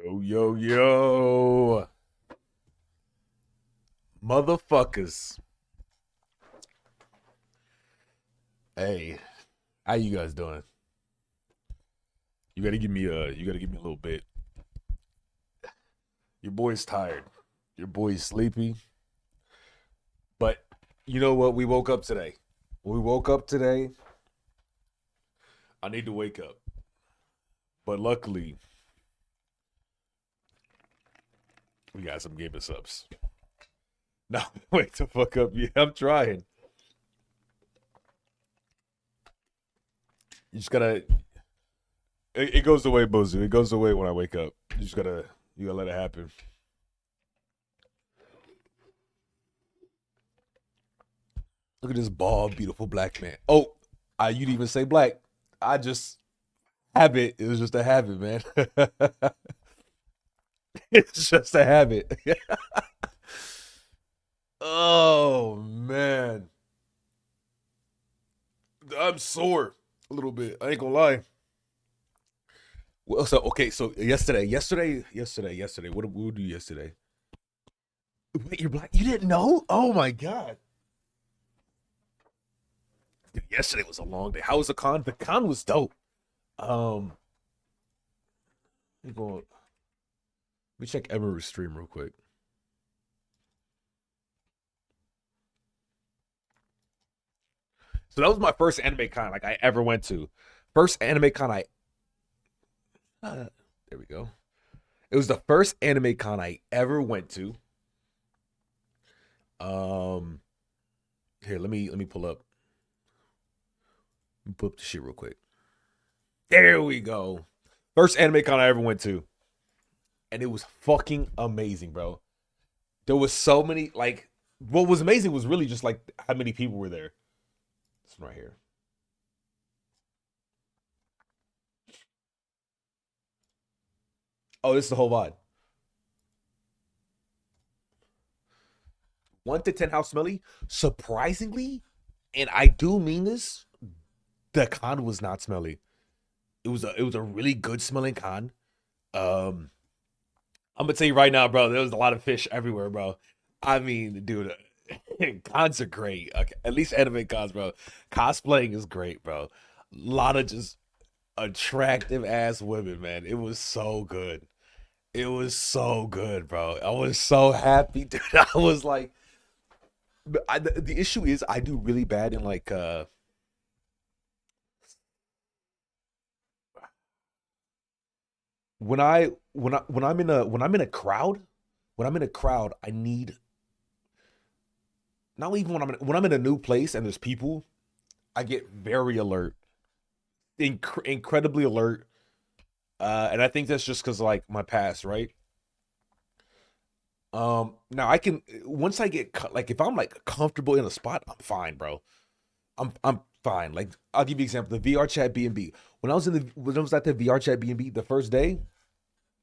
Yo, yo, yo. Motherfuckers. Hey, how you guys doing? You gotta give me a little bit. Your boy's tired. Your boy's sleepy. But you know what? We woke up today. We woke up today. I need to wake up. But luckily, we got some game subs. No, wake the fuck up. Yeah, I'm trying. You just gotta it goes away, Bozu. It goes away when I wake up. You gotta let it happen. Look at this bald, beautiful black man. Oh, you didn't even say black. I just habit. It was just a habit, man. It's just a habit. Oh man, I'm sore a little bit. I ain't gonna lie. Well, so okay, so yesterday. What did we do yesterday? Wait, you're black? You didn't know? Oh my god. Dude, yesterday was a long day. How was the con? The con was dope. Um, let me check Emery's stream real quick. So that was my first anime con like I ever went to. First anime con I there we go. It was the first anime con I ever went to. Um Here, let me pull up the shit real quick. There we go. First anime con I ever went to. And it was fucking amazing, bro. There was so many like what was amazing was really just like how many people were there. This one right here. Oh, this is the whole vibe. 1 to 10 how smelly? Surprisingly, and I do mean this, the con was not smelly. It was a really good smelling con. Um, I'm gonna tell you right now, bro. There was a lot of fish everywhere, bro. I mean, dude, cons are great. Okay, at least anime cons, bro. Cosplaying is great, bro. A lot of just attractive ass women, man. It was so good. It was so good, bro. I was so happy, dude. I was like, the issue is I do really bad in like when I'm in a crowd, I need not even when I'm in a new place and there's people, I get very alert, incredibly alert, and I think that's just because like my past, right? Now I can once I get like if I'm like comfortable in a spot, I'm fine, bro. I'm fine. Like I'll give you an example. The VR chat B and B. When I was at the VR chat B and B the first day,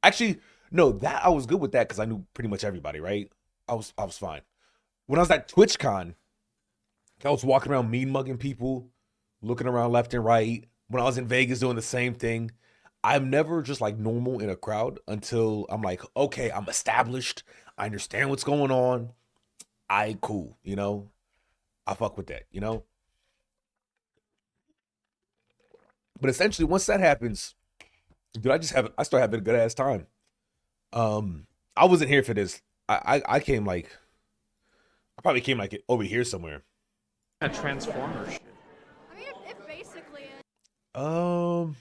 actually no, that I was good with that because I knew pretty much everybody, right? I was fine. When I was at TwitchCon, I was walking around mean mugging people, looking around left and right. When I was in Vegas doing the same thing. I'm never just like normal in a crowd until I'm like, okay, I'm established. I understand what's going on. I cool, you know? I fuck with that, you know? But essentially once that happens, dude, I start having a good ass time. I wasn't here for this. I came like I probably came like over here somewhere. A Transformer shit. I mean, it basically is. Um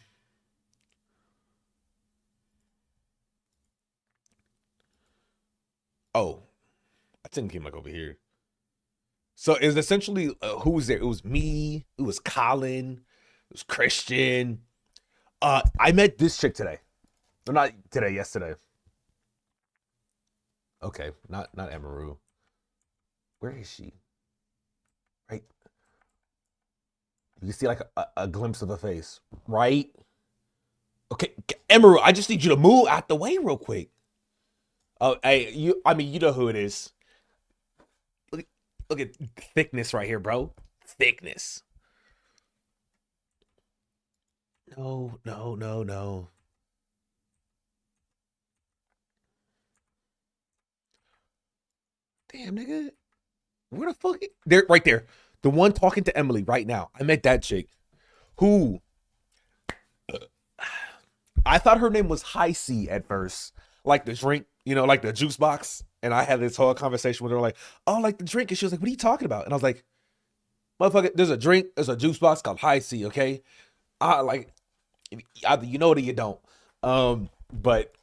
oh, I think it came like over here. So it was essentially who was there? It was me. It was Colin. It was Christian. I met this chick today. No, not today. Yesterday. Okay, not Amaru. Where is she? Right. You can see like a glimpse of a face. Right. Okay, Amaru. I just need you to move out the way real quick. Oh, hey, you. I mean, you know who it is. Look, look at thickness right here, bro. Thickness. No, no, no, no. Damn, nigga. Where the fuck? There, right there. The one talking to Emily right now. I met that chick who I thought her name was High C at first. Like the drink, like the juice box. And I had this whole conversation with her, like, oh, like the drink. And she was like, what are you talking about? And I was like, motherfucker, there's a juice box called High C, okay? Like, either you know it or you don't. But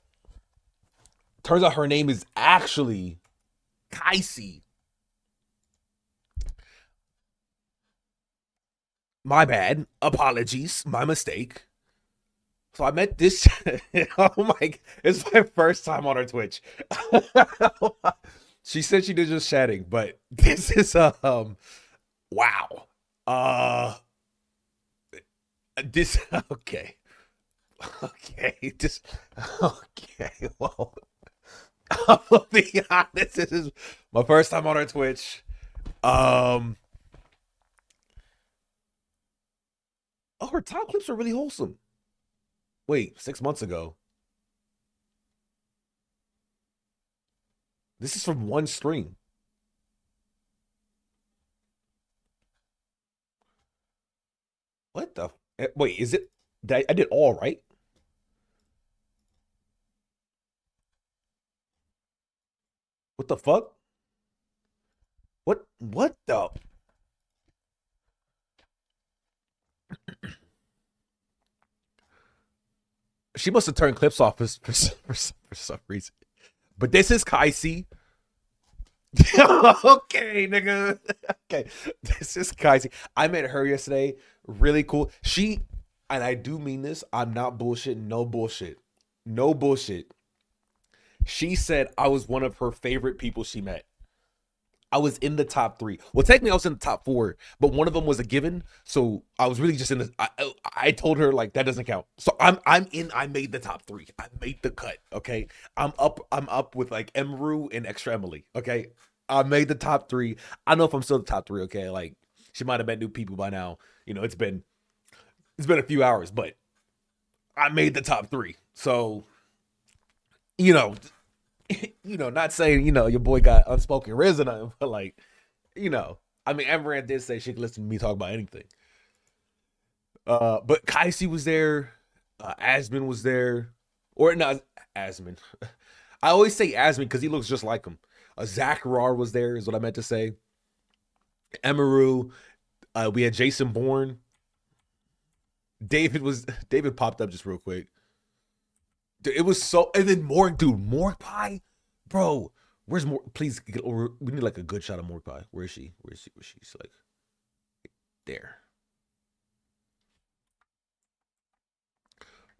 turns out her name is actually Kaisi. My bad. Apologies. My mistake. So I met this. Oh my! It's my first time on her Twitch. She said she did just chatting, but this is wow. This okay. Okay, just okay. Well, I'm gonna be honest. This is my first time on her Twitch. Oh, her top clips are really wholesome. Wait, 6 months ago. This is from one stream. What the? Wait, is it? I did all right. What the fuck? What the? She must have turned clips off for some reason. But this is Kaisi. Okay, nigga. Okay, this is Kaisi. I met her yesterday. Really cool. And I do mean this. I'm not bullshit. No bullshit. No bullshit. She said I was one of her favorite people she met. I was in the top 3. Well, technically I was in the top 4, but one of them was a given. So I was really just in the. I told her like that doesn't count. So I'm in. I made the top 3. I made the cut. Okay, I'm up with like Emru and Extra Emily. Okay, I made the top 3. I don't know if I'm still the top 3. Okay, like she might have met new people by now. It's been a few hours, but I made the top 3. So not saying, your boy got unspoken riz or nothing, but like, I mean, Amaranth did say she could listen to me talk about anything. But Kaisi was there, Asmin was there, or not Asmin. I always say Asmin because he looks just like him. Zachar was there, is what I meant to say. Emaru, we had Jason Bourne. David popped up just real quick. Dude, it was so, and then Morg Pie, bro. Where's Morg? Please get over. We need like a good shot of Morg Pie. Where is she? She's like there,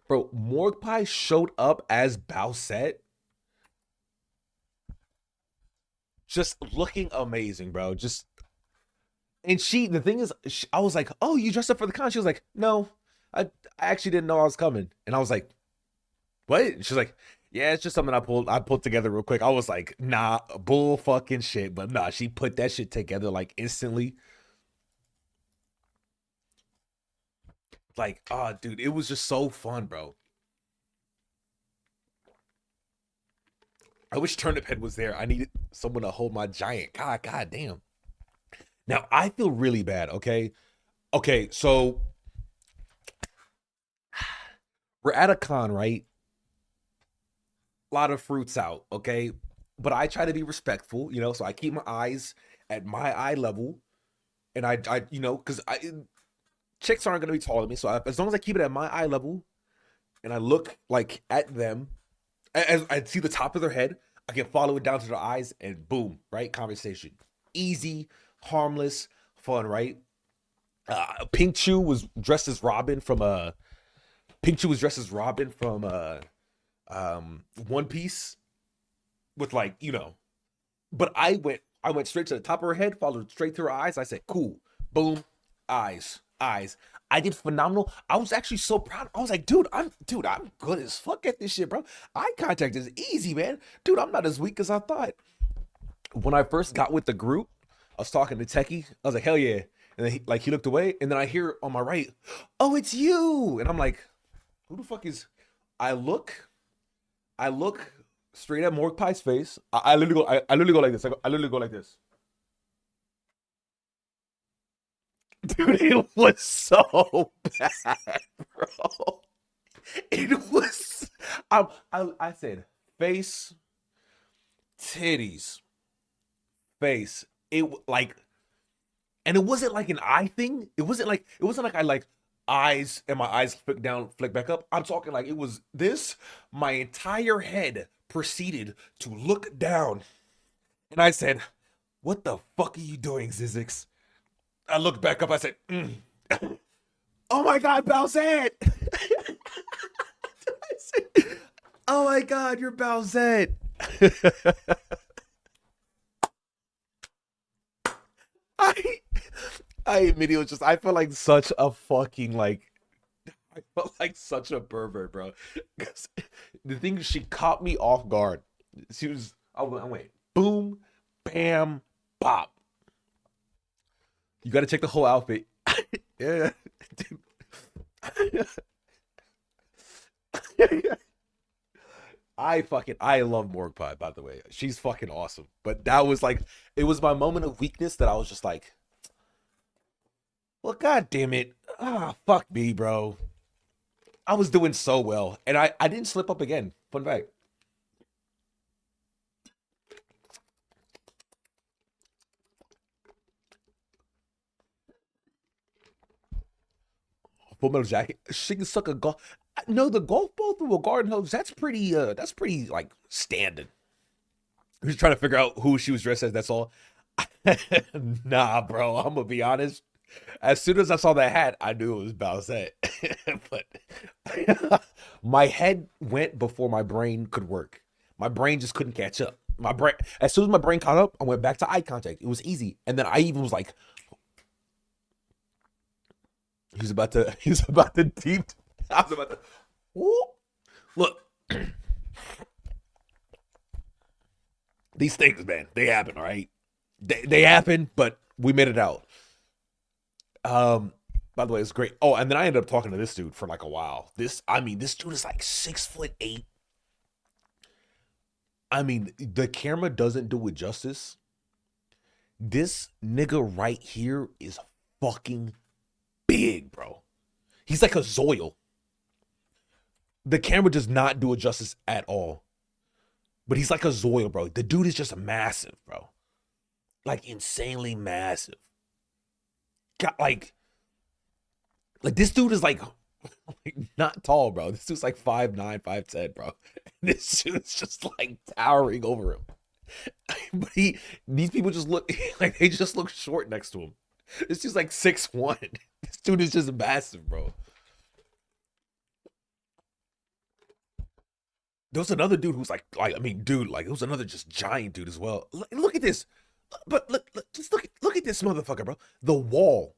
bro. Morg Pie showed up as Bowsette, just looking amazing, bro. And the thing is, I was like, oh, you dressed up for the con? She was like, no, I actually didn't know I was coming, and I was like, what? She's like, yeah, it's just something I pulled together real quick. I was like, nah, bull fucking shit. But nah, she put that shit together like instantly. Like, dude, it was just so fun, bro. I wish Turnip Head was there. I needed someone to hold my giant. God damn. Now I feel really bad, okay? Okay, so we're at a con, right? A lot of fruits out, okay? But I try to be respectful, so I keep my eyes at my eye level. And I because chicks aren't going to be taller than me. So as long as I keep it at my eye level and I look like at them, as I see the top of their head, I can follow it down to their eyes and boom, right? Conversation. Easy, harmless, fun, right? Pink Chew was dressed as Robin from One Piece with like, but I went straight to the top of her head, followed straight to her eyes. I said, cool, boom, eyes. I did phenomenal. I was actually so proud. I was like, dude, I'm good as fuck at this shit, bro. Eye contact is easy, man. Dude, I'm not as weak as I thought. When I first got with the group, I was talking to Techie. I was like, hell yeah. And then he looked away, and then I hear on my right, oh, it's you. And I'm like, who the fuck is? I look straight at Morg Pie's face. I literally go. I literally go like this. I literally go like this. Dude, it was so bad, bro. It was. I said face, titties, face. Like, and it wasn't like an eye thing. It wasn't like I like eyes and my eyes flick down, flick back up. I'm talking like it was this. My entire head proceeded to look down, and I said, "What the fuck are you doing, Zizix?" I looked back up. I said, "Oh my God, Bowsette!" I said, "Oh my God, you're Bowsette." I I immediately was just I felt like such a fucking like I felt like such a pervert, bro. 'Cause the thing is, she caught me off guard. She was I went boom, bam, pop. You got to check the whole outfit. Yeah. I love Morg Pie, by the way. She's fucking awesome. But that was like it was my moment of weakness that I was just like, well, god damn it. Ah, fuck me, bro. I was doing so well. And I didn't slip up again. Fun fact. Full Metal Jacket. She can suck a golf. No, the golf ball through a garden hose, that's pretty like standard. I was trying to figure out who she was dressed as, that's all. Nah, bro. I'm gonna be honest. As soon as I saw that hat, I knew it was Bowsette. But my head went before my brain could work. My brain just couldn't catch up. My brain, as soon as my brain caught up, I went back to eye contact. It was easy, and then I even was like, He was about to deep. I was about to. Whoop. Look, these things, man, they happen. All right, they happen, but we made it out. Um, by the way, it's great. Oh, and then I ended up talking to this dude for like a while. This dude is like 6'8". I mean, the camera doesn't do it justice. This nigga right here is fucking big, bro. He's like a Zoil. The camera does not do it justice at all. But he's like a Zoil, bro. The dude is just massive, bro. Like insanely massive. Got like this dude is like not tall, bro. This dude's like 5'9", 5'10", bro. This dude's just like towering over him. But these people just look like they just look short next to him. This dude's like 6'1". This dude is just massive, bro. There was another dude who's like I mean, dude, like there was another just giant dude as well. Look at this, but just look at this motherfucker, bro. The wall,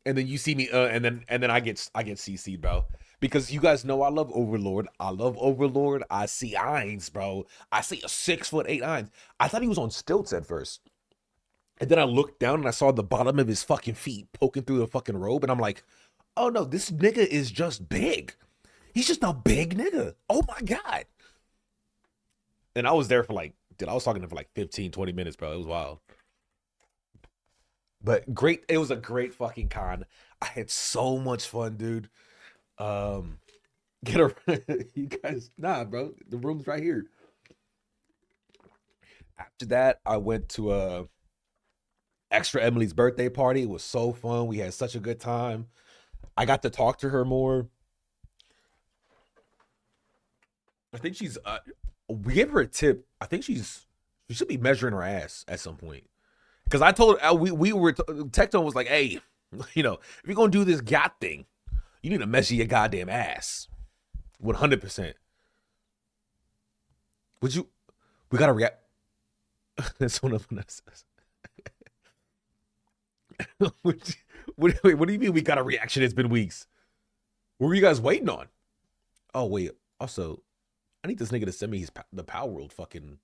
and then you see me, and then I get CC'd, bro. Because you guys know I love Overlord. I love Overlord. I see Ainz, bro. I see a 6'8" Ainz. I thought he was on stilts at first. And then I looked down and I saw the bottom of his fucking feet poking through the fucking robe. And I'm like, oh no, this nigga is just big. He's just a big nigga. Oh my God. And I was there for like, dude, I was talking to him for like 15, 20 minutes, bro. It was wild. But great. It was a great fucking con. I had so much fun, dude. Um, get a, you guys, nah, bro. The room's right here. After that, I went to extra Emily's birthday party. It was so fun. We had such a good time. I got to talk to her more. I think we gave her a tip. I think she should be measuring her ass at some point. Because I told her, we were, Tecton was like, hey, if you're going to do this God thing, you need to measure your goddamn ass. 100%. Would you, we got to react. That's one of them. What do you mean we got a reaction? It's been weeks. What were you guys waiting on? Oh, wait. Also, I need this nigga to send me the Power World fucking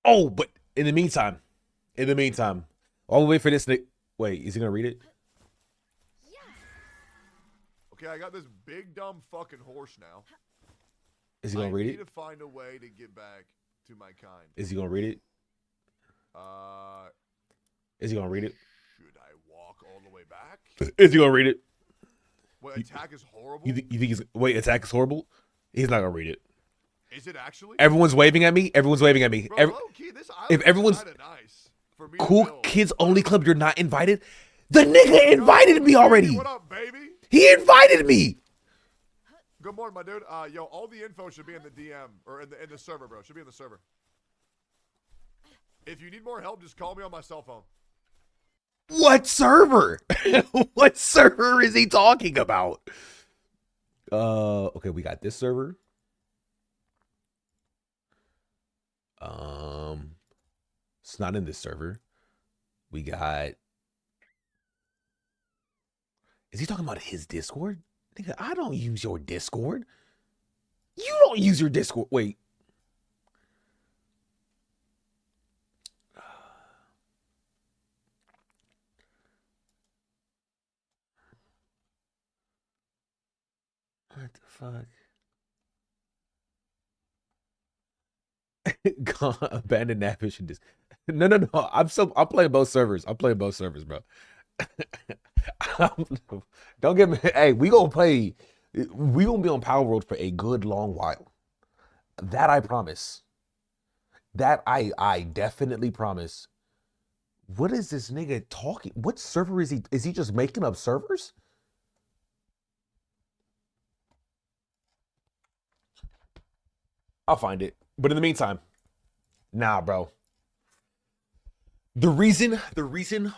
Oh, but in the meantime, while we wait for this, wait, is he gonna read it? Okay, I got this big dumb fucking horse now. Is he gonna I read need it? to find a way to get back to my kind. Is he gonna read it? Is he gonna read it? Should I walk all the way back? Is he gonna read it? Wait, attack is horrible? You think he's attack is horrible? He's not gonna read it. Is it actually? Everyone's waving at me. Everyone's waving at me. Bro, low-key, this if everyone's island is kinda nice for me cool to build. kids only club, you're not invited. The nigga invited me already. What up, baby? He invited me. Good morning, my dude. Yo, all the info should be in the DM or in the server, bro. Should be in the server. If you need more help, just call me on my cell phone. What server? What server is he talking about? Okay, we got this server. It's not in this server. We got. Is he talking about his Discord? Nigga, I don't use your Discord. You don't use your Discord. Wait. What the fuck? Gone, abandoned that vision. No. I'm playing both servers. I'm playing both servers, bro. Don't get me. Hey, we gonna play. We gonna be on Power World for a good long while. That I promise. That I definitely promise. What is this nigga talking? What server is he? Is he just making up servers? I'll find it. But in the meantime, nah, bro. The reason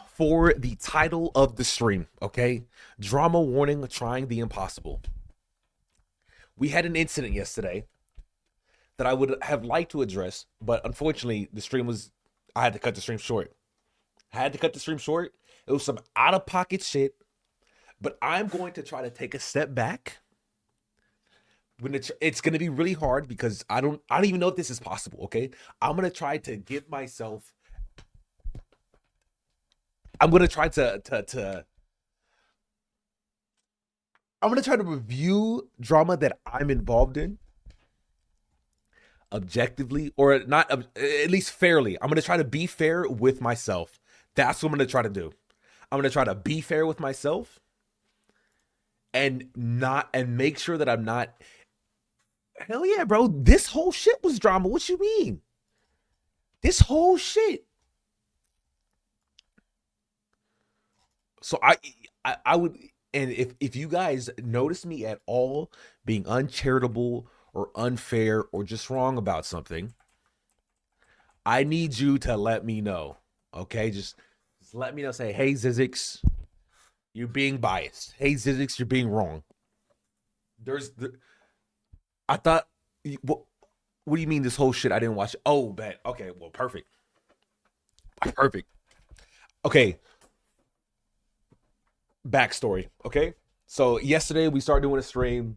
for the title of the stream, okay? Drama warning, trying the impossible. We had an incident yesterday that I would have liked to address, but unfortunately, I had to cut the stream short. It was some out-of-pocket shit, but I'm going to try to take a step back. When it's going to be really hard because I don't even know if this is possible, okay? I'm going to try to give myself I'm gonna try to review drama that I'm involved in objectively, or not, at least fairly. I'm gonna try to be fair with myself. That's what I'm gonna try to do. I'm gonna try to be fair with myself and make sure that I'm not. Hell yeah, bro! This whole shit was drama. What you mean? This whole shit. So I would, and if you guys notice me at all being uncharitable or unfair or just wrong about something, I need you to let me know. Okay, just let me know. Say, hey Zizix, you're being biased. Hey Zizix, you're being wrong. I thought, what do you mean this whole shit? I didn't watch it. Oh, bet. Okay, well, perfect. Okay. Backstory, okay? So yesterday we started doing a stream.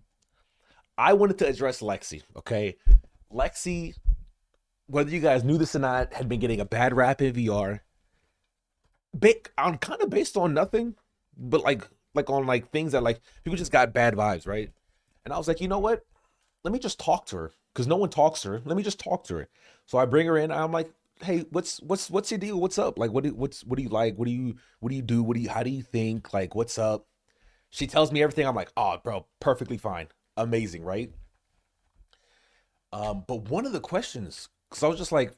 I wanted to address Lexi, okay? Lexi, whether you guys knew this or not, had been getting a bad rap in VR. Kind of based on nothing, but like on like things that like people just got bad vibes, right? And I was like, you know what? Let me just talk to her because no one talks to her. Let me just talk to her. So I bring her in. I'm like, hey, what's your deal? What's up? Like, what do you like? What do you do? How do you think? Like, what's up? She tells me everything. I'm like, oh, bro, perfectly fine. Amazing, right? But one of the questions, because I was just like,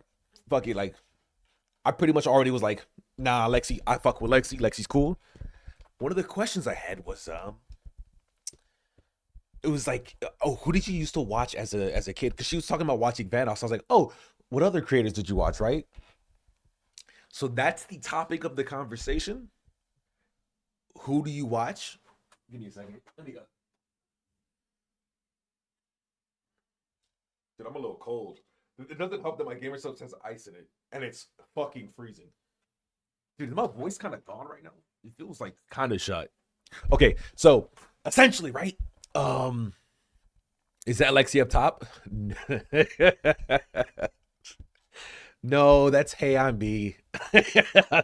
fuck it, like, I pretty much already was like, nah, Lexi, I fuck with Lexi. Lexi's cool. One of the questions I had was, it was like, oh, who did you used to watch as a kid? Because she was talking about watching Vanoss. So I was like, oh, what other creators did you watch, right? So that's the topic of the conversation. Who do you watch? Give me a second. Let me go. Dude, I'm a little cold. It doesn't help that my gamer sub has ice in it, and it's fucking freezing. Dude, is my voice kind of gone right now? It feels like kind of shut. Okay, so essentially, right? Is that Lexi up top? No, that's Hey I'm B.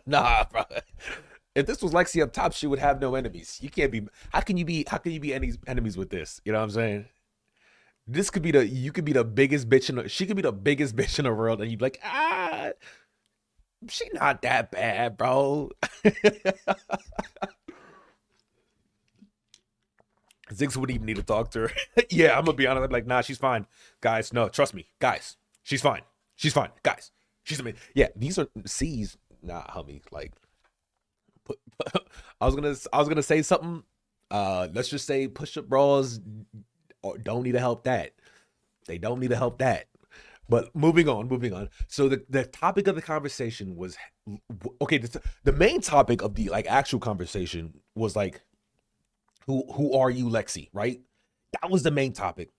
Nah, bro. If this was Lexi up top, she would have no enemies. You can't be. How can you be enemies with this? You know what I'm saying? This could be you could be the biggest bitch she could be the biggest bitch in the world, and you'd be like, she not that bad, bro. Ziggs wouldn't even need to talk to her. Yeah, I'm gonna be honest. I'm like, nah, she's fine, guys. No, trust me, guys. She's fine. She's fine, guys. She's amazing. Yeah, these are C's, not homie. Like, I was gonna say something. Let's just say push-up bras don't need to help that. They don't need to help that. But moving on. So the topic of the conversation was okay. The main topic of the like actual conversation was like, who are you, Lexi? Right? That was the main topic.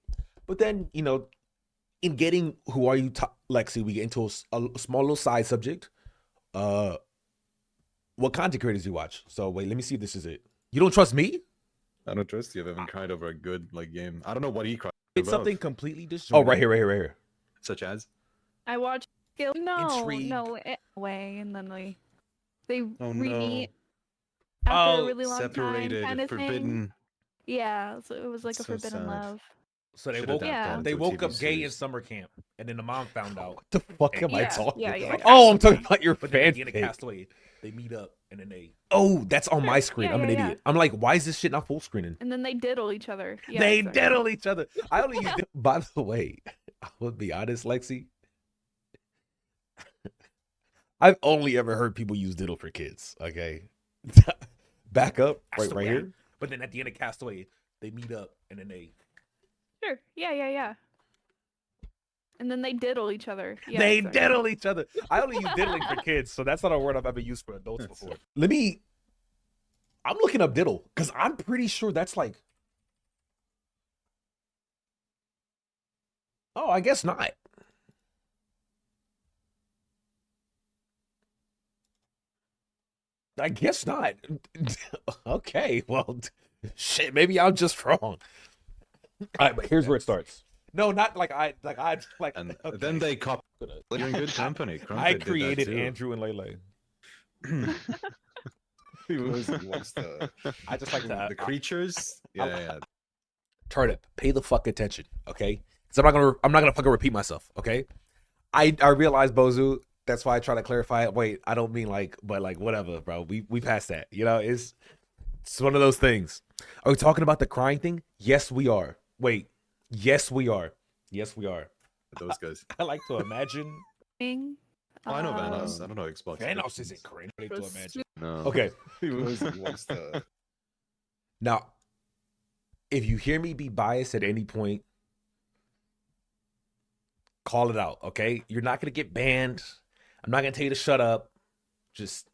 But then in getting who are you, Lexi, we get into a small little side subject. What content creators do you watch? So wait, let me see if this is it. You don't trust me? I don't trust you. I haven't cried over a good game. I don't know what he cried. It's above. something completely disjointed. Oh, right here. Such as? I watched Intrigue. way, and then they Oh re-meet no. after a really long Separated, time, kind of forbidden. thing. Yeah, so it was like a So forbidden sad. love. So they Should've woke adapted up. that They into a woke TV up gay in series. summer camp, and then the mom found out. What the fuck am I Yeah, talking? yeah, yeah. Oh, I'm talking about your But then at fan the end of fic. Castaway, they meet up and then they. Oh, that's on my screen. Yeah, I'm an yeah, idiot. I'm like, why is this shit not full screening? And then they diddle each other. Yeah, They exactly. diddle each other. I only use. By the way, I would be honest, Lexi. I've only ever heard people use diddle for kids. Okay, back up That's the right way. here. But then at the end of Castaway, they meet up and then they. Sure. Yeah. And then they diddle each other. Yeah, They exactly. diddle each other. I only use diddling for kids, so that's not a word I've ever used for adults before. I'm looking up diddle because I'm pretty sure that's like. Oh, I guess not. I guess not. Okay, well, shit. Maybe I'm just wrong. All right, but here's where it starts. No, not like I like. And okay. then they cop. You're in good company. I Crumpet did that created too. Andrew and Lele. He wants the I just like to the creatures. Yeah. Turnip, pay the fuck attention, okay? Because I'm not gonna fucking repeat myself, okay? I realize, Bozu. That's why I try to clarify it. Wait, I don't mean like, but like whatever, bro. We passed that. It's one of those things. Are we talking about the crying thing? Yes, we are. Wait, yes, we are. Yes, we are. Those guys. I like to imagine. Thing. Oh, I know Vanos. I don't know Xbox. Thanos isn't cringe. I like to was imagine. No. Okay, He wants the. now, if you hear me be biased at any point, call it out, okay? You're not gonna get banned. I'm not gonna tell you to shut up. Just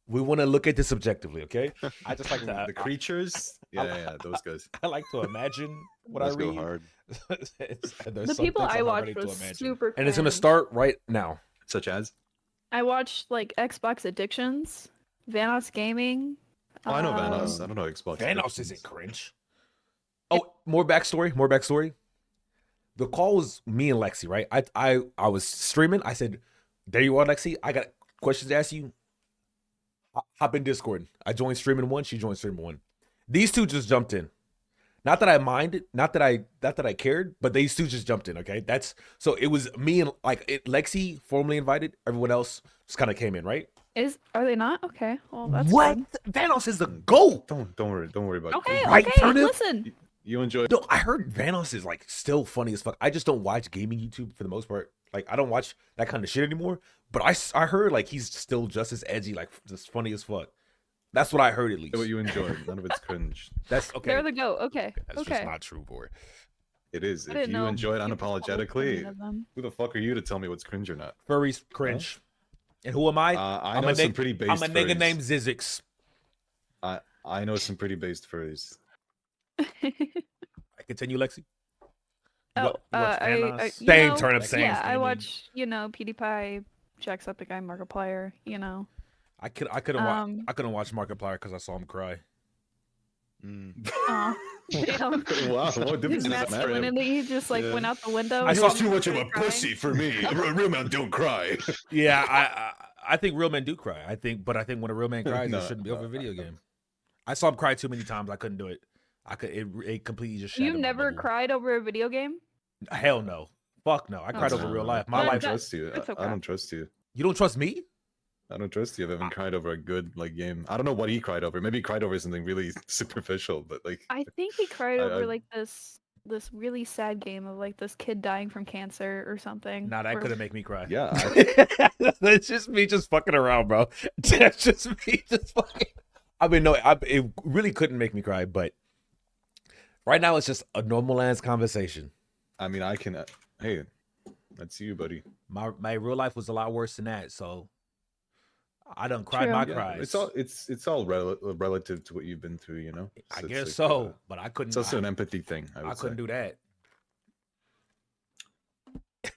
we want to look at this objectively, okay? I just like to the creatures. Yeah. Those guys. I like to imagine what Let's I go read. hard. The people I watched was super. and it's gonna cringe. start right now. Such as. I watched like Xbox Addictions, Vanos Gaming. Oh, I know Vanos. I don't know Xbox. Thanos isn't cringe. Oh, more backstory. The call was me and Lexi, right? I was streaming. I said, "There you are, Lexi. I got questions to ask you. Hop in Discord." I joined streaming 1. She joined streaming 1. These two just jumped in. Not that I minded, not that I cared, but these two just jumped in. Okay, so it was me and Lexi formally invited. Everyone else just kind of came in, right? Are they not? Okay. Well, that's What? good. Vanos is the GOAT. Don't worry about. Okay. it. Right, Okay. Turnip? Listen. You enjoy. No, I heard Vanos is like still funny as fuck. I just don't watch gaming YouTube for the most part. Like I don't watch that kind of shit anymore. But I heard like he's still just as edgy, like just funny as fuck. That's what I heard at least. What you enjoy. None of it's cringe. That's okay. They're the goat. Okay. That's okay. just not true, boy. It is. I If didn't you know enjoy it people thought unapologetically, any of them. who the fuck are you to tell me what's cringe or not? Furries cringe. And who am I? I I'm know a some nig- pretty based. I'm a nigga furries. named Zizix. I know some pretty based furries. I continue, Lexi. Oh, you watch Thanos? you Same know, turnip, same Yeah, I steaming. watch, PewDiePie, Jacksepticeye, Markiplier, I couldn't watch Markiplier because I saw him cry. Oh, damn. Wow, what His difference does it matter? masculinity just like Yeah. went out the window. I and saw- he too much of a started crying. pussy for me. Real men don't cry. Yeah, I think real men do cry. I think when a real man cries, No, it shouldn't be over a no, video no. game. I saw him cry too many times. I couldn't do it. It completely just. You shattered my never bubble. cried over a video game? Hell no. Fuck no. I cried over real life. My I don't life. trust you. It's I okay. don't trust you. You don't trust me? I don't trust you. I've ever cried over a good like game. I don't know what he cried over. Maybe he cried over something really superficial, but like I think he cried I- over I- like this really sad game of like this kid dying from cancer or something. Nah, that or- couldn't make me cry. yeah, That's just me just fucking around, bro. That's just me just fucking. I mean, no, it really couldn't make me cry, but right now it's just a normal ass conversation. I mean, I can. Hey, that's you, buddy. My real life was a lot worse than that, so I done cried True. my Yeah, cries. it's all relative to what you've been through, you know. I So it's guess like, so, but I couldn't. It's also an empathy thing. I couldn't do that.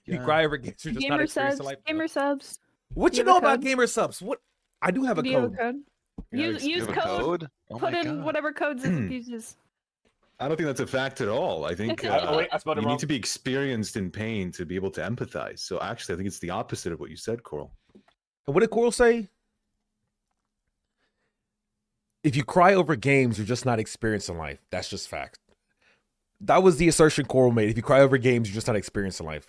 You Yeah. cry over games you're just not Gamer experiencing subs. life. Gamer subs. What You you have a know about code? gamer subs? What I do have a Do you have a code. code? Yeah, Use you use You have a code. code? Oh Put my in God. whatever codes it uses. I don't think that's a fact at all. I think Oh, wait, I spelled it you wrong. need to be experienced in pain to be able to empathize. So actually, I think it's the opposite of what you said, Coral. And what did Coral say? If you cry over games, you're just not experiencing life. That's just fact. That was the assertion Coral made. If you cry over games, you're just not experiencing life.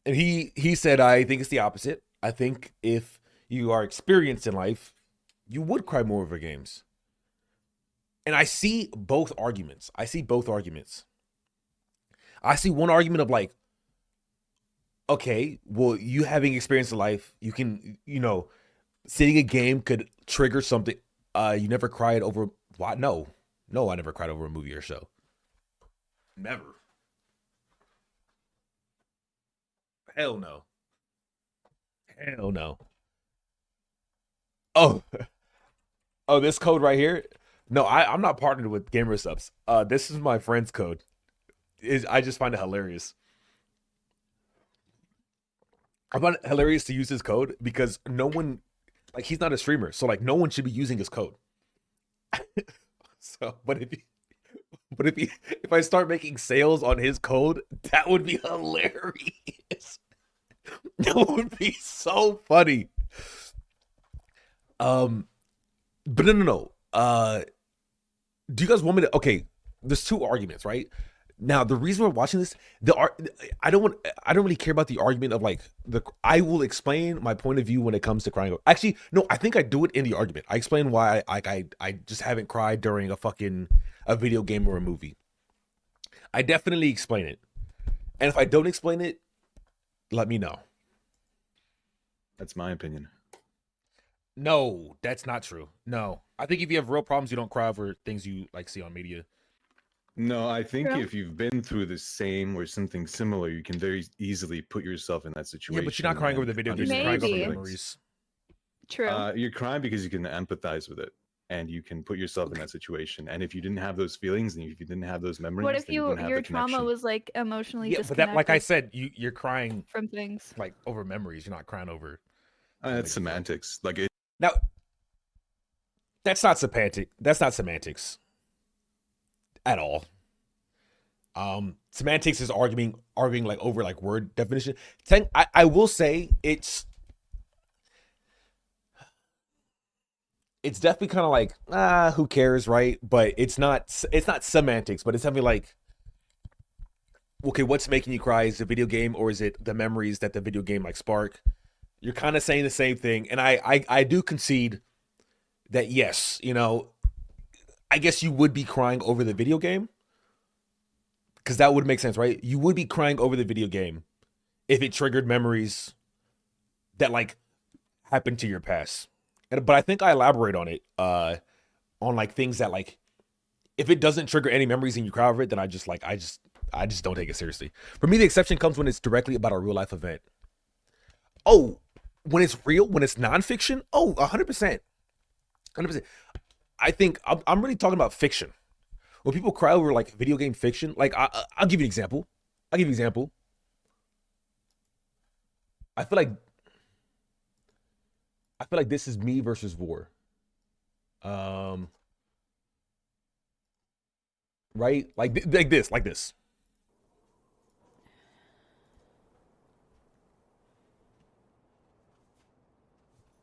And he said, I think it's the opposite. I think if you are experienced in life, you would cry more over games. And I see both arguments. I see one argument of like, okay, well, you having experience in life, you can, seeing a game could trigger something. You never cried over what? No, I never cried over a movie or show. Never. Hell no. Hell no. Oh, this code right here. No, I'm not partnered with Gamer Subs. This is my friend's code. I just find it hilarious. I find it hilarious to use his code because no one, like, he's not a streamer, so like no one should be using his code. So, if I start making sales on his code, that would be hilarious. That would be so funny. But no. Do you guys want me to? Okay, there's two arguments, right? Now, the reason we're watching this, I don't really care about the argument of like I will explain my point of view when it comes to crying. Actually, no, I think I do it in the argument. I explain why I just haven't cried during a video game or a movie. I definitely explain it. And if I don't explain it, let me know. That's my opinion. No, that's not true. No, I think if you have real problems, you don't cry over things you like see on media. No, I think True. if you've been through the same or something similar, you can very easily put yourself in that situation. Yeah, but you're not crying over the and video games. You're crying understand over Maybe. memories. True. You're crying because you can empathize with it, and you can put yourself in that situation. And if you didn't have those feelings, and if you didn't have those memories, What if then you wouldn't have your the trauma connection. was like emotionally Yeah, but disconnected that, like I said, you're crying from things? like over memories. You're not crying over. That's semantics. Like it, Now, that's not semantic. That's not semantics at all. Semantics is arguing like over like word definition. I will say it's definitely kind of like who cares, right? But it's not semantics, but it's something like, okay, what's making you cry? Is it a video game or is it the memories that the video game like spark? You're kind of saying the same thing, and I do concede that yes, I guess you would be crying over the video game. Because that would make sense, right? You would be crying over the video game if it triggered memories that like happened to your past. But I think I elaborate on it, on like things that like, if it doesn't trigger any memories and you cry over it, then I just don't take it seriously. For me, the exception comes when it's directly about a real life event. Oh, when it's real, when it's nonfiction, 100%. 100%. I think I'm really talking about fiction. When people cry over like video game fiction, like I'll give you an example. I feel like this is me versus Vor. right? Like this.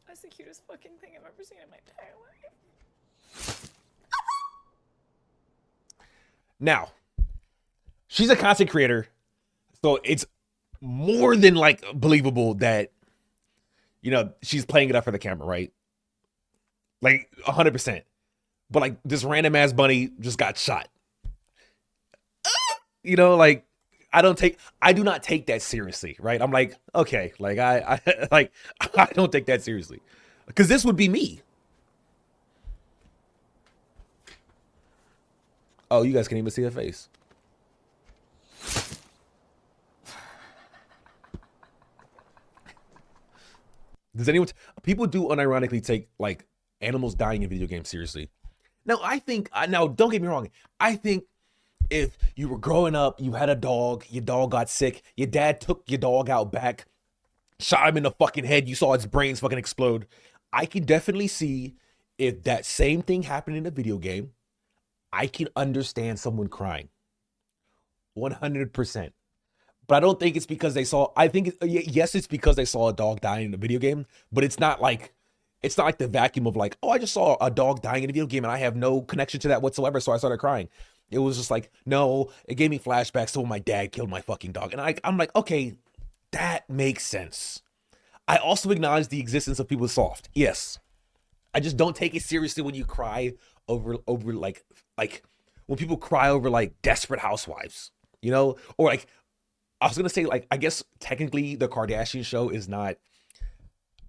That's the cutest fucking thing I've ever seen in my entire life. Now, she's a content creator, so it's more than like believable that, you know, she's playing it up for the camera, right? Like 100%. But like this random ass bunny just got shot. You know, like I do not take that seriously, right? I'm like, okay, like I like I don't take that seriously. Because this would be me. Oh, you guys can't even see her face. Does anyone? People do unironically take like animals dying in video games seriously. Now, now don't get me wrong. I think if you were growing up, you had a dog, your dog got sick, your dad took your dog out back, shot him in the fucking head, you saw its brains fucking explode. I can definitely see if that same thing happened in a video game. I can understand someone crying. 100%. But I don't think it's because they saw, yes, it's because they saw a dog dying in a video game, but it's not like the vacuum of like, oh, I just saw a dog dying in a video game and I have no connection to that whatsoever, so I started crying. It was just like, no, it gave me flashbacks to when my dad killed my fucking dog. And I'm like, okay, that makes sense. I also acknowledge the existence of people soft. Yes. I just don't take it seriously when you cry over like when people cry over like Desperate Housewives, you know? Or like, I was gonna say, like, I guess technically the Kardashian show is not,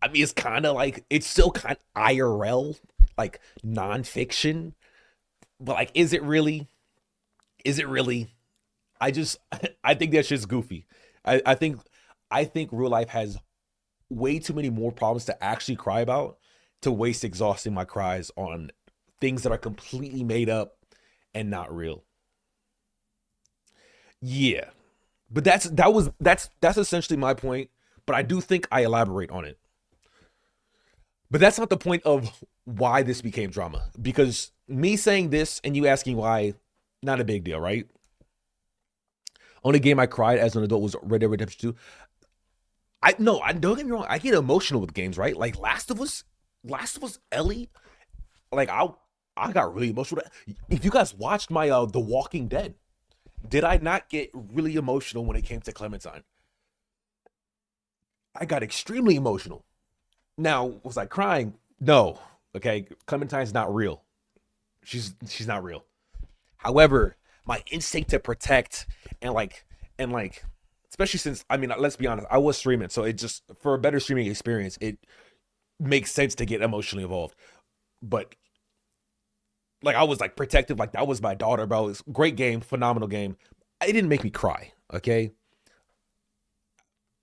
I mean, it's kind of like, it's still kind of IRL, like nonfiction, but like, is it really? I think that shit's goofy. I think real life has way too many more problems to actually cry about, to waste exhausting my cries on things that are completely made up and not real. Yeah. But that's essentially my point, but I do think I elaborate on it. But that's not the point of why this became drama, because me saying this and you asking why, not a big deal, right? Only game I cried as an adult was Red Dead Redemption 2. I don't get me wrong, I get emotional with games, right? Like Last of Us Ellie, like I got really emotional. If you guys watched my The Walking Dead, did I not get really emotional when it came to Clementine? I got extremely emotional. Now, was I crying? No. Okay, Clementine's not real. She's not real. However, my instinct to protect and especially since, I mean, let's be honest, I was streaming, so it just, for a better streaming experience, it makes sense to get emotionally involved. But like, I was like protective, like that was my daughter, bro. It's great game, phenomenal game. It didn't make me cry, okay?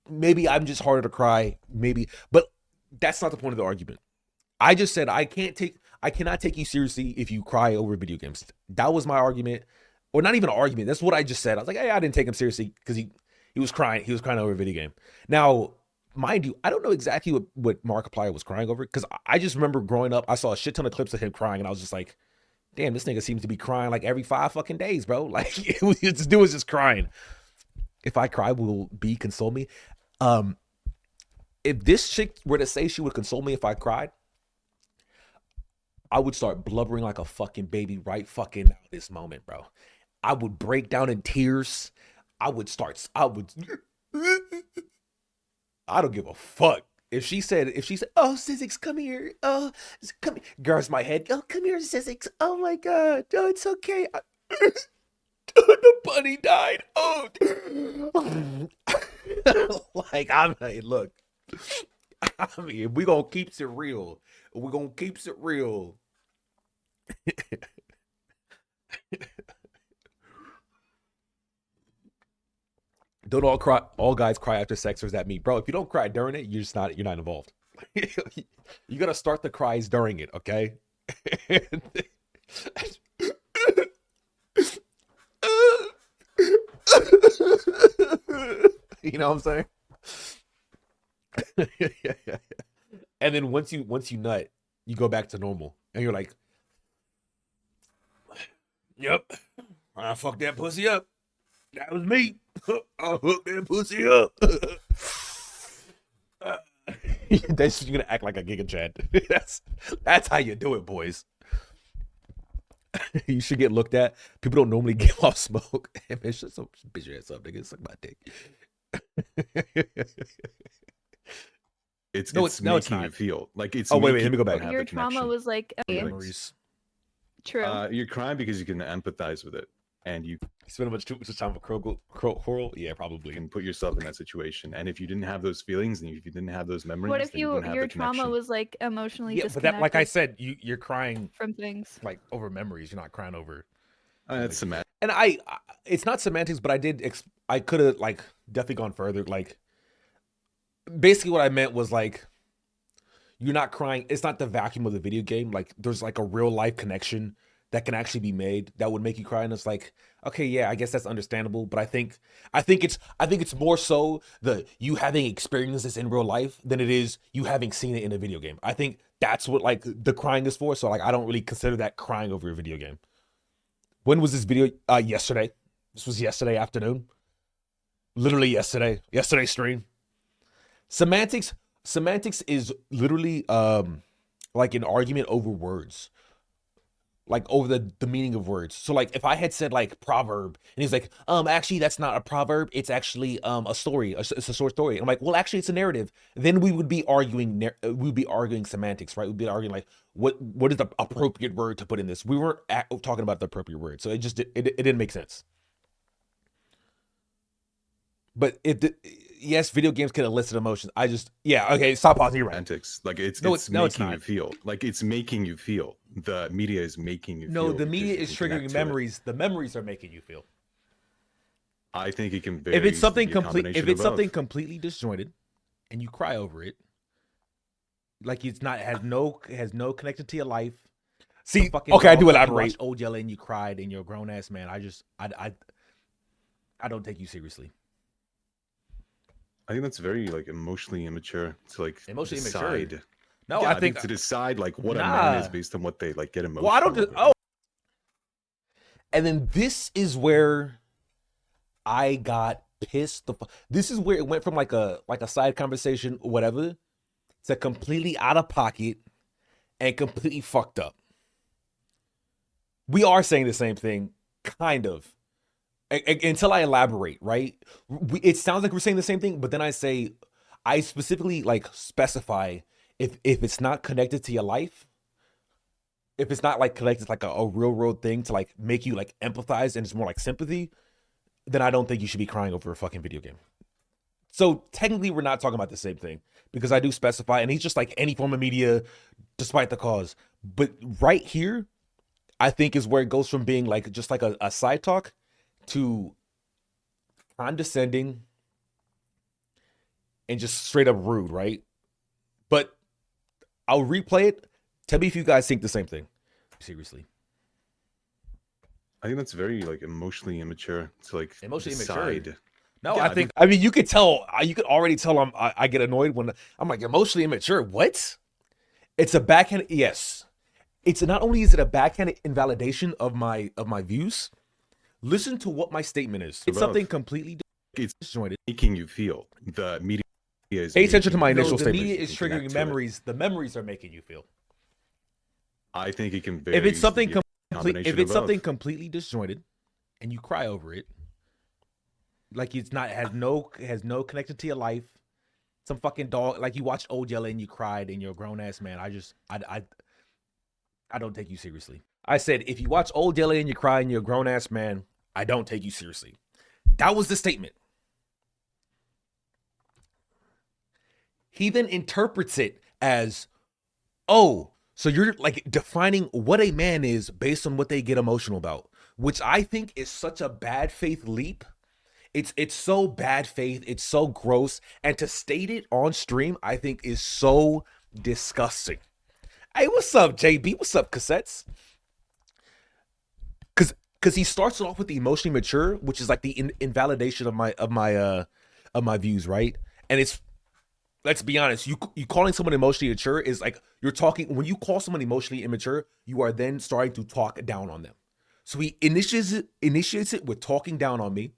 Maybe I'm just harder to cry, maybe, but that's not the point of the argument. I just said I cannot take you seriously if you cry over video games. That was my argument, or not even an argument. That's what I just said. I was like, hey, I didn't take him seriously because he was crying. He was crying over a video game. Now, mind you, I don't know exactly what Markiplier was crying over, because I just remember growing up, I saw a shit ton of clips of him crying, and I was just like, damn, this nigga seems to be crying like every 5 fucking days, bro. Like, this dude was just crying. If I cry, will B console me? If this chick were to say she would console me if I cried, I would start blubbering like a fucking baby right fucking now this moment, bro. I would break down in tears. I don't give a fuck. If she said, oh, Sizzix, come here. Oh, come here. Girls, my head. Oh, come here, Sizzix. Oh my God. Oh, it's okay. The bunny died. Oh. Like, look. I mean, we gonna keep it real. We're gonna keep it real. Don't all guys cry after sex, or is that me? Bro, if you don't cry during it, you're not involved. You gotta start the cries during it, okay? You know what I'm saying? And then once you nut, you go back to normal, and you're like, yep, I fucked that pussy up. That was me. I hooked that pussy up. That's you're gonna act like a Giga Chad. That's how you do it, boys. You should get looked at. People don't normally give off smoke. Hey, man, shut some bitch your ass up, nigga. Suck my dick. It's No, it's no, it's making you not. feel like it's. Oh, wait, making let me go you back. have Your the trauma connection. was like okay, Memories. true. You're crying because you can empathize with it, and you You spend much too much time with Coral? Yeah, probably. can put yourself in that situation. And if you didn't have those feelings, and if you didn't have those memories, What if then you didn't have your the trauma connection. was like emotionally Yeah, but that, like I disconnected said, you're crying from things? like over memories. You're not crying over. That's semantic. And it's not semantics, but I could have like definitely gone further. Like, basically, what I meant was like, you're not crying. It's not the vacuum of the video game. Like, there's like a real life connection that can actually be made that would make you cry. And it's like, okay, yeah, I guess that's understandable. But I think it's more so the you having experienced this in real life than it is you having seen it in a video game. I think that's what like the crying is for. So like, I don't really consider that crying over a video game. When was this video? Yesterday. This was yesterday afternoon. Literally yesterday. Yesterday's stream. Semantics is literally like an argument over words. Like over the meaning of words. So like if I had said like proverb and he's like, actually that's not a proverb, it's actually a story. It's a short story. And I'm like, well, actually it's a narrative. Then we would be arguing semantics, right? We'd be arguing like what is the appropriate word to put in this? We weren't talking about the appropriate word. So it didn't make sense. But yes, video games can elicit emotions. Okay, stop pausing. You're right. Semantics. Like it's No, it's no, it's making you not. feel. Like it's making you feel. The media is making you feel. No, the because media you is can connect triggering to it. memories. The memories are making you feel. I think it can very If it's easily something be a complete, combination if it's of something both. completely disjointed, and you cry over it, like it's not has no connection to your life. See, Fucking okay, I dog, do like, you elaborate. watched Old Yeller and you cried and you're a grown ass man. I don't take you seriously. I think that's very like emotionally immature to like Emotionally immature? decide. No, Yeah, I think to decide like what a man is Nah. based on what they like get emotional. Well, I don't. over. Oh, and then this is where I got pissed. This is where it went from like a side conversation, or whatever, to completely out of pocket and completely fucked up. We are saying the same thing, kind of, until I elaborate. Right? It sounds like we're saying the same thing, but then I specifically like specify if it's not connected to your life. If it's not like connected to like a real world thing to like make you like empathize and it's more like sympathy, then I don't think you should be crying over a fucking video game. So technically we're not talking about the same thing because I do specify, and he's just like any form of media despite the cause. But right here, I think is where it goes from being like just like a side talk to condescending and just straight up rude, right? But I'll replay it. Tell me if you guys think the same thing. Seriously. I think that's very like emotionally immature to like Emotionally immature? decide. no, Yeah, I think I mean, you could tell. You could already tell. I get annoyed when I'm like emotionally immature. What? It's a backhand. Yes, it's not only is it a backhanded invalidation of my views. Listen to what my statement is. It's Above. something completely It's disjointed. making you feel. The media is. Pay attention to making my you initial feel statement. because Media you is can connect triggering to it. memories. The memories are making you feel. I think it can very If it's easily something be a complete, if combination it's of something both. completely disjointed, and you cry over it, like it's not has no connection to your life. Some fucking dog, like you watched Old Yeller and you cried and you're a grown ass man. I don't take you seriously. I said if you watch Old Yeller and you cry and you're a grown ass man, I don't take you seriously. That was the statement. He then interprets it as, oh, so you're like defining what a man is based on what they get emotional about, which I think is such a bad faith leap. It's so bad faith, it's so gross, and to state it on stream, I think is so disgusting. Hey, what's up, JB? What's up, cassettes? Because he starts it off with the emotionally mature, which is like the invalidation of my views, right? And it's, let's be honest, you calling someone emotionally mature is like you're talking, when you call someone emotionally immature, you are then starting to talk down on them. So he initiates it with talking down on me,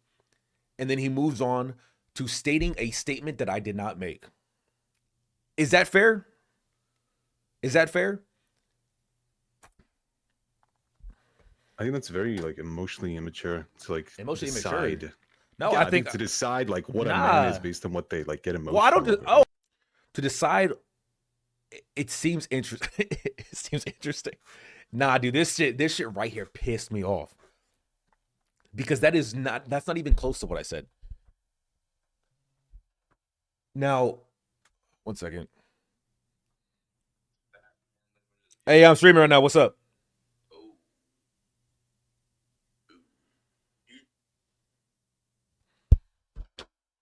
and then he moves on to stating a statement that I did not make. Is that fair? Is that fair? I think that's very like emotionally immature to like Emotionally immature? decide. No, Yeah, I think to decide like what a man is Nah. based on what they like get emotional. Well, I don't. over. Oh, to decide, it seems interesting. It seems interesting. Nah, dude, this shit right here pissed me off because that's not even close to what I said. Now, one second. Hey, I'm streaming right now. What's up?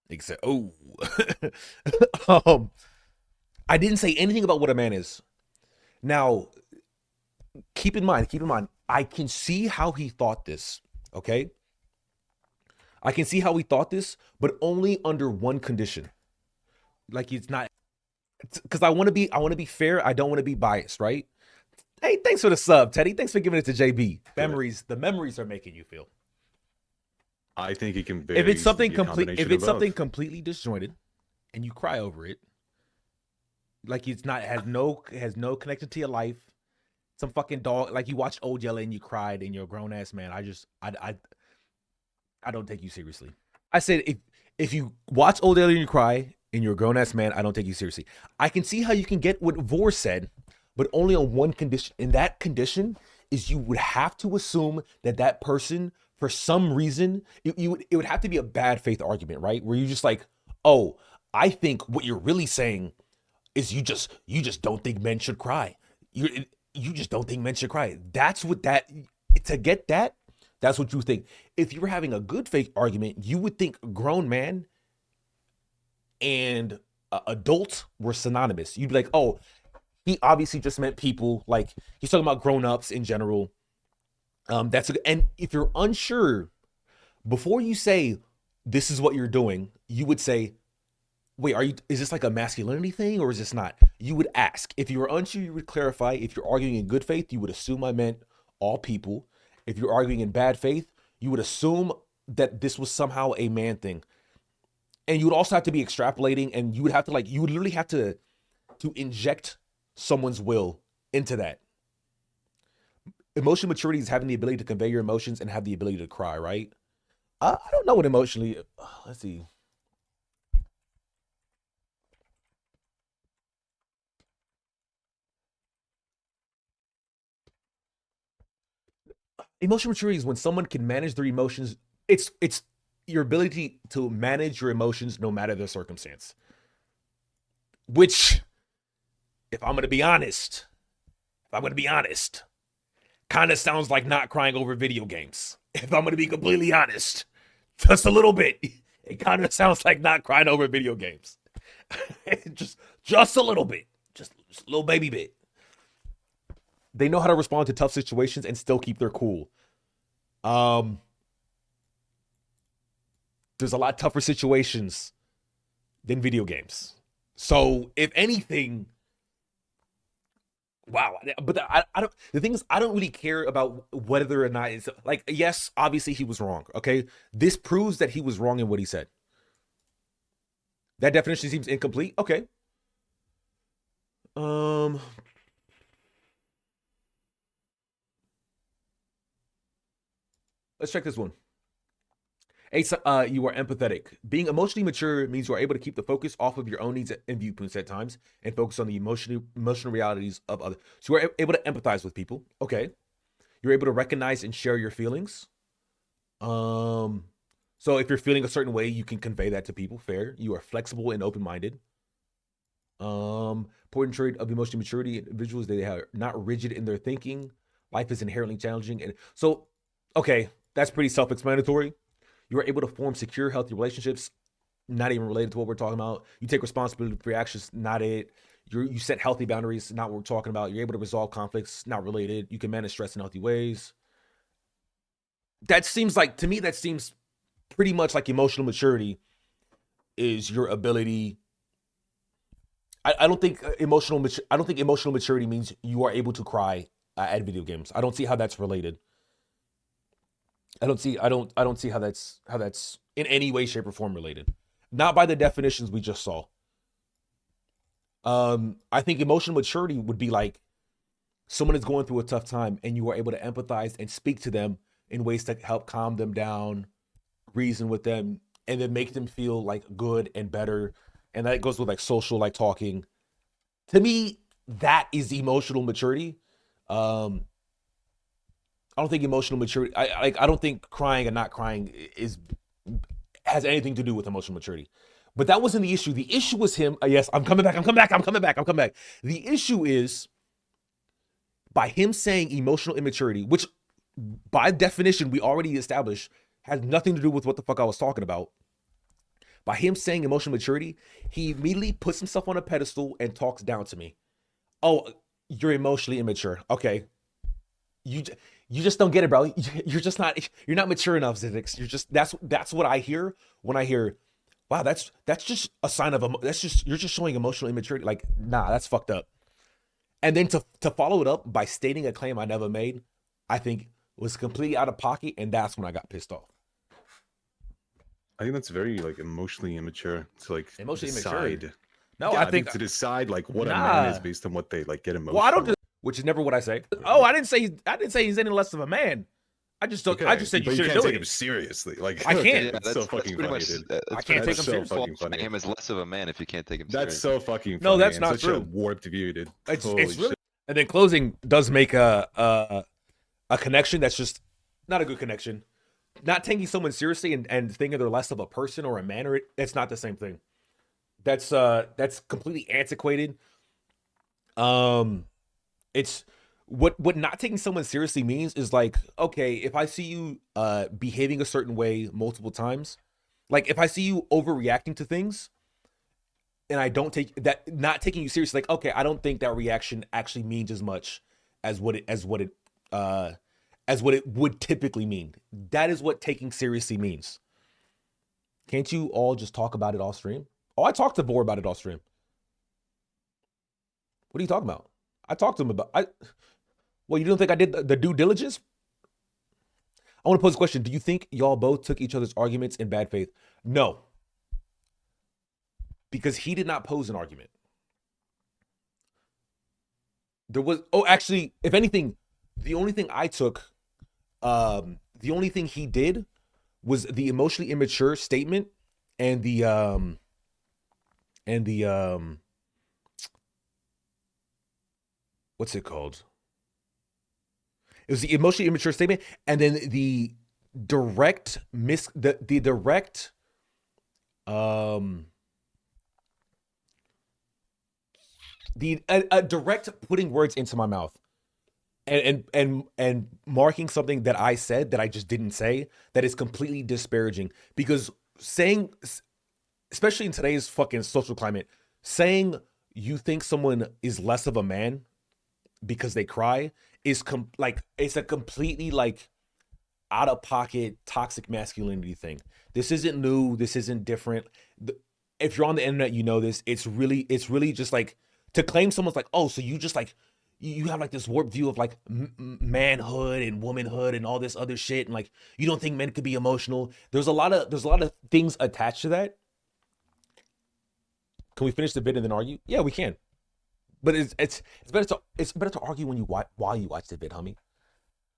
Nigga said, "Oh." I didn't say anything about what a man is. Now, keep in mind, I can see how he thought this, okay? I can see how he thought this, but only under one condition. Like it's not because I want to be fair, I don't want to be biased, right? Hey, thanks for the sub, Teddy. Thanks for giving it to JB. The memories are making you feel. I think it can. If it's something completely completely disjointed and you cry over it, like it's not has no connection to your life, some fucking dog, like you watched Old Yeller and you cried and you're a grown ass man, I don't take you seriously. I said if you watch Old Yeller and you cry and you're a grown ass man, I don't take you seriously. I can see how you can get what Vor said, but only on one condition. And that condition is you would have to assume that person, for some reason, it would have to be a bad faith argument, right? Where you just like, oh, I think what you're really saying is you just don't think men should cry. You just don't think men should cry. That's what to get that, that's what you think. If you were having a good faith argument, you would think grown man and adult were synonymous. You'd be like, oh, he obviously just meant people, like he's talking about grown-ups in general. And if you're unsure, before you say this is what you're doing, you would say, wait, is this like a masculinity thing or is this not? You would ask. If you were unsure, you would clarify. If you're arguing in good faith, you would assume I meant all people. If you're arguing in bad faith, you would assume that this was somehow a man thing. And you would also have to be extrapolating, and you would have to you would literally have to inject someone's will into that. Emotional maturity is having the ability to convey your emotions and have the ability to cry, right? I don't know what emotionally. Let's see. Emotional maturity is when someone can manage their emotions. It's your ability to manage your emotions no matter the circumstance. Which, if I'm going to be honest, kind of sounds like not crying over video games. If I'm going to be completely honest, just a little bit, it kind of sounds like not crying over video games. just a little bit, just a little baby bit. They know how to respond to tough situations and still keep their cool. There's a lot tougher situations than video games. So if anything, wow. But I don't. The thing is, I don't really care about whether or not it's like. Yes, obviously he was wrong. Okay, this proves that he was wrong in what he said. That definition seems incomplete. Okay. Let's check this one. Hey, you are empathetic. Being emotionally mature means you are able to keep the focus off of your own needs and viewpoints at times and focus on the emotional realities of others. So you are able to empathize with people. Okay. You're able to recognize and share your feelings. So if you're feeling a certain way, you can convey that to people. Fair. You are flexible and open-minded. Important trait of emotional maturity individuals, they are not rigid in their thinking. Life is inherently challenging. And so, okay, that's pretty self-explanatory. You are able to form secure, healthy relationships, not even related to what we're talking about. You take responsibility for your actions, not it. You set healthy boundaries, not what we're talking about. You're able to resolve conflicts, not related. You can manage stress in healthy ways. That seems like, to me, that seems pretty much like emotional maturity is your ability. I don't think emotional maturity means you are able to cry at video games. I don't see how that's related. I don't see how that's in any way, shape, or form related. Not by the definitions we just saw. I think emotional maturity would be like someone is going through a tough time and you are able to empathize and speak to them in ways to help calm them down, reason with them, and then make them feel like good and better. And that goes with like social, like talking. To me, that is emotional maturity. I don't think emotional maturity. I don't think crying and not crying has anything to do with emotional maturity. But that wasn't the issue. The issue was him. Yes, I'm coming back. The issue is by him saying emotional immaturity, which by definition we already established has nothing to do with what the fuck I was talking about. By him saying emotional maturity, he immediately puts himself on a pedestal and talks down to me. Oh, you're emotionally immature. Okay. You just don't get it, bro. You're not mature enough, Zidix. That's what I hear when I hear, wow, that's just a sign of you're just showing emotional immaturity. Like, nah, that's fucked up. And then to follow it up by stating a claim I never made, I think was completely out of pocket, and that's when I got pissed off. I think that's very like emotionally immature to like Emotionally decide. immature. No, Yeah, I think to decide like what a Nah. man is based on what they like get emotional. well, I don't, which is never what I say. Oh, I didn't say he's any less of a man. I just said Okay, you but you shouldn't can't do take him it. seriously. Like I can't. That's so fucking pretty funny, much, dude. I can't take him so seriously. fucking funny. Him as less of a man if you can't take him That's seriously. so fucking funny. No, that's and not such true. a warped view, dude. It's Holy really. shit. And then closing does make a connection that's just not a good connection. Not taking someone seriously and thinking they're less of a person or a man, or it's not the same thing. That's completely antiquated. It's what not taking someone seriously means is like, okay, if I see you behaving a certain way multiple times, like if I see you overreacting to things and I don't take that, not taking you seriously, like, okay, I don't think that reaction actually means as much as what it would typically mean. That is what taking seriously means. Can't you all just talk about it off stream? Oh, I talked to Vor about it off stream. What are you talking about? I talked to him about well, you don't think I did the due diligence? I want to pose a question. Do you think y'all both took each other's arguments in bad faith? No. Because he did not pose an argument. There was, actually, if anything, the only thing I took, the only thing he did was the emotionally immature statement and the what's it called? It was the emotionally immature statement, and then the direct direct putting words into my mouth and marking something that I said that I just didn't say, that is completely disparaging. Because saying, especially in today's fucking social climate, saying you think someone is less of a man because they cry is it's a completely like out of pocket toxic masculinity thing. This isn't new. This isn't different. If you're on the internet, you know this. It's really just like to claim someone's like, oh, so you just like you have like this warped view of like manhood and womanhood and all this other shit, and like you don't think men could be emotional. There's a lot of things attached to that. Can we finish the bit and then argue? Yeah, we can. But it's better to argue while you watch the vid, homie.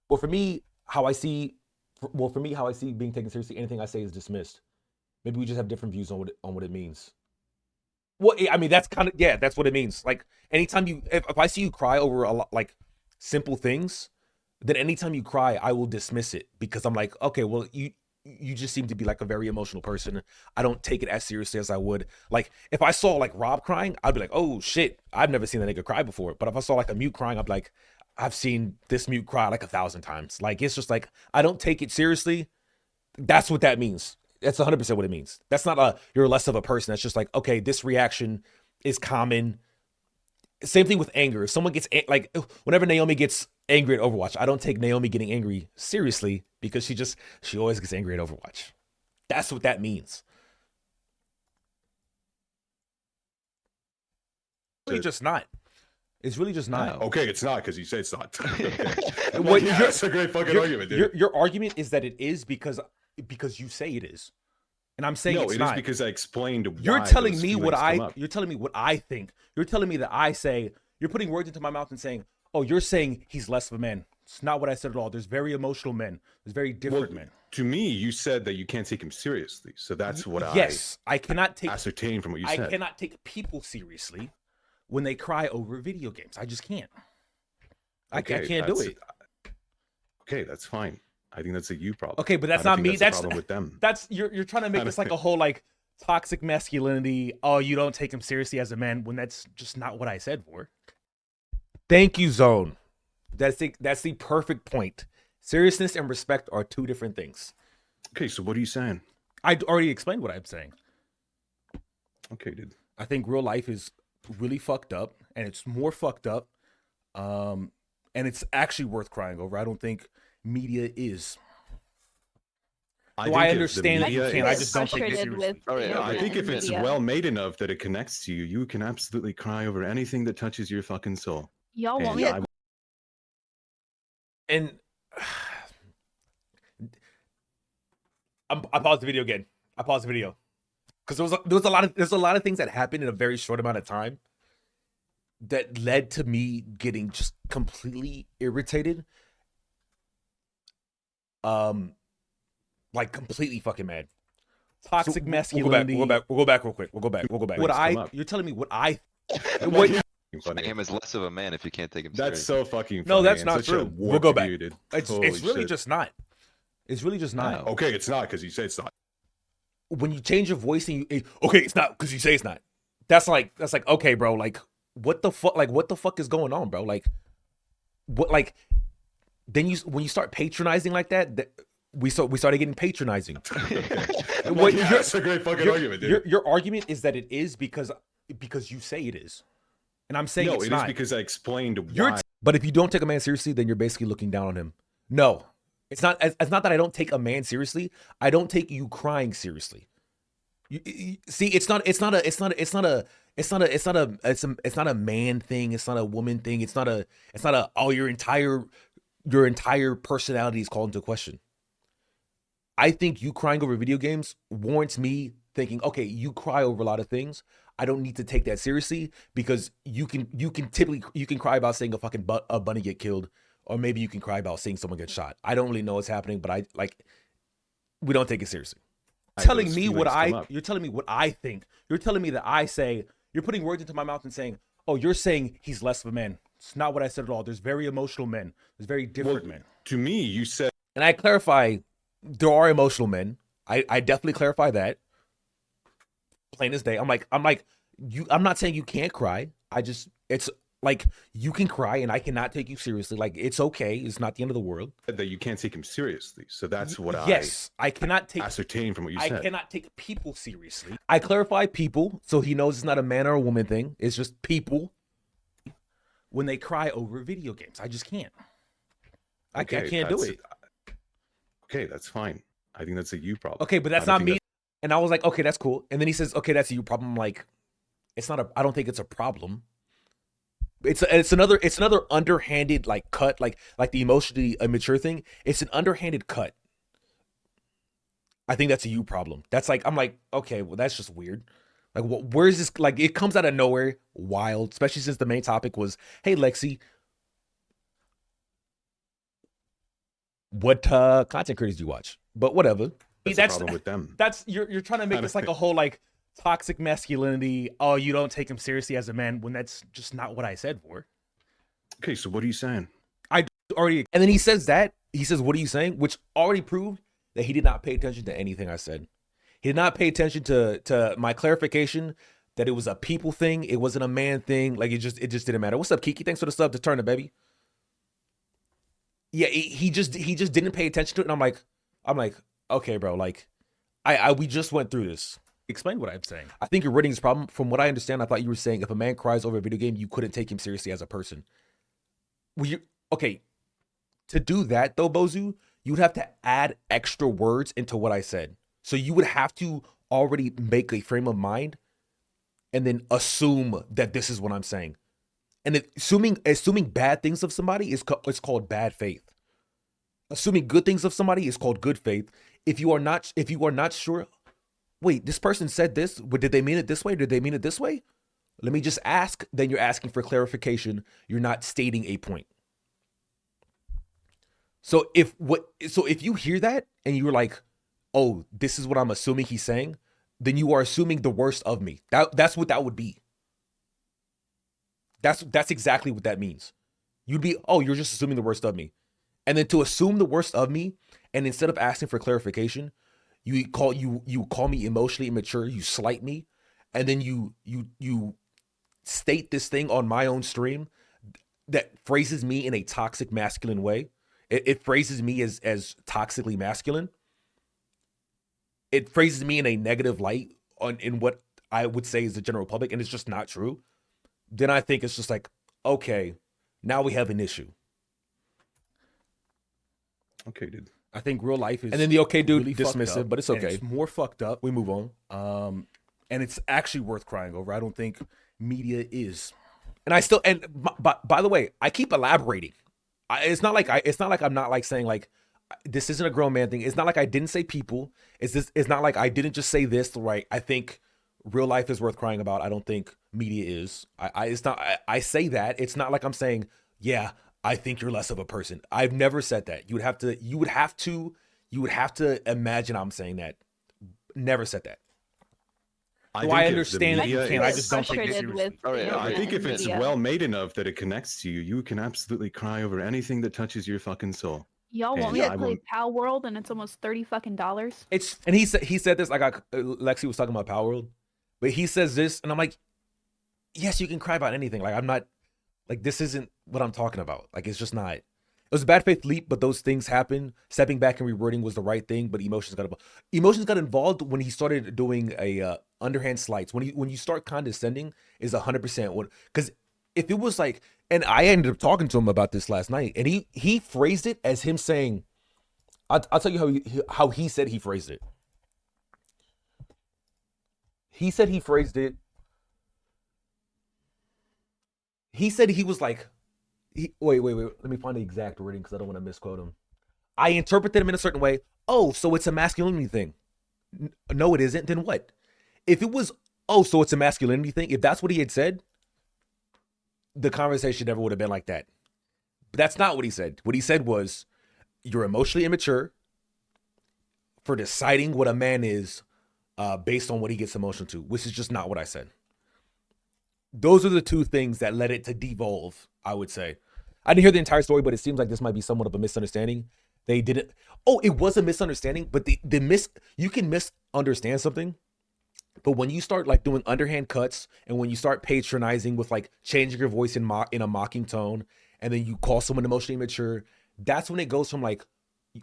But for me, how I see being taken seriously, anything I say is dismissed. Maybe we just have different views on what it means. Well, I mean, that's kind of, yeah, that's what it means. Like anytime if I see you cry over a lot, like simple things, then anytime you cry, I will dismiss it because I'm like, okay, well, you just seem to be like a very emotional person. I don't take it as seriously as I would. Like if I saw like Rob crying, I'd be like, oh shit, I've never seen that nigga cry before. But if I saw like a mute crying, I'd be like, I've seen this mute cry like 1,000 times. Like it's just like I don't take it seriously. That's what that means. That's 100% what it means. That's not you're less of a person. That's just like, okay, this reaction is common. Same thing with anger. If someone gets like whenever Naomi gets angry at Overwatch, I don't take Naomi getting angry seriously because she always gets angry at Overwatch. That's what that means. Really just not. It's really just not. No. Okay, it's not because you say it's not. Okay. What- Yeah, your- that's a great fucking argument, dude. Your argument is that it is because you say it is, and I'm saying No, it's it is not. because I explained why You're telling those me what feelings come I. up. You're telling me what I think. You're telling me that I say. You're putting words into my mouth and saying, "Oh, you're saying he's less of a man." It's not what I said at all. There's very emotional men. There's very different Well, men. to me, you said that you can't take him seriously, so that's what Yes, I cannot take. I ascertained from what you I said. cannot take people seriously when they cry over video games. I just can't. I can't do that's- it. Okay, that's fine. I think that's a you problem. Okay, but that's I don't not think me. a That's problem with them. That's you're trying to make I this don't- like a whole like toxic masculinity. Oh, you don't take him seriously as a man when that's just not what I said for. Thank you, Zone. That's the perfect point. Seriousness and respect are two different things. Okay, so what are you saying? I already explained what I'm saying. Okay, dude. I think real life is really fucked up, and it's more fucked up, and it's actually worth crying over. I don't think media is. I Do think I if the understand that you media can't? I is- just don't take it Frustrated seriously. with Oh, yeah, the No, I think if it's media. well made enough that it connects to you, you can absolutely cry over anything that touches your fucking soul. Y'all want And me to I- And I paused the video again. I paused the video because there's a lot of things that happened in a very short amount of time that led to me getting just completely irritated. Like completely fucking mad. Toxic masculinity. We'll go back real quick. We'll go back. What Please come up. you're telling me what I What? Make him as less of a man if you can't take him That's seriously. so fucking funny. No, that's and not such a true. We'll warped go back. view, dude. it's Holy really shit. just not. It's really just not. No. Okay, it's not because you say it's not. When you change your voice and okay, it's not because you say it's not. That's like okay, bro. Like what the fuck? Like what the fuck is going on, bro? Like what? Like then when you start patronizing like that, we started getting patronizing. What- Yeah, that's a great fucking argument, dude. Your argument is that it is because you say it is, and I'm saying No, it's it is not. because I explained You're why. but if you don't take a man seriously, then you're basically looking down on him. No, it's not. It's not that I don't take a man seriously. I don't take you crying seriously. See, it's not a man thing. It's not a woman thing. It's not a oh your entire personality is called into question. I think you crying over video games warrants me thinking, okay, you cry over a lot of things. I don't need to take that seriously because you can cry about seeing a bunny get killed, or maybe you can cry about seeing someone get shot. I don't really know what's happening, but we don't take it seriously. Those Telling me feelings what come up. you're telling me what I think. You're telling me that I say, you're putting words into my mouth and saying, oh, you're saying he's less of a man. It's not what I said at all. There's very emotional men. There's very different men. To me, you said And I clarify, there are emotional men. I definitely clarify that. Plain as day. I'm like, I'm not saying you can't cry. It's like you can cry and I cannot take you seriously. Like it's okay. It's not the end of the world. that you can't take him seriously, so that's what Yes, I cannot I take ascertained from what you I said. cannot take people seriously. I clarify people so he knows it's not a man or a woman thing. It's just people when they cry over video games. I just can't. I can't do that's- it. Okay, that's fine. I think that's a you problem. Okay, but I that's don't not think me. And I was like, okay, that's cool. And then he says, okay, that's a you problem. I'm like, I don't think it's a problem. It's another underhanded like cut, like the emotionally immature thing. It's an underhanded cut. I think that's a you problem. That's like, I'm like, okay, well, that's just weird. Like, where is this? Like, it comes out of nowhere, wild, especially since the main topic was, hey, Lexi, what content creators do you watch? But whatever. That's the problem with them. That's you're trying to make this like a whole like toxic masculinity. Oh, you don't take him seriously as a man when that's just not what I said for. Okay, so what are you saying? Already, and then he says that he says, "What are you saying?" Which already proved that he did not pay attention to anything I said. He did not pay attention to my clarification that it was a people thing. It wasn't a man thing. Like it just didn't matter. What's up, Kiki? Thanks for the sub to turn it, baby. Yeah, he just didn't pay attention to it, and I'm like, okay, bro. Like, we just went through this. Explain what I'm saying. I think you're reading this problem. From what I understand, I thought you were saying if a man cries over a video game, you couldn't take him seriously as a person. Okay. To do that though, Bozu, you would have to add extra words into what I said. So you would have to already make a frame of mind and then assume that this is what I'm saying. And assuming bad things of somebody is it's called bad faith. Assuming good things of somebody is called good faith. If you are not sure, wait, this person said this, but did they mean it this way? Did they mean it this way? Let me just ask. Then you're asking for clarification. You're not stating a point. So if you hear that and you're like, oh, this is what I'm assuming he's saying, then you are assuming the worst of me. That's what that would be. That's exactly what that means. You'd be, oh, you're just assuming the worst of me. And then to assume the worst of me, and instead of asking for clarification, you call me emotionally immature, you slight me, and then you state this thing on my own stream that phrases me in a toxic masculine way. It phrases me as toxically masculine. It phrases me in a negative light in what I would say is the general public, and it's just not true. Then I think it's just like, okay, now we have an issue. Okay, dude. I think real life is, And then the okay dude really fucked dismissive, up, but it's and okay. It's more fucked up. We move on. And it's actually worth crying over. I don't think media is. And I still, and by the way, I keep elaborating. It's not like I'm not like saying like this isn't a grown man thing. It's not like I didn't say people. It's not like I didn't just say this, right? I think real life is worth crying about. I don't think media is. I say that. It's not like I'm saying, yeah, I think you're less of a person. I've never said that. You would have to imagine I'm saying that. Never said that. Do I understand that you media can't? I is- just don't take it Frustrated seriously. with All right, the all I right. think if it's media. well made enough that it connects to you, you can absolutely cry over anything that touches your fucking soul. Y'all want me Yeah, to I play won't- Pal World and it's almost $30 It's and he said this like Lexi was talking about Power World, but he says this and I'm like, yes, you can cry about anything. Like I'm not like this isn't what I'm talking about. Like it's just not. It was a bad faith leap, but those things happen. Stepping back and rewording was the right thing, but emotions got involved when he started doing a underhand slights. When you start condescending is 100% because if it was like, and I ended up talking to him about this last night, and he phrased it as him saying, I'll tell you how he said he phrased it. He said he phrased it. He said he was like, wait. Let me find the exact wording because I don't want to misquote him. I interpreted him in a certain way. Oh, so it's a masculinity thing. No, it isn't. Then what? If it was, oh, so it's a masculinity thing. If that's what he had said, the conversation never would have been like that. But that's not what he said. What he said was, you're emotionally immature for deciding what a man is based on what he gets emotional to, which is just not what I said. Those are the two things that led it to devolve, I would say. I didn't hear the entire story, but it seems like this might be somewhat of a misunderstanding. They didn't. Oh, it was a misunderstanding, but you can misunderstand something. But when you start like doing underhand cuts and when you start patronizing with like changing your voice in a mocking tone, and then you call someone emotionally immature, that's when it goes from like,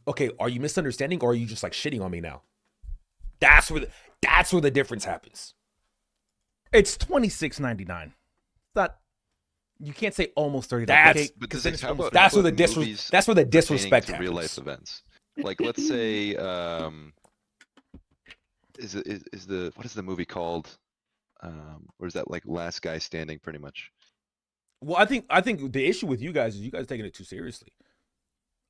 okay, are you misunderstanding or are you just like shitting on me now? That's where the difference happens. It's $26.99. Not. You can't say almost $30. That's- Okay, But because the then thing, it's how almost about- That's how where the about movies that's where the pertaining disrespect to happens. real life events. Like let's say, is the what is the movie called? Or is that like Last Guy Standing? Pretty much. Well, I think the issue with you guys is you guys taking it too seriously.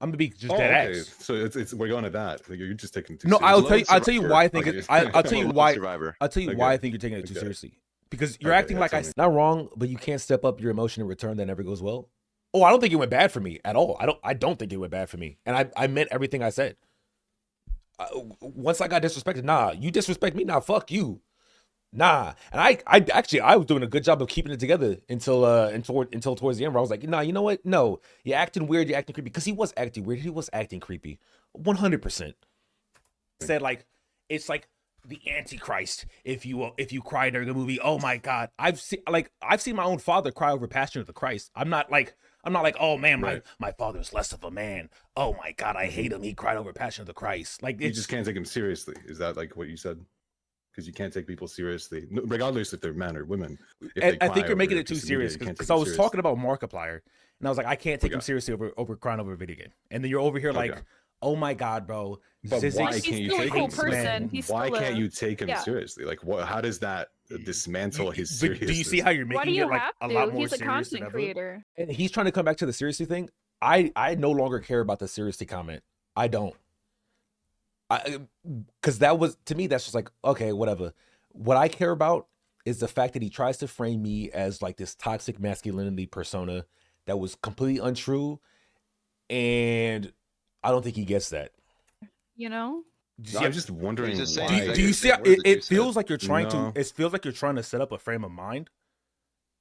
I'm gonna be just Oh, dead okay. ass. So it's we're going to that. Like, you're just taking it too No, seriously. I'll tell you why I think Okay. I'll tell you Lone why Survivor. I'll tell you Okay. why I think you're taking it too Okay. seriously. Because you're Okay, acting yeah, like tell me. not wrong, but you can't step up your emotion in return that never goes well. Oh, I don't think it went bad for me at all. I don't think it went bad for me, and I meant everything I said. Once I got disrespected, nah, you disrespect me, nah, fuck you, nah. And I was doing a good job of keeping it together until towards the end where I was like, nah, you know what? No, you're acting weird, you're acting creepy, because he was acting weird, he was acting creepy, 100%. Said like it's like the Antichrist if you cry during a movie. Oh my God, I've seen my own father cry over Passion of the Christ. I'm not like, oh man, Right. my father's less of a man. Oh my God, I hate him. He cried over Passion of the Christ. Like You it's just can't take them seriously. Is that like what you said? Because you can't take people seriously, regardless if they're men or women. If And they I think cry you're making over it too a piece of media, serious you can't take because I them was seriously. talking about Markiplier and I was like, I can't take him Okay. seriously over crying over a video game. And then you're over here like, Okay. oh my God, bro. But Zizix- why He's can't you still a take cool him seriously? person. He's Why still can't a- you take him yeah. seriously? Like, what? How does that dismantle his But seriousness. do you see how you're Why making do you it like have a to? lot more He's a serious than content ever? creator. And he's trying to come back to the seriously thing. I no longer care about the seriously comment. I don't. Because that was, to me, that's just like, okay, whatever. What I care about is the fact that he tries to frame me as like this toxic masculinity persona that was completely untrue, and I don't think he gets that. You know? No, I'm just wondering just saying why. exactly Do you the see? same How, words that you it said. feels like you're trying No. to. It feels like you're trying to set up a frame of mind,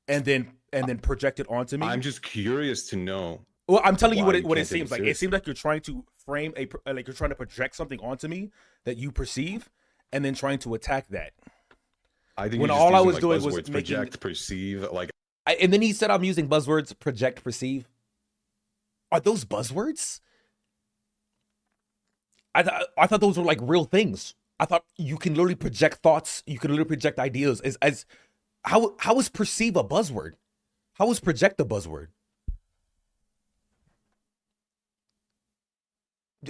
and then project it onto me. I'm just curious to know. Well, I'm telling you why what you it can't take seems it like. It seriously. seems like you're trying to frame like you're trying to project something onto me that you perceive, and then trying to attack that. I think When you're just all I using, was like, doing was buzzwords, making- project, perceive, like And then he said I'm using buzzwords, project, perceive. Are those buzzwords? I thought those were like real things. I thought you can literally project thoughts. You can literally project ideas. As how is perceive a buzzword? How is project a buzzword?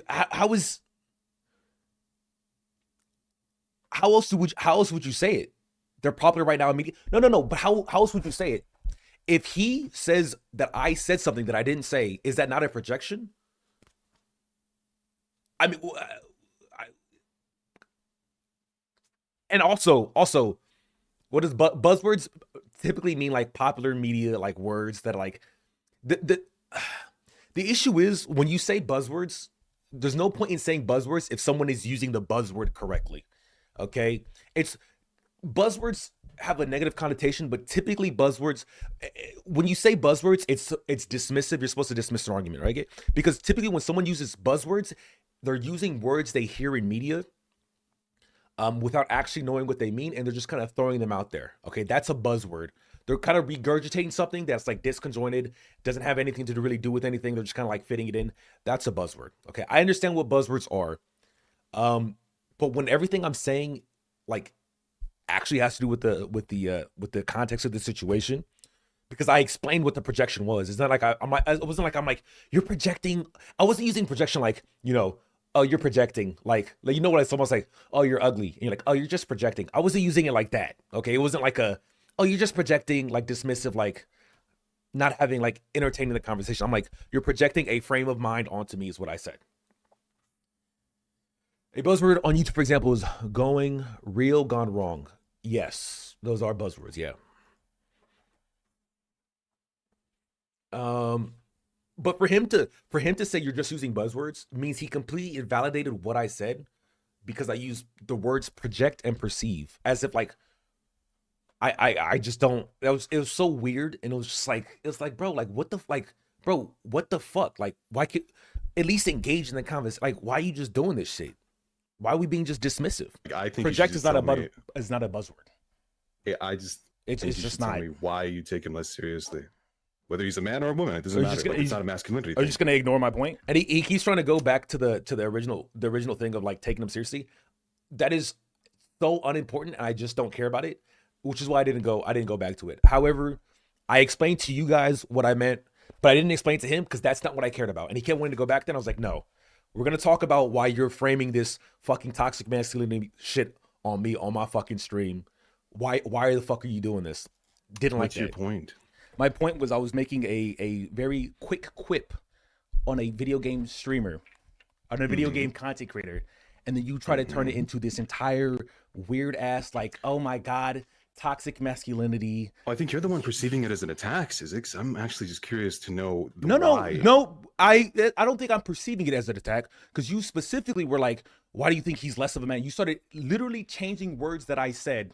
How else would you say it? They're popular right now in media. No. But how else would you say it? If he says that I said something that I didn't say, is that not a projection? I mean, and also, what does buzzwords typically mean? Like popular media, like words that like the issue is when you say buzzwords, there's no point in saying buzzwords if someone is using the buzzword correctly. Okay, it's buzzwords have a negative connotation, but typically buzzwords, when you say buzzwords, it's dismissive. You're supposed to dismiss an argument, right? Because typically when someone uses buzzwords, they're using words they hear in media without actually knowing what they mean, and they're just kind of throwing them out there. Okay, that's a buzzword. They're kind of regurgitating something that's like disconjointed, doesn't have anything to really do with anything. They're just kind of like fitting it in. That's a buzzword. Okay, I understand what buzzwords are, but when everything I'm saying like actually has to do with the context of the situation, because I explained what the projection was. It's not like it wasn't like I'm like you're projecting. I wasn't using projection like, you know, oh, you're projecting like you know what it's almost like, oh, you're ugly, and you're like, oh, you're just projecting. I wasn't using it like that. Okay, it wasn't like a, oh, you're just projecting, like dismissive, like not having like entertaining the conversation. I'm like, you're projecting a frame of mind onto me is what I said. A buzzword on YouTube, for example, is going real, gone wrong. Yes, those are buzzwords. Yeah. But for him to say you're just using buzzwords means he completely invalidated what I said because I used the words project and perceive as if like I just don't. It was so weird, and it was like bro, like what the bro, what the fuck, like why could at least engage in the conversation? Like why are you just doing this shit? Why are we being just dismissive? I think Project is not a buzz. is not a buzzword. I just It's think you just should tell not. me why you take him less seriously. Whether he's a man or a woman, it doesn't Are you matter. just gonna- Like, it's not a masculinity Are thing. you just gonna ignore my point? And he keeps trying to go back to the original thing of like taking him seriously. That is so unimportant, and I just don't care about it, which is why I didn't go back to it. However, I explained to you guys what I meant, but I didn't explain to him because that's not what I cared about. And he kept wanting to go back then. I was like, no, we're gonna talk about why you're framing this fucking toxic masculinity shit on me on my fucking stream. Why the fuck are you doing this? Didn't What's like your that. point? My point was I was making a very quick quip on a video game streamer, on a video game content creator, and then you try to turn it into this entire weird ass like, oh my god, toxic masculinity. Well, I think you're the one perceiving it as an attack, Sizzix. I'm actually just curious to know the No, why. no. I don't think I'm perceiving it as an attack because you specifically were like, why do you think he's less of a man? You started literally changing words that I said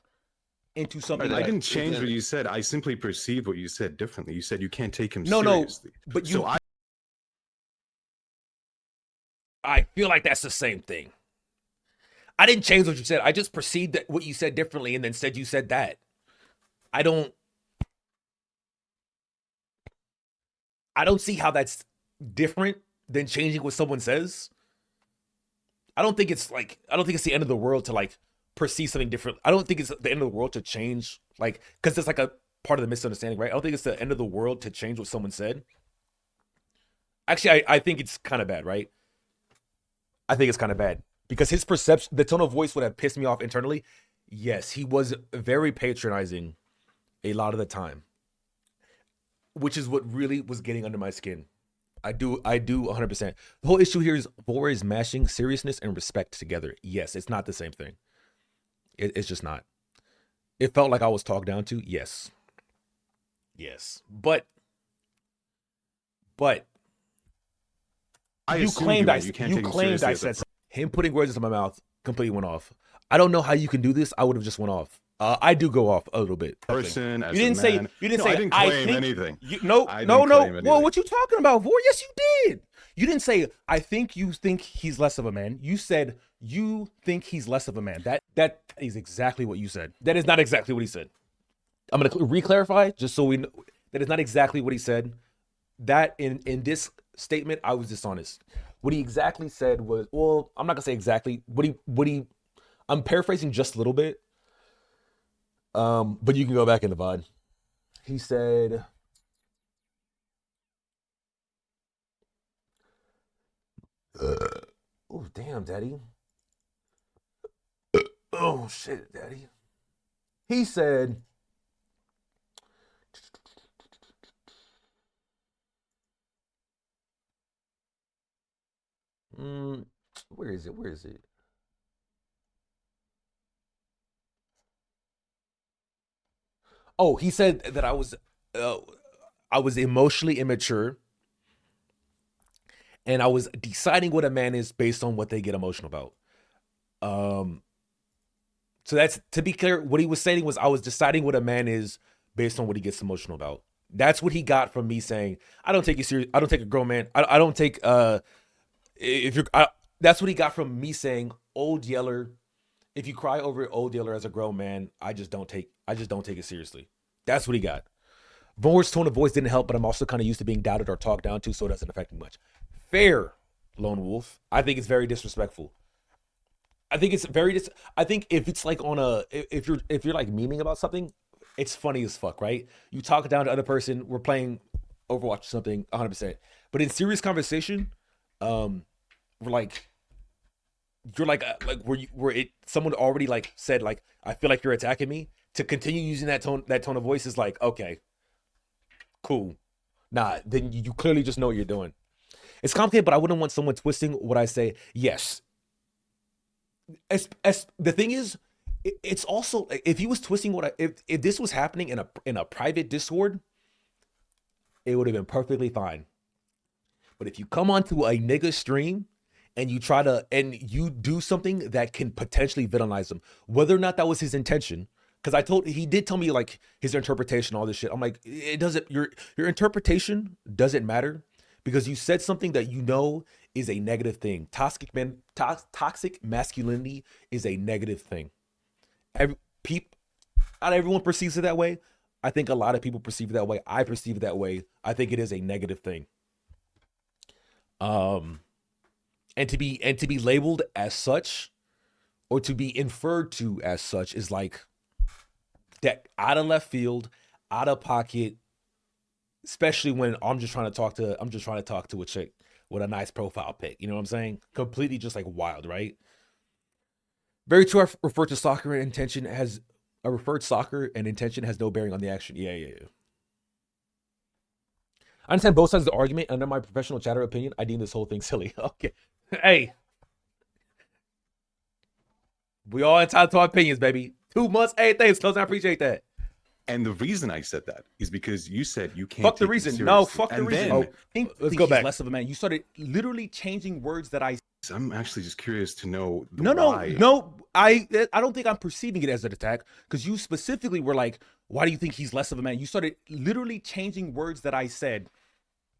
into something. I that- didn't change what you said. I simply perceived what you said differently. You said you can't take him No, seriously. but so I feel like that's the same thing. I didn't change what you said. I just perceived that what you said differently and then said you said that. I don't see how that's different than changing what someone says. I don't think it's the end of the world to like perceive something different. I don't think it's the end of the world to change, like, because it's like a part of the misunderstanding, right? I don't think it's the end of the world to change what someone said. Actually, I think it's kind of bad, right? I think it's kind of bad because his perception, the tone of voice would have pissed me off internally. Yes, he was very patronizing a lot of the time, which is what really was getting under my skin. I do 100%. The whole issue here is Vor is mashing seriousness and respect together. Yes, it's not the same thing. It's just not. It felt like I was talked down to. Yes. But I you assumed claimed were. I You can't you take him claimed seriously I as a said something. Him putting words into my mouth completely went off. I don't know how you can do this. I would have just went off. I do go off a little bit. person. As You didn't a say. man. You didn't No, say. I didn't claim think, anything. No. I No. didn't No. claim Well, anything. what you talking about, Vor? Yes, you did. You didn't say. I think you think he's less of a man. You said you think he's less of a man. That is exactly what you said. That is not exactly what he said. I'm gonna re-clarify just so we know that is not exactly what he said. That in this statement, I was dishonest. What he exactly said was, well, I'm not gonna say exactly what he. I'm paraphrasing just a little bit. But you can go back in the VOD. He said, "Oh damn, Daddy. Oh shit, Daddy." He said, "Where is it? Where is it?" Oh, he said that I was emotionally immature, and I was deciding what a man is based on what they get emotional about. So that's, to be clear, what he was saying was I was deciding what a man is based on what he gets emotional about. That's what he got from me saying I don't take you serious. I don't take a grown man. I don't take if you're. That's what he got from me saying Old Yeller. If you cry over Old Yeller as a grown man, I just don't take it seriously. That's what he got. Vor's tone of voice didn't help, but I'm also kind of used to being doubted or talked down to, so it doesn't affect me much. Fair, Lone Wolf. I think it's very disrespectful. I think it's very I think if it's like on a if you're like memeing about something, it's funny as fuck, right? You talk down to other person, we're playing Overwatch or something, 100%. But in serious conversation, we're like you're like someone already like said like I feel like you're attacking me. To continue using that tone of voice is like, okay, cool. Nah, then you clearly just know what you're doing. It's complicated, but I wouldn't want someone twisting what I say. Yes. As the thing is, it's also if he was twisting what if this was happening in a private Discord, it would have been perfectly fine. But if you come onto a nigga stream and you do something that can potentially villainize him, whether or not that was his intention, because he did tell me like his interpretation, all this shit. I'm like, it doesn't. Your interpretation doesn't matter because you said something that you know is a negative thing. Toxic masculinity is a negative thing. Not everyone perceives it that way. I think a lot of people perceive it that way. I perceive it that way. I think it is a negative thing. And to be labeled as such, or to be inferred to as such, is like that out of left field, out of pocket. Especially when I'm just trying to talk to a chick with a nice profile pic. You know what I'm saying? Completely just like wild, right? Very true. I referred to soccer and intention has no bearing on the action. Yeah. I understand both sides of the argument. Under my professional chatter opinion, I deem this whole thing silly. Okay. Hey. We all entitled to our opinions, baby. 2 months, 8 days. Close. I appreciate that. And the reason I said that is because you said you can't. Fuck the take it reason. No, seriously. fuck the And reason. then Let's go back. Less of a man. You started literally changing words that I. I'm actually just curious to know the No. why. I don't think I'm perceiving it as an attack because you specifically were like, "Why do you think he's less of a man?" You started literally changing words that I said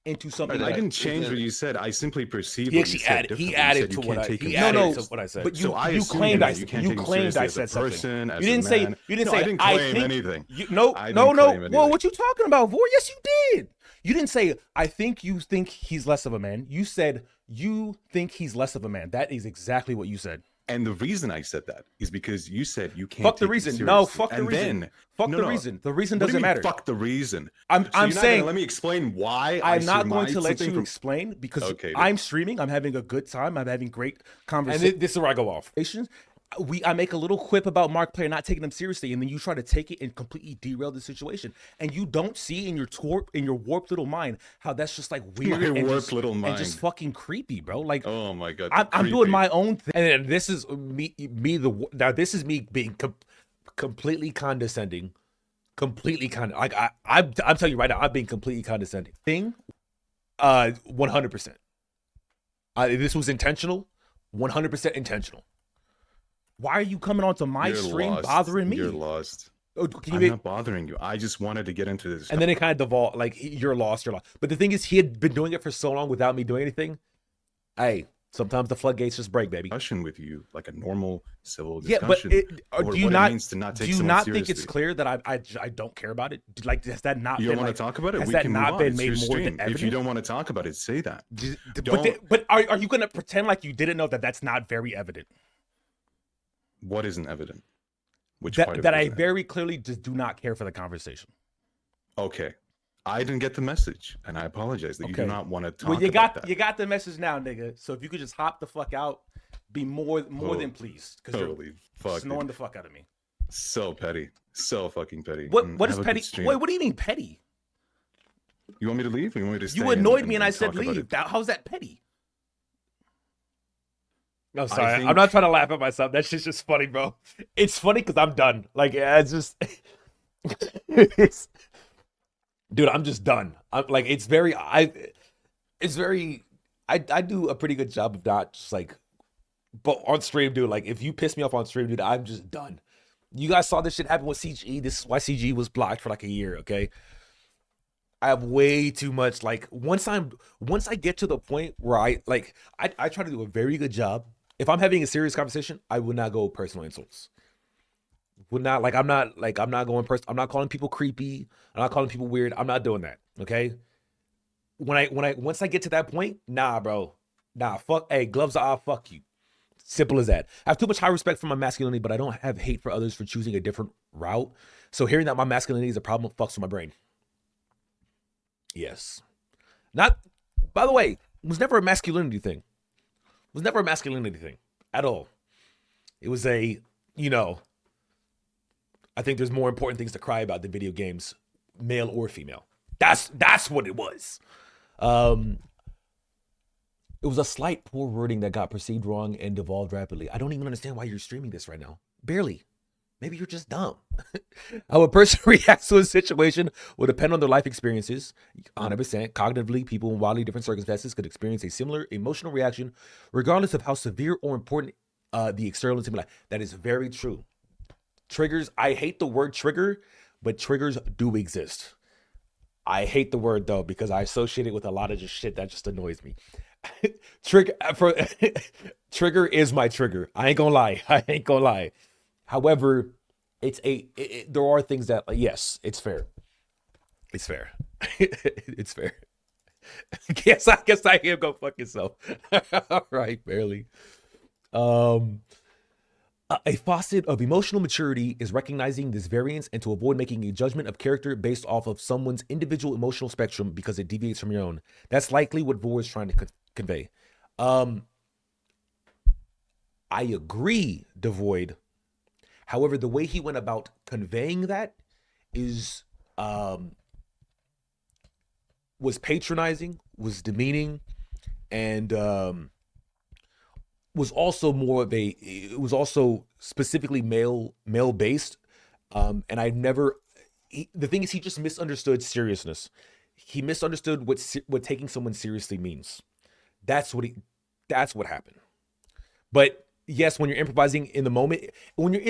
into something. I that didn't change what you said. I simply perceived He what you actually said added. differently. He You added said to you what can't I. take He him added seriously. to what I said. But So I you assumed claimed that you can't take him seriously I as a said something. person, as You didn't a say. man. You didn't No, say. I didn't claim anything. No. I didn't No. claim Well, anything. what you talking about, Vor? Yes, you did. You didn't say, I think you think he's less of a man. You said, you think he's less of a man. That is exactly what you said. And the reason I said that is because you said you can't. Fuck the take him reason. No, seriously. fuck the And reason. then, Fuck no, the no. reason. The reason What do you doesn't mean, matter. fuck the reason. I'm So you're not saying. gonna let me explain why I'm not going to surmised let something you from- explain because Okay, then. I'm streaming. I'm having a good time. I'm having great And conversations. this is where I go off. I make a little quip about Markiplier not taking him seriously, and then you try to take it and completely derail the situation, and you don't see in your warped little mind how that's just like weird My and warped just, little and just mind. fucking creepy, bro. Like, Oh my god. I'm doing creepy. my own thing. And then this is now this is me being completely condescending, like I'm telling you right now, I'm being completely condescending. 100%. This was intentional, 100% intentional. Why are you coming onto my You're stream lost. bothering me? You're lost. Oh, can you I'm make- not bothering you. I just wanted to get into this. And then it kind of devolved, like, you're lost. But the thing is, he had been doing it for so long without me doing anything. Hey, sometimes the floodgates just break, baby. discussion with you, like a normal civil Yeah, but discussion. do over you what not it means to not take do you someone not think it's seriously. clear that I don't care about it? Like, has that not You been don't want like, to talk about it? has We that can not move been on. It's made your more stream. than evident? If you don't want to talk about it, say that. But but are you gonna pretend like you didn't know that that's not very evident? What isn't evident? Which part of That it I isn't very clearly just do not care for the conversation. Okay. I didn't get the message, and I apologize that you do Okay. not want to talk Well, you about got that. you got the message now, nigga. So if you could just hop the fuck out, be more than pleased, because Totally you're fucking snoring the fuck out of me. so petty. So fucking petty. What Mm, what have is a good petty? stream. Wait, what do you mean petty? You want me to leave? Or you want me to stay? You annoyed me and I talk said about leave. it? How's that petty? No, sorry. think- I'm not trying to laugh at myself. That shit's just funny, bro. It's funny because I'm done. Like, it's just, dude, I'm just done. I'm like, I do a pretty good job of not just like, but on stream, dude, like, if you piss me off on stream, dude, I'm just done. You guys saw this shit happen with CG. This is why CG was blocked for like a year, okay? I have way too much, like, once I get to the point where I try to do a very good job. If I'm having a serious conversation, I would not go personal insults. I'm not going personal. I'm not calling people creepy. I'm not calling people weird. I'm not doing that. Okay. Once I get to that point, nah, bro. Nah, fuck. Hey, gloves are off. Fuck you. Simple as that. I have too much high respect for my masculinity, but I don't have hate for others for choosing a different route. So hearing that my masculinity is a problem fucks with my brain. Yes. Not, by the way, it was never a masculinity thing. It was never a masculinity thing at all. It was I think there's more important things to cry about than video games, male or female. That's what it was. It was a slight poor wording that got perceived wrong and devolved rapidly. I don't even understand why you're streaming this right now. Barely. Maybe you're just dumb. How a person reacts to a situation will depend on their life experiences. 100%. Cognitively, people in wildly different circumstances could experience a similar emotional reaction, regardless of how severe or important the external stimuli. That is very true. Triggers, I hate the word trigger, but triggers do exist. I hate the word, though, because I associate it with a lot of just shit that just annoys me. Trigger is my trigger. I ain't gonna lie. However, there are things that, like, yes, it's fair. It's fair. It's fair. Yes, I guess I am. Go fuck yourself. All right, barely. A facet of emotional maturity is recognizing this variance and to avoid making a judgment of character based off of someone's individual emotional spectrum because it deviates from your own. That's likely what Vor is trying to convey. I agree, Devoid. However, the way he went about conveying that was patronizing, was demeaning, and was also it was also specifically male based. And the thing is, he just misunderstood seriousness. He misunderstood what taking someone seriously means. That's what happened. But yes, when you're improvising in the moment, when you're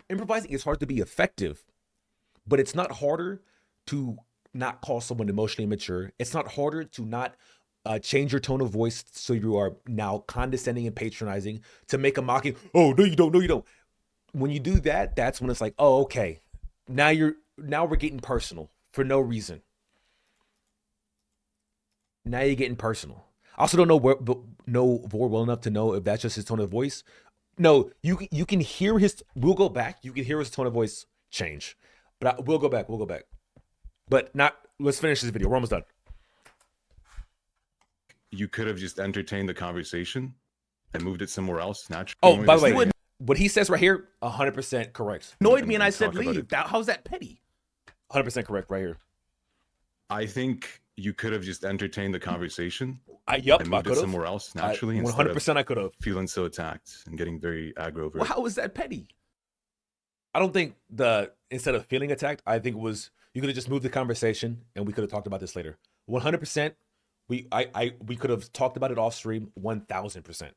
improvising, it's hard to be effective, but it's not harder to not call someone emotionally immature. It's not harder to not change your tone of voice so you are now condescending and patronizing, to make a mocking. Oh, no, you don't. When you do that, that's when it's like, oh, okay. Now we're getting personal for no reason. Now you're getting personal. I also don't know Vor well enough to know if that's just his tone of voice. No, you can hear his. We'll go back. You can hear his tone of voice change, but we'll go back. But not. Let's finish this video. We're almost done. You could have just entertained the conversation and moved it somewhere else naturally. Oh, by the way, what he says right here, 100% correct. Annoyed me and I And said talk about leave. it. How's that petty? 100% correct right here. I think you could have just entertained the conversation Yup, and I moved it could have. somewhere else naturally instead 100% I could have. of feeling so attacked and getting very aggro over Well, it. how is that petty? I don't think instead of feeling attacked, I think it was you could have just moved the conversation and we could have talked about this later. 100%. We could have talked about it off stream 1000%.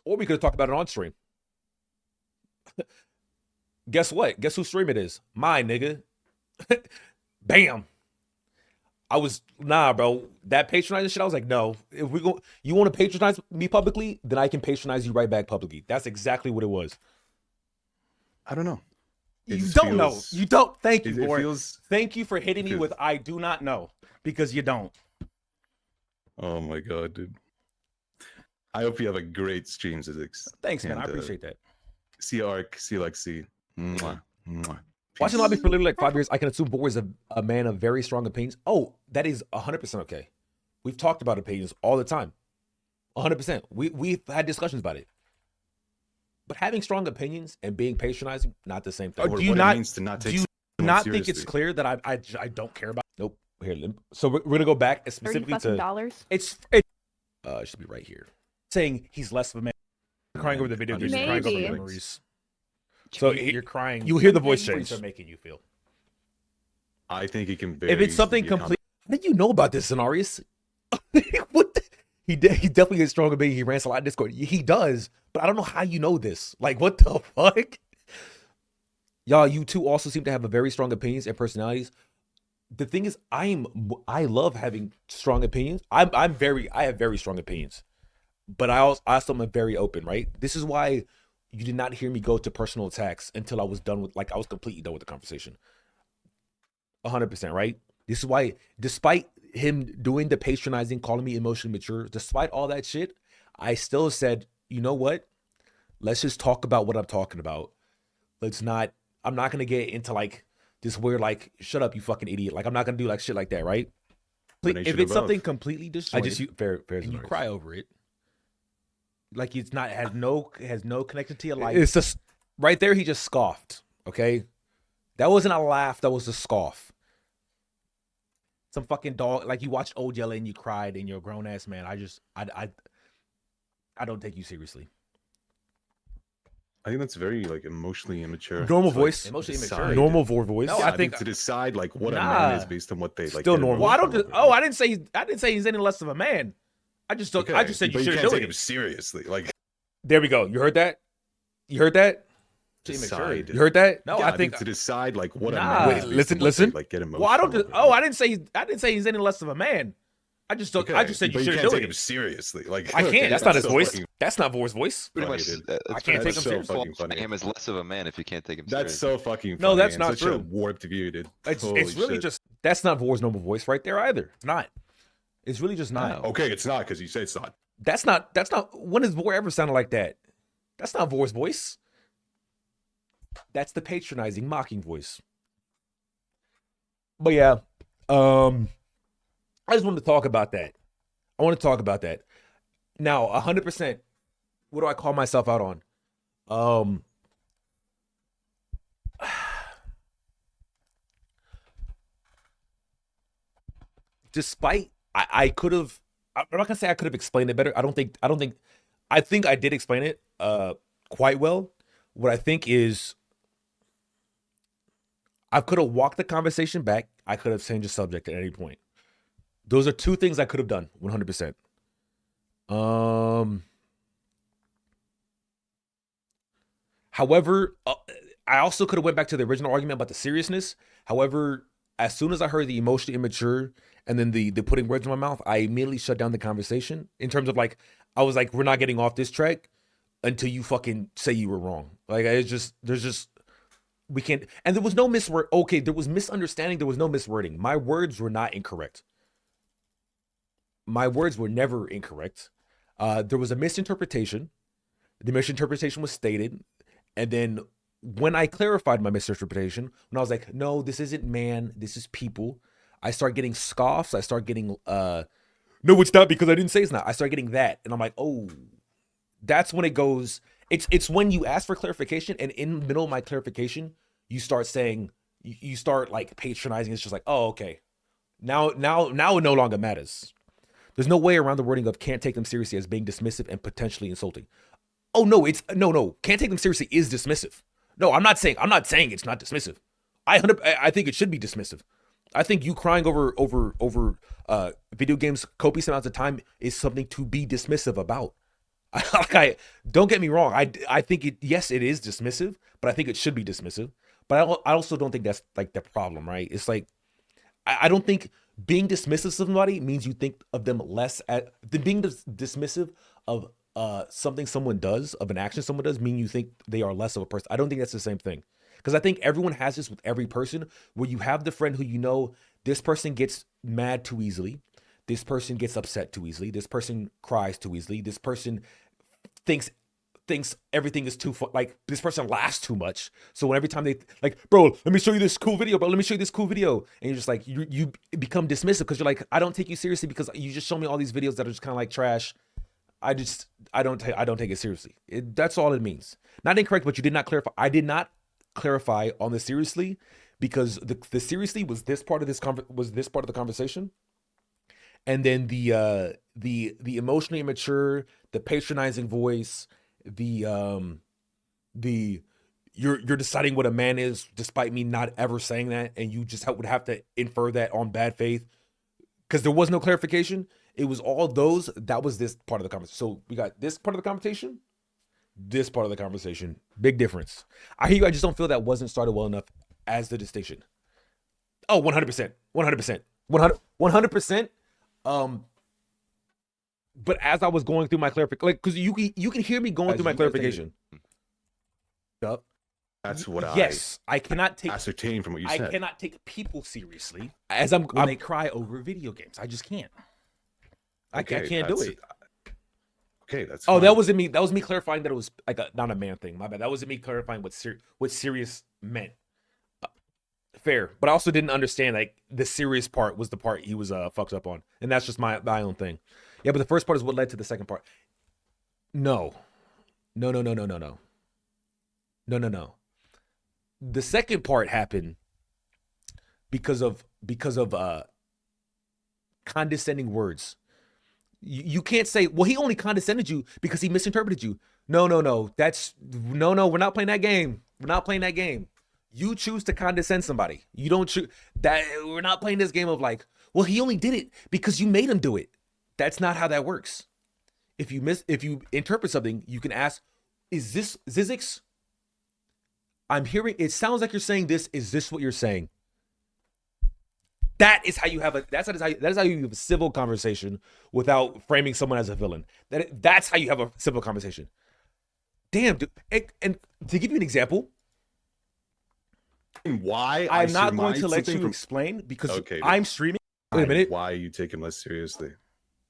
Or we could have talked about it on stream. Guess what? Guess whose stream it is? Mine, nigga. Bam. Bro. That patronizing shit, I was like, no. If you want to patronize me publicly, then I can patronize you right back publicly. That's exactly what it was. I don't know. It You just don't know. feels- You don't. Thank you It for it. feels. Thank you for hitting me feels- with I do not know because you don't. Oh my god, dude. I hope you have a great stream, Zizix. Thanks, man. I And, appreciate that. See Arc, see Lexi. Mwah, mwah. Watching Peace. Lobby for literally like 5 years, I can assume Vor is a man of very strong opinions. Oh, that is 100% okay. We've talked about opinions all the time. 100%. We've had discussions about it. But having strong opinions and being patronizing, not the same thing. Or Or do you what not- it means to not Do take you someone not think it's seriously. clear that I don't care about? Nope. Here, so we're gonna go back $30 specifically fucking to dollars. It should be right here. saying he's less of a man. You're crying over the video games. You're crying over Maybe. memories. So You're crying. you hear the voice Memories change. are making you feel. I think it can very If it's something easily be a complete, how did you know about this, Cenarius? What? He definitely has strong opinion. He rants a lot in Discord. He does, but I don't know how you know this. Like, what the fuck? Y'all, you two also seem to have a very strong opinions and personalities. The thing is, I love having strong opinions. I have very strong opinions, but I also am very open, right? This is why you did not hear me go to personal attacks until I was done with, I was completely done with the conversation. 100%, right? This is why, despite him doing the patronizing, calling me emotionally mature, despite all that shit, I still said, you know what? Let's just talk about what I'm talking about. I'm not going to get into like this weird, like, shut up, you fucking idiot. Like, I'm not going to do like shit like that, right? Combination If it's of something both. completely I disjointed, just, fair and you scenario. cry over it, like it's not has no connection to your life. It's just, right there, he just scoffed, okay? That wasn't a laugh, that was a scoff. Some fucking dog, like you watched Old Yeller and you cried and you're a grown ass man. I don't take you seriously. I think that's very like emotionally immature. Normal It's, like, voice. Emotionally decide- immature. Normal voice. No, Yeah, I I think- think to decide like what a Nah. man is based on what they like. Still get normal. Well, I don't. emotional Just, over. I didn't say he's any less of a man. I just don't. I Okay, just said but you you shouldn't can't do take it. him seriously. Like There we go. You heard that? You heard that? decide. You heard that? No, Yeah, I think. to decide like what Nah. a man Wait, is based listen, on what listen. they, like get emotional. Well, I don't. Just, over. oh, I didn't say he's any less of a man. I just don't. I Okay, just said you but shouldn't can't do take him it. seriously. Like I can't. That's not his so voice. fucking- That's not Vor's voice. Pretty funny, much, dude. that's I can't pretty take much him so seriously. fucking funny. him as less of a man if you can't take him That's seriously. so fucking funny. No, that's and not such a true. warped view, dude. It's Holy really shit. just That's not Vor's normal voice right there either. not. It's really just not. No. Okay, it's not because you say it's not. That's not when has Vor ever sounded like that? That's not Vor's voice. That's the patronizing, mocking voice. But yeah, I just wanted to talk about that. I want to talk about that. Now, 100%, what do I call myself out on? Despite I could have, I'm not gonna say I could have explained it better. I think I did explain it quite well. What I think is I could have walked the conversation back. I could have changed the subject at any point. Those are two things I could have done 100%. However, I also could have went back to the original argument about the seriousness. However, as soon as I heard the emotionally immature and then the putting words in my mouth, I immediately shut down the conversation in terms of like, I was like, we're not getting off this track until you fucking say you were wrong. Like, we can't, and there was no misword. Okay, there was misunderstanding. There was no miswording. My words were not incorrect. My words were never incorrect. There was a misinterpretation. The misinterpretation was stated. And then when I clarified my misinterpretation, when I was like, no, this isn't man, this is people, I start getting scoffs. I start getting no, it's not because I didn't say it's not. I start getting that, and I'm like, oh, that's when it goes. It's when you ask for clarification, and in the middle of my clarification, you start saying, you start like patronizing. It's just like, oh, okay, now it no longer matters. There's no way around the wording of can't take them seriously as being dismissive and potentially insulting. Oh no, it's no, can't take them seriously is dismissive. No, I'm not saying it's not dismissive. I think it should be dismissive. I think you crying over video games copious amounts of time is something to be dismissive about. Don't get me wrong. I think it is dismissive, but I think it should be dismissive. But I also don't think that's like the problem, right? It's like I don't think being dismissive of somebody means you think of them less at being dismissive of something someone does, of an action someone does, mean you think they are less of a person. I don't think that's the same thing. Because I think everyone has this with every person, where you have the friend who you know, this person gets mad too easily. This person gets upset too easily. This person cries too easily. This person thinks everything is too fun. Like, this person laughs too much. So when every time they like, bro, let me show you this cool video, bro. Let me show you this cool video. And you're just like, you become dismissive because you're like, I don't take you seriously because you just show me all these videos that are just kind of like trash. I don't take it seriously. That's all it means. Not incorrect, but you did not clarify. I did not clarify on the seriously because the seriously was this part of the conversation, and then the emotionally immature, the patronizing voice, the you're deciding what a man is despite me not ever saying that, and you just would have to infer that on bad faith because there was no clarification. It was all those. That was this part of the conversation. So we got this part of the conversation, this part of the conversation. Big difference. I hear you. I just don't feel that wasn't started well enough as the distinction. Oh, 100%. 100%. 100%. But as I was going through my clarification, like, because you can hear me going through my clarification. Yup. That's what Yes, I cannot take ascertain from what you said. I cannot take people seriously As when they cry over video games. I just can't. I can't do it. Okay, that's Oh, fine. that wasn't me. That was me clarifying that it was like not a man thing. My bad. That wasn't me clarifying what serious meant. Fair, but I also didn't understand like the serious part was the part he was fucked up on, and that's just my own thing. Yeah, but the first part is what led to the second part. No. The second part happened because of condescending words. You can't say, well, he only condescended you because he misinterpreted you. No. We're not playing that game. We're not playing that game. You choose to condescend somebody. You don't choose that. We're not playing this game of like, well, he only did it because you made him do it. That's not how that works. If you interpret something, you can ask, is this Zizix? I'm hearing, it sounds like you're saying this. Is this what you're saying? That is how you have that is how you have a civil conversation without framing someone as a villain. That's how you have a civil conversation. Damn, dude. And to give you an example, why I'm not going to let you explain because Okay, I'm streaming. wait a minute. Why you take him less seriously,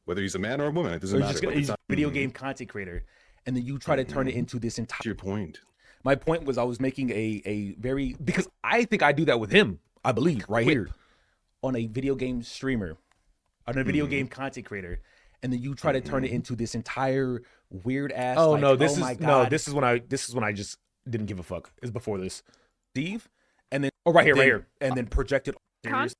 whether he's a man or a woman, it doesn't Or matter. just Like, he's it's a not- video game content creator, and then you try to turn it into this entire. What's your point? My point was I was making a very Because I think I do that with him. I believe right Wait. here. on a video game streamer, on a video game content creator, and then you try to turn it into this entire weird ass. Oh like, no, this my is God, this is when I just didn't give a fuck. It's before this. Steve, and then Oh, right here, then- right here. and then projected. Con- Serious.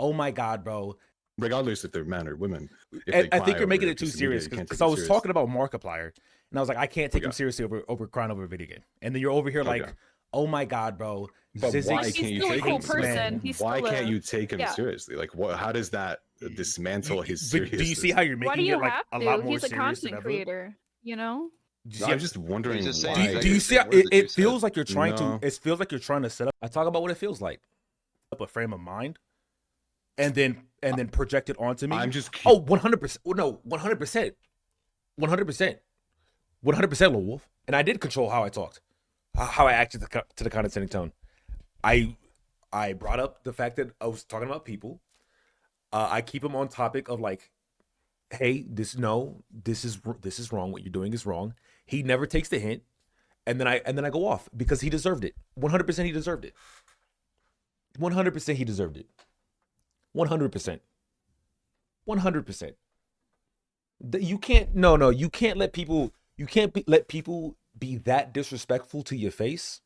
Oh my God, bro! Regardless if they're men or women. If And they I cry think you're making over it too a piece of serious media, you can't because take I it was serious. talking about Markiplier, and I was like, I can't take him Okay. seriously over crying over a video game, and then you're over here like, Okay. oh my God, bro! But Zizix- why He's can't you still a take cool him seriously? person. He's Why still can't a- you take him yeah. seriously? Like, what? How does that dismantle his But seriousness? do you see how you're Why do making you it like have a to? lot more He's a serious than content ever? creator, you know? Do you No, see I'm just wondering just saying why. exactly do you the see same how words that you it said. feels like you're trying No. to? It feels like you're trying to set up. I talk about what it feels like, up a frame of mind, and then project it onto me. I'm just. Oh, 100%. No, 100%. 100%. 100%, Lil Wolf. And I did control how I talked, how I acted to the condescending tone. I brought up the fact that I was talking about people. I keep him on topic of like, hey, this is wrong. What you're doing is wrong. He never takes the hint, and then I go off because he deserved it. 100% he deserved it. 100% he deserved it. 100%. 100%. You can't. No. You can't let people. You can't let people be that disrespectful to your face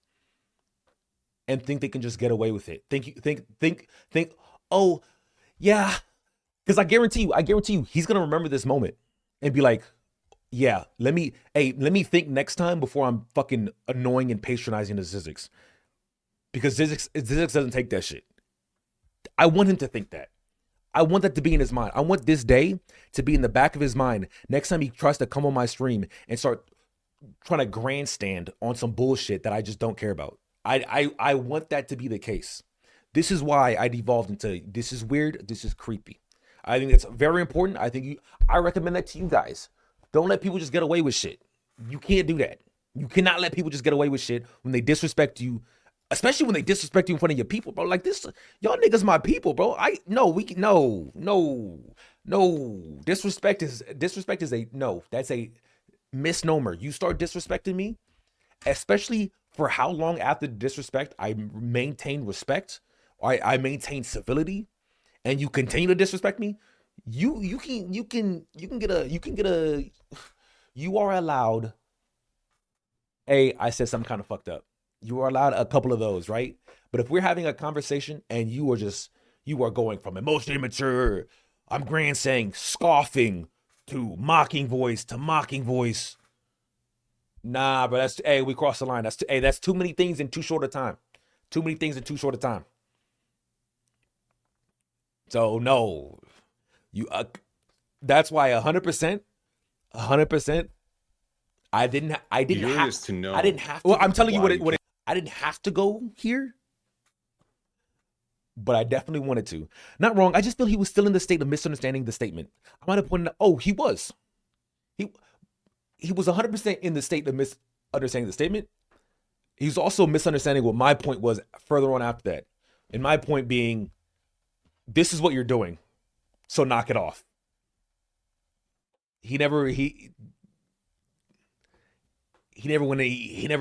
and think they can just get away with it. Think. Oh, yeah. Because I guarantee you, he's gonna remember this moment and be like, yeah, let me think next time before I'm fucking annoying and patronizing the Zizix. Because Zizix doesn't take that shit. I want him to think that. I want that to be in his mind. I want this day to be in the back of his mind next time he tries to come on my stream and start trying to grandstand on some bullshit that I just don't care about. I want that to be the case. This is why I devolved into this is weird, this is creepy. I think that's very important. I recommend that to you guys. Don't let people just get away with shit. You can't do that. You cannot let people just get away with shit when they disrespect you, especially when they disrespect you in front of your people, bro. Like this, y'all niggas my people, bro. No. Disrespect is that's a misnomer. You start disrespecting me, especially for how long after the disrespect I maintain respect, or I maintain civility, and you continue to disrespect me, you are allowed. I said something kind of fucked up. You are allowed a couple of those, right? But if we're having a conversation and you are going from emotionally immature, I'm saying scoffing to mocking voice. Nah, but we crossed the line. That's too many things in too short a time. So no, that's why 100%. I didn't have to know. I didn't have to. Well, I'm telling you what it. I didn't have to go here, but I definitely wanted to. Not wrong. I just feel he was still in the state of misunderstanding the statement. I might have pointed out. Oh, he was. He was 100% in the state of misunderstanding the statement. He's also misunderstanding what my point was further on after that. And my point being, this is what you're doing, so knock it off. He never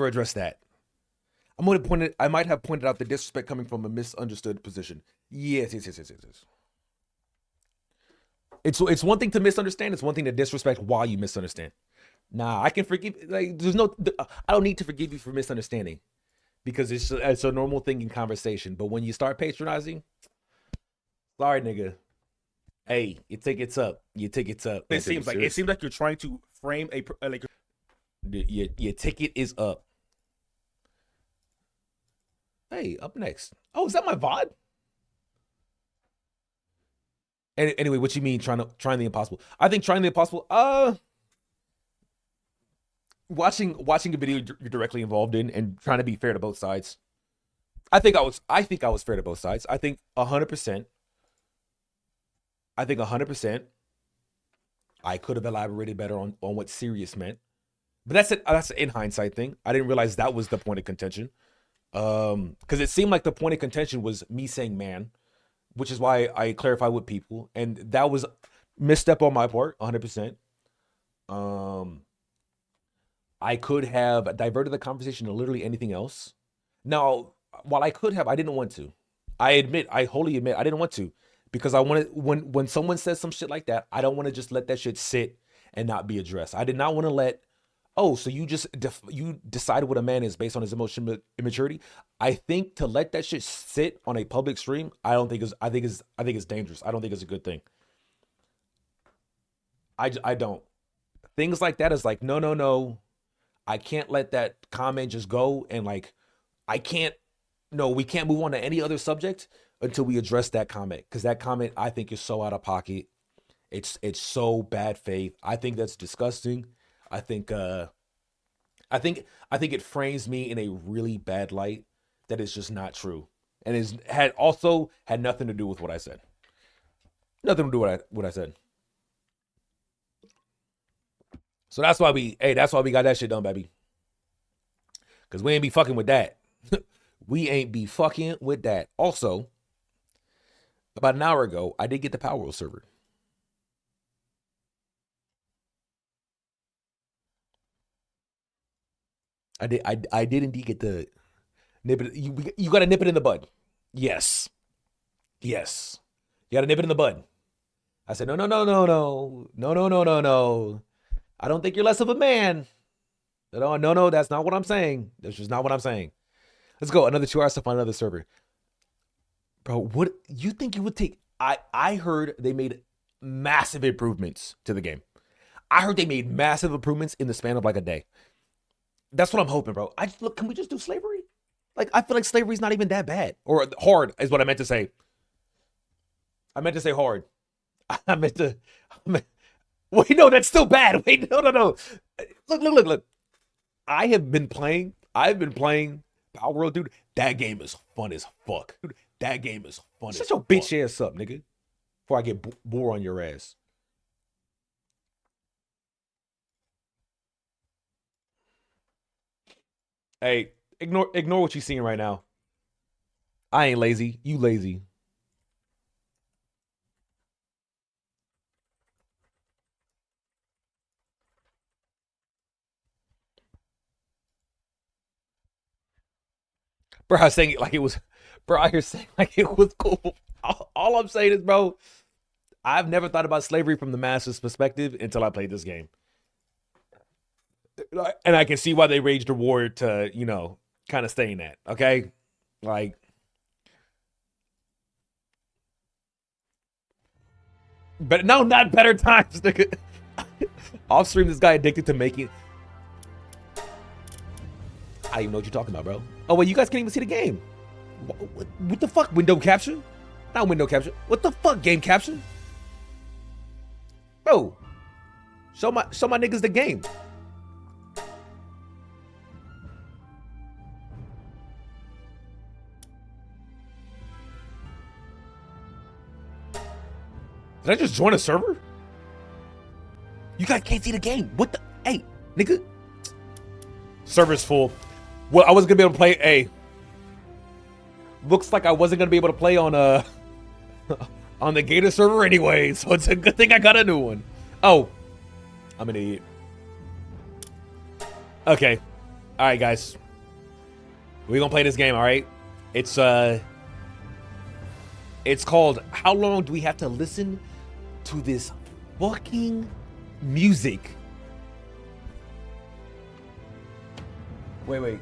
addressed that. I might have pointed out the disrespect coming from a misunderstood position. Yes. It's one thing to misunderstand. It's one thing to disrespect while you misunderstand. Nah, I can forgive. Like, I don't need to forgive you for misunderstanding, because it's a normal thing in conversation. But when you start patronizing, sorry, nigga. Hey, your ticket's up. It seems like you're trying to frame your ticket is up. Hey, up next. Oh, is that my VOD? Anyway, what you mean trying the impossible? I think trying the impossible. Watching a video you're directly involved in and trying to be fair to both sides. I think I was fair to both sides. I think 100%. I could have elaborated better on what serious meant. But that's it. That's an in hindsight thing. I didn't realize that was the point of contention. Because it seemed like the point of contention was me saying man, which is why I clarified with people, and that was misstep on my part, 100%. I could have diverted the conversation to literally anything else. Now, while I could have, I didn't want to. I wholly admit I didn't want to, because I wanted, when someone says some shit like that, I don't want to just let that shit sit and not be addressed. I did not want to let. Oh, so you just you decided what a man is based on his emotional immaturity? I think to let that shit sit on a public stream, I think it's dangerous. I don't think it's a good thing. I don't. Things like that is like, no. I can't let that comment just go, and like we can't move on to any other subject until we address that comment, because that comment I think is so out of pocket. It's so bad faith. I think that's disgusting. I think it frames me in a really bad light that is just not true, and had nothing to do with what I said. Nothing to do with what I said. So that's why we got that shit done, baby. Because we ain't be fucking with that. We ain't be fucking with that. Also, about an hour ago, I did get the Power Wheel server. I did indeed get the nip it. You got to nip it in the bud. Yes. You got to nip it in the bud. I said, no. I don't think you're less of a man. No, that's not what I'm saying. That's just not what I'm saying. Let's go. Another 2 hours to find another server. Bro, what you think it would take? I heard they made massive improvements to the game. I heard they made massive improvements in the span of like a day. That's what I'm hoping, bro. Look, can we just do slavery? Like, I feel like slavery's not even that bad. Or hard is what I meant to say. I meant to say hard. Wait, no, that's still bad. Wait, no. Look. I've been playing Power World, dude. That game is fun as fuck. Dude, that game is fun as fuck. Shut your bitch ass up, nigga. Before I get bore on your ass. Hey, ignore what you're seeing right now. I ain't lazy. You lazy. Bro, I was saying it like it was. Bro, I hear saying like it was cool. All I'm saying is, bro, I've never thought about slavery from the masses' perspective until I played this game. And I can see why they waged a war to, kind of stay in that. Okay? Like, but no, not better times, nigga. Off stream, this guy addicted to making. I don't even know what you're talking about, bro. Oh, wait, you guys can't even see the game. What the fuck? Window capture? Not window capture. What the fuck? Game capture? Bro, show my niggas the game. Did I just join a server? You guys can't see the game. What the? Hey, nigga. Server's full. Well, I wasn't gonna be able to play. Hey, looks like I wasn't gonna be able to play on on the Gator server anyway. So it's a good thing I got a new one. Oh, I'm an idiot. Okay, all right, guys. We're gonna play this game. All right. It's called How Long Do We Have to Listen to This Fucking Music? Wait.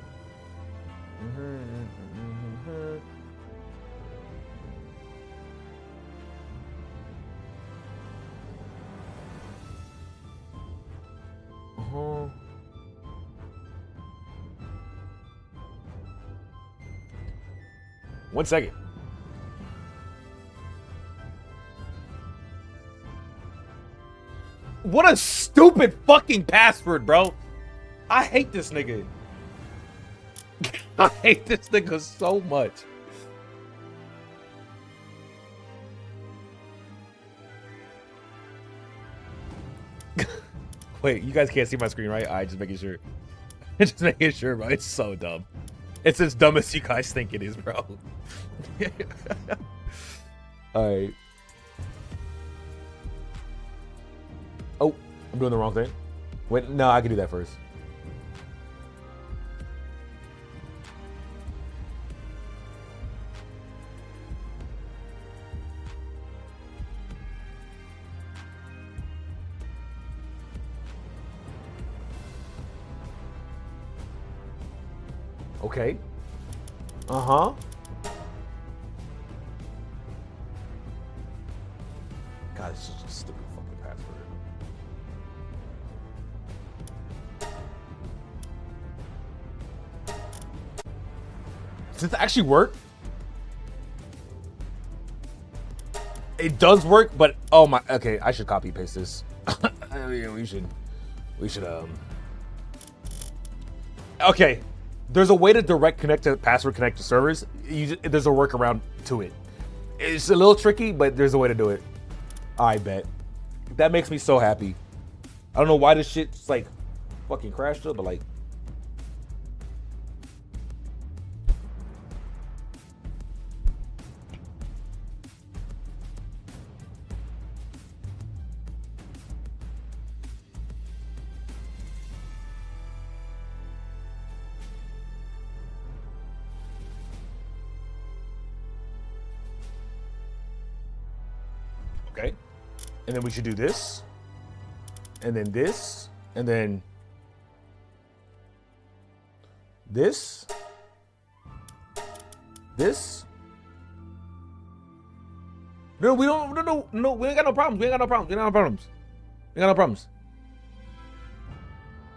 One second. What a stupid fucking password, bro. I hate this nigga. I hate this nigga so much. Wait, you guys can't see my screen, right? Just making sure. Just making sure, bro. It's so dumb. It's as dumb as you guys think it is, bro. Alright. Oh, I'm doing the wrong thing. Wait, no, I can do that first. Okay. Uh-huh. God, it's such a stupid fucking password. Does this actually work? It does work, but oh my, okay, I should copy paste this. I mean, we should okay. There's a way to direct connect to password connect to servers. There's a workaround to it. It's a little tricky, but there's a way to do it. I bet. That makes me so happy. I don't know why this shit's like fucking crashed, but like. Okay. And then we should do this. And then this. And then this. This. No, we don't. No. We ain't got no problems. We ain't got no problems. We ain't got no problems. We ain't got no problems.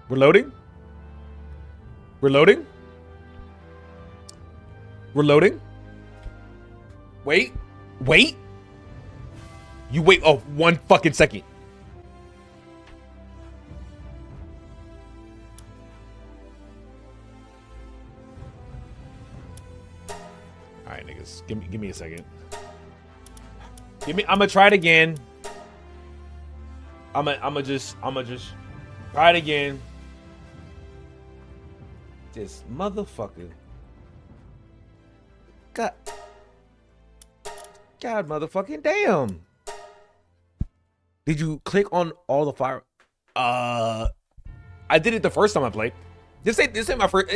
We're loading. We're loading. We're loading. Wait. Wait. You wait 1 fucking second. All right, niggas. Give me a second. I'm gonna try it again. I'm gonna just try it again. This motherfucker. God motherfucking damn. Did you click on all the fire? I did it the first time I played. This ain't my first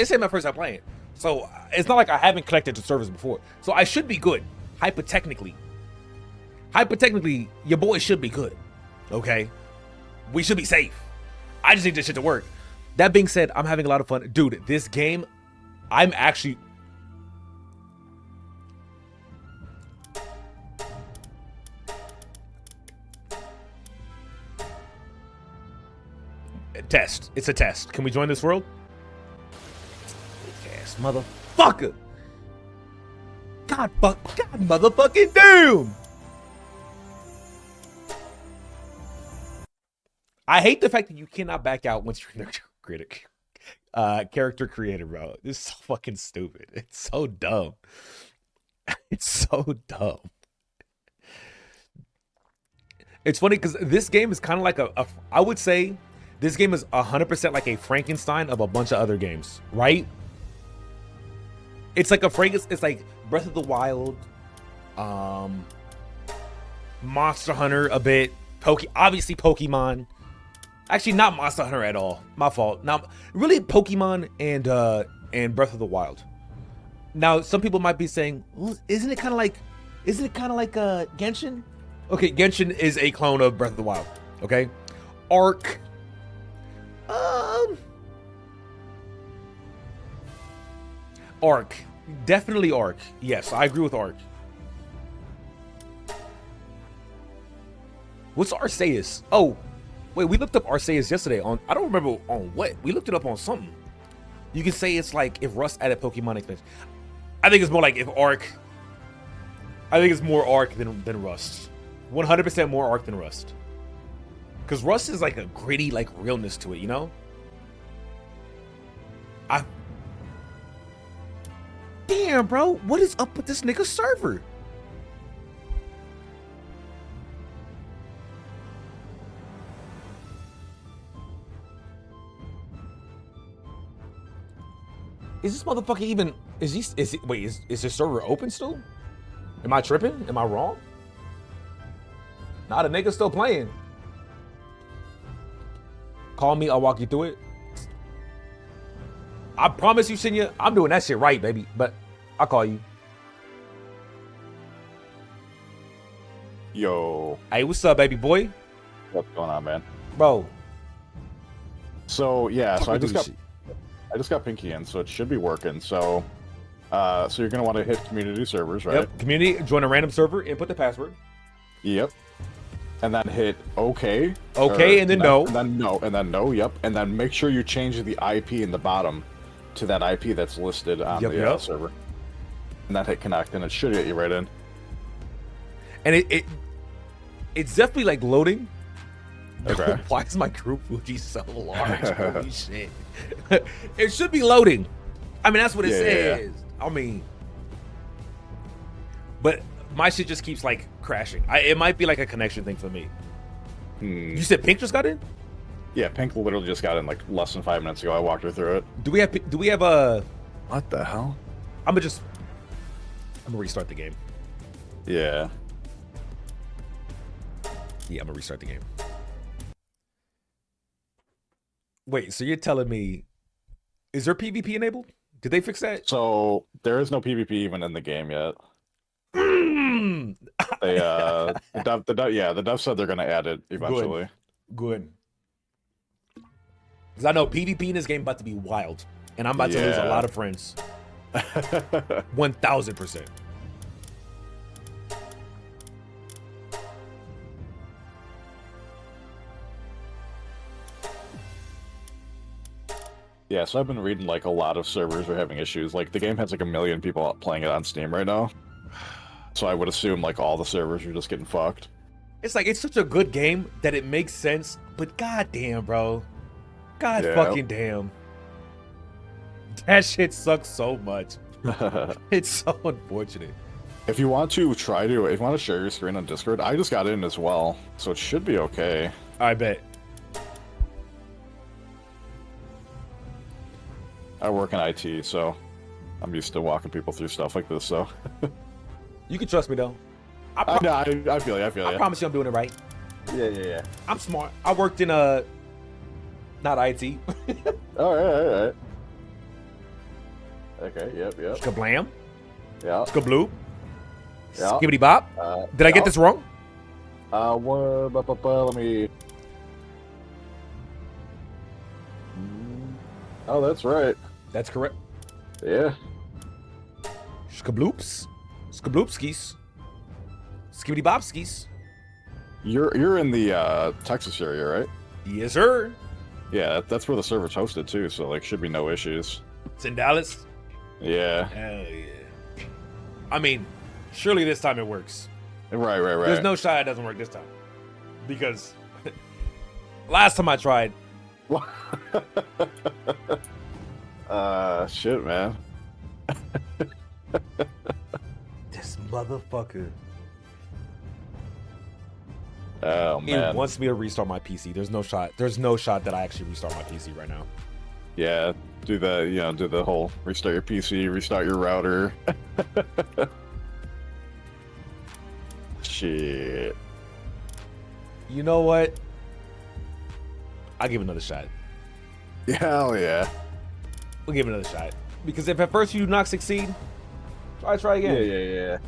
time playing. So it's not like I haven't connected to servers before. So I should be good. Hypothetically, your boy should be good. Okay? We should be safe. I just need this shit to work. That being said, I'm having a lot of fun. Dude, this game, I'm actually... Test. It's a test. Can we join this world? Yes, motherfucker. God motherfucking damn. I hate the fact that you cannot back out once you're character creator, bro. This is so fucking stupid. It's so dumb. It's so dumb. It's funny because this game is kind of like I would say this game is 100% like a Frankenstein of a bunch of other games, right? It's like it's like Breath of the Wild, Monster Hunter a bit, obviously Pokemon. Actually, not Monster Hunter at all. My fault. Now, really, Pokemon and Breath of the Wild. Now, some people might be saying, well, isn't it kind of like Genshin? Okay, Genshin is a clone of Breath of the Wild. Okay, Ark. Ark. Definitely Ark. Yes, I agree with Ark. What's Arceus? Oh, wait, we looked up Arceus yesterday on, I don't remember on what. We looked it up on something. You can say it's like if Rust added Pokemon expansion. I think it's more like if Ark. I think it's more Ark than Rust. 100% more Ark than Rust. Because Rust is like a gritty, like realness to it, you know? Damn, bro. What is up with this nigga's server? Is this motherfucker even... Is this server open still? Am I tripping? Am I wrong? Nah, the nigga's still playing. Call me, I'll walk you through it. I promise you, Shinya, I'm doing that shit right, baby. But I'll call you. Yo. Hey, what's up, baby boy? What's going on, man? Bro. So yeah, Talk so me I just through got this I just got Pinky in, so it should be working. So so you're gonna want to hit community servers, right? Yep. Community, join a random server, input the password. Yep. And then hit OK. Okay, and then no. And then no, and then no, yep. And then make sure you change the IP in the bottom to that IP that's listed on the server. And then hit connect, and it should get you right in. And it's definitely like loading. Okay. Why is my group Fuji so large? Holy shit. It should be loading. I mean, that's what it says. I mean, but my shit just keeps like crashing. It might be like a connection thing for me. You said Pink just got in? Yeah, Pink literally just got in like less than 5 minutes ago. I walked her through it. Do we have a... What the hell? I'm gonna restart the game. Yeah. Yeah, I'm gonna restart the game. Wait, so you're telling me, is there PvP enabled? Did they fix that? So there is no PvP even in the game yet. They the dev said they're gonna add it eventually. Good. Because I know PvP in this game about to be wild, and I'm about to lose a Yeah. lot of friends. 1000%. Yeah, so I've been reading like a lot of servers are having issues. Like the game has like 1 million people playing it on Steam right now. So I would assume like all the servers are just getting fucked. It's like, it's such a good game that it makes sense, but goddamn, bro. God Yeah. fucking damn. That shit sucks so much. It's so unfortunate. If you want to share your screen on Discord, I just got in as well, so it should be okay. I bet. I work in IT, so I'm used to walking people through stuff like this. So You can trust me, though. I feel you. I feel I you. promise you I'm doing it right. Yeah. I'm smart. I worked in not IT. All right. Okay. Yep. Kablam. Yeah. Skabloop. Yeah. Skibbity bop. Did I get this wrong? Let me. Oh, that's right. That's correct. Yeah. Skabloops. Skabloopskis. Skibbity bopskis. You're in the Texas area, right? Yes, sir. Yeah, that's where the server's hosted too, so like should be no issues. It's in Dallas. Yeah. Hell yeah. I mean, surely this time it works. Right. There's no shot it doesn't work this time. Because last time I tried, shit, man. this motherfucker. Oh It man. wants me to restart my PC. There's no shot. There's no shot that I actually restart my PC right now. Yeah, do the whole restart your PC, restart your router. Shit. You know what? I'll give it another shot. Hell yeah. We'll give it another shot. Because if at first you do not succeed, try again. Yeah.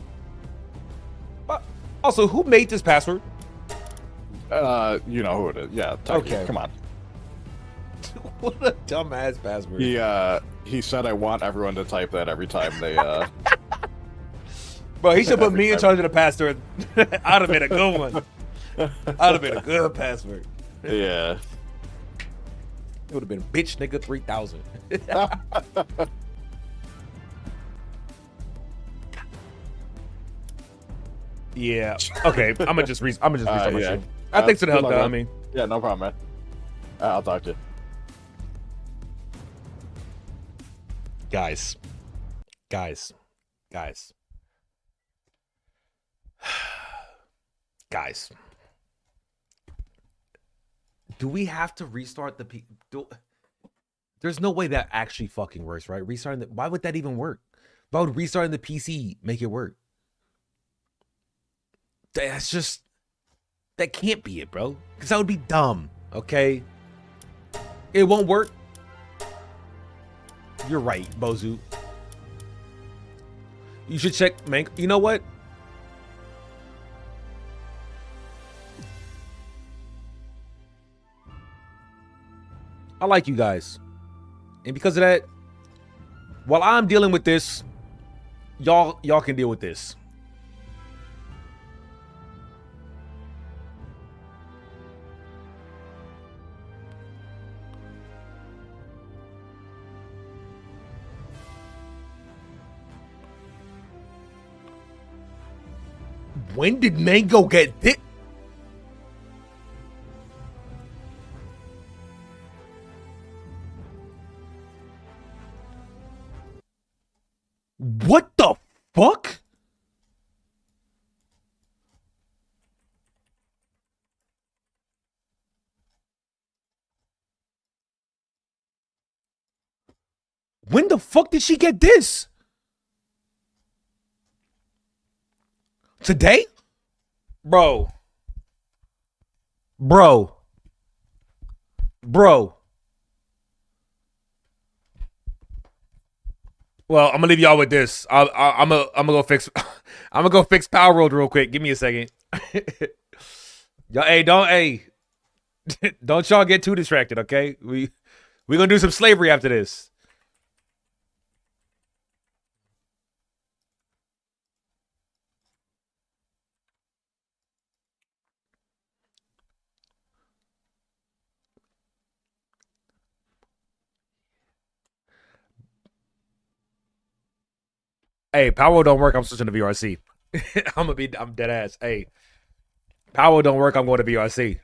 But also, who made this password? You know who it is. Yeah, Techie, Okay. Come on. What a dumbass password. He said I want everyone to type that every time they Bro, he should put me in charge of the password. I'd have been a good one. I'd have been a good password. Yeah. It would have been bitch nigga 3000. Yeah. Okay. I'm gonna just restart my yeah. shit. I think so. Good Help luck, though. I man. mean, Yeah, no problem, man. I'll talk to you. guys. Do we have to restart the There's no way that actually fucking works, right? Why would that even work? Why would restarting the PC make it work? That can't be it, bro. Because that would be dumb, okay? It won't work. You're right, Bozu. You should check, man. You know what? I like you guys. And because of that, while I'm dealing with this, y'all can deal with this. When did Mango get this? What the fuck? When the fuck did she get this? Today? Bro. Well, I'm gonna leave y'all with this. I'm gonna go fix. I'm gonna go fix Power World real quick. Give me a second. Y'all, don't y'all get too distracted, okay? We gonna do some slavery after this. Hey, Power don't work. I'm switching to VRC. I'm dead ass. Hey, Power don't work. I'm going to VRC.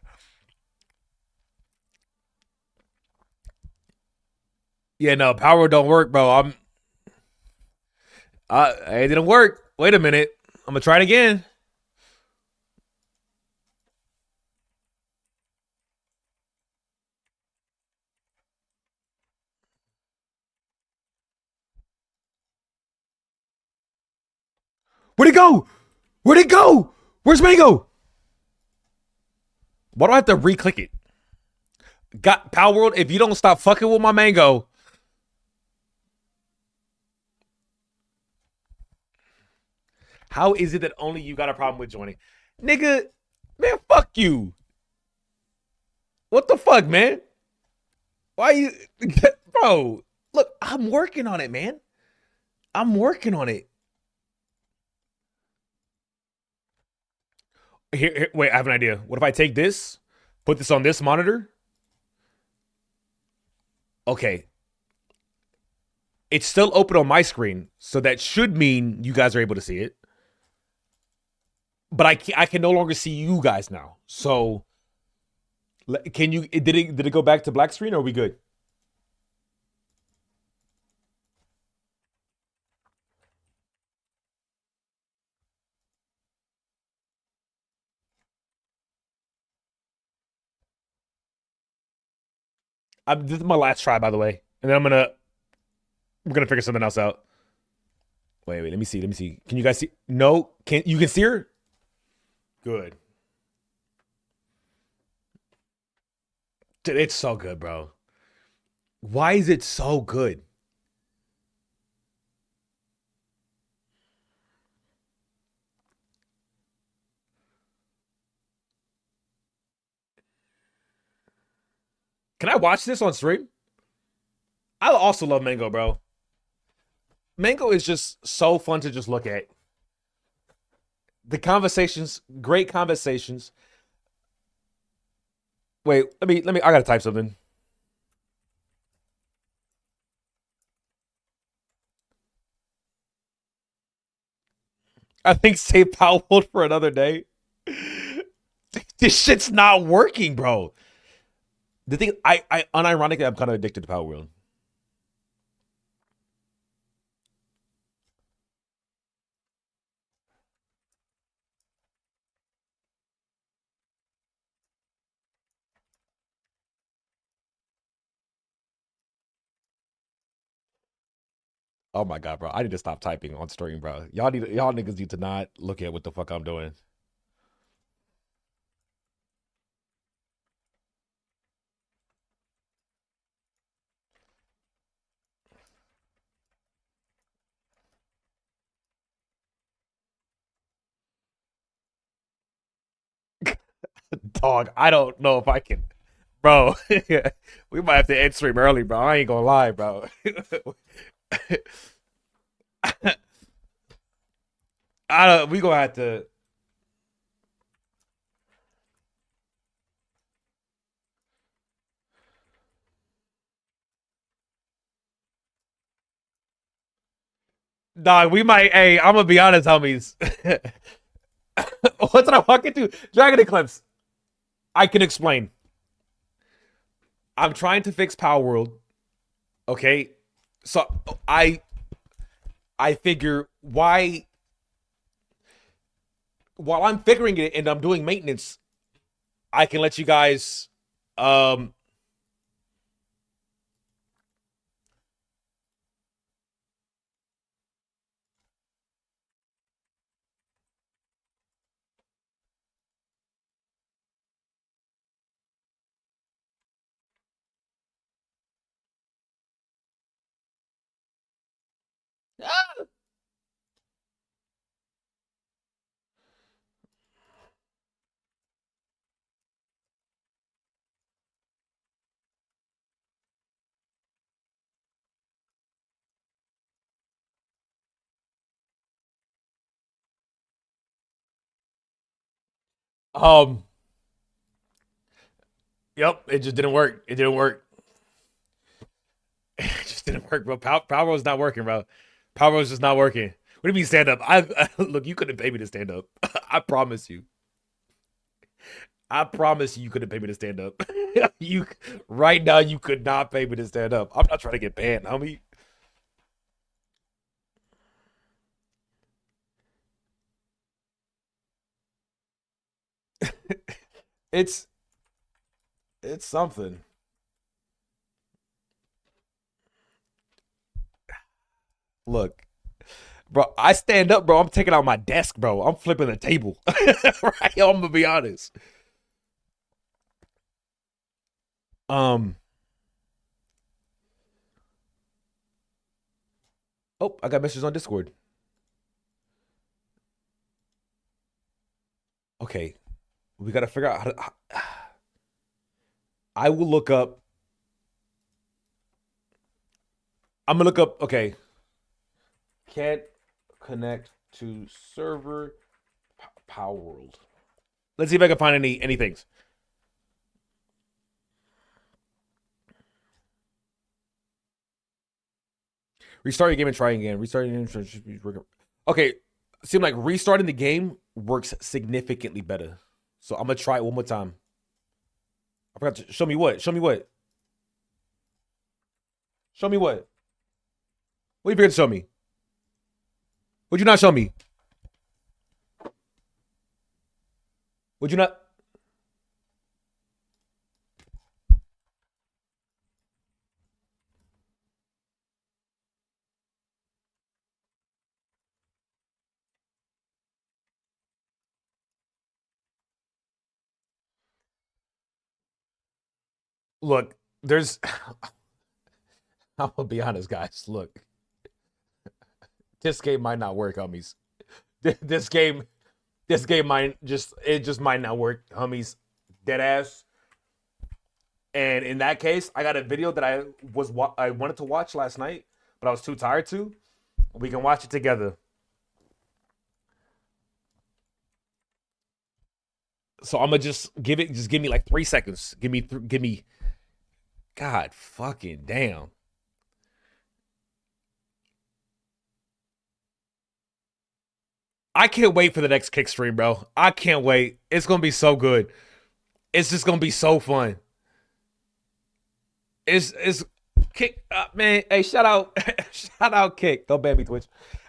Yeah, no, Power don't work, bro. It didn't work. Wait a minute. I'm gonna try it again. Where'd it go? Where'd it go? Where's Mango? Why do I have to re-click it? Got Power World. If you don't stop fucking with my Mango. How is it that only you got a problem with joining? Nigga, man, fuck you. What the fuck, man? Why you... Bro, look, I'm working on it, man. I'm working on it. Here, wait, I have an idea. What if I take this, put this on this monitor? Okay. It's still open on my screen, so that should mean you guys are able to see it. But I can no longer see you guys now. So, can you? Did it go back to black screen, or are we good? This is my last try, by the way, and then we're gonna figure something else out. Wait, let me see. Can you guys see? No, you can see her? Good. Dude, it's so good, bro. Why is it so good? Can I watch this on stream? I also love Mango, bro. Mango is just so fun to just look at. The conversations, great conversations. Wait, let me. I gotta type something. I think save Power World for another day. This shit's not working, bro. The thing, I unironically, I'm kind of addicted to Power World. Oh my god, bro! I need to stop typing on stream, bro. Y'all niggas need to not look at what the fuck I'm doing. Dog, I don't know if I can, bro. We might have to end stream early, bro. I ain't gonna lie, bro. We gonna have to. Dog, we might. Hey, I'm gonna be honest, homies. What did I walk into? Dragon Eclipse. I can explain. I'm trying to fix Power World. Okay, so I figure why while I'm figuring it and I'm doing maintenance, I can let you guys Yep, it just didn't work. It didn't work. It just didn't work, bro. Power was not working, bro. Power was just not working. What do you mean stand up? Look, you couldn't pay me to stand up. I promise you. I promise you couldn't pay me to stand up. You right now you could not pay me to stand up. I'm not trying to get banned, homie. It's something. Look, bro, I stand up, bro. I'm taking out my desk, bro. I'm flipping the table. Right? I'm gonna be honest. Oh, I got messages on Discord. Okay, we gotta figure out how to. I will look up. I'm gonna look up. Okay. Can't connect to server Power World. Let's see if I can find any things. Restart your game and try again. Restarting your game should be okay. Seems like restarting the game works significantly better. So I'm gonna try it one more time. I forgot to show me what. Show me what. Show me what. What you forget to show me? Would you not show me? Would you not? Look, there's. I'm gonna be honest, guys. Look, this game might not work, homies. This game might just might not work, homies. Dead ass. And in that case, I got a video that I wanted to watch last night, but I was too tired to. We can watch it together. So I'm gonna just give me like 3 seconds. Give me. God fucking damn. I can't wait for the next kick stream, bro. I can't wait. It's gonna be so good. It's just gonna be so fun. It's kick man. Hey, shout out kick. Don't ban me, Twitch.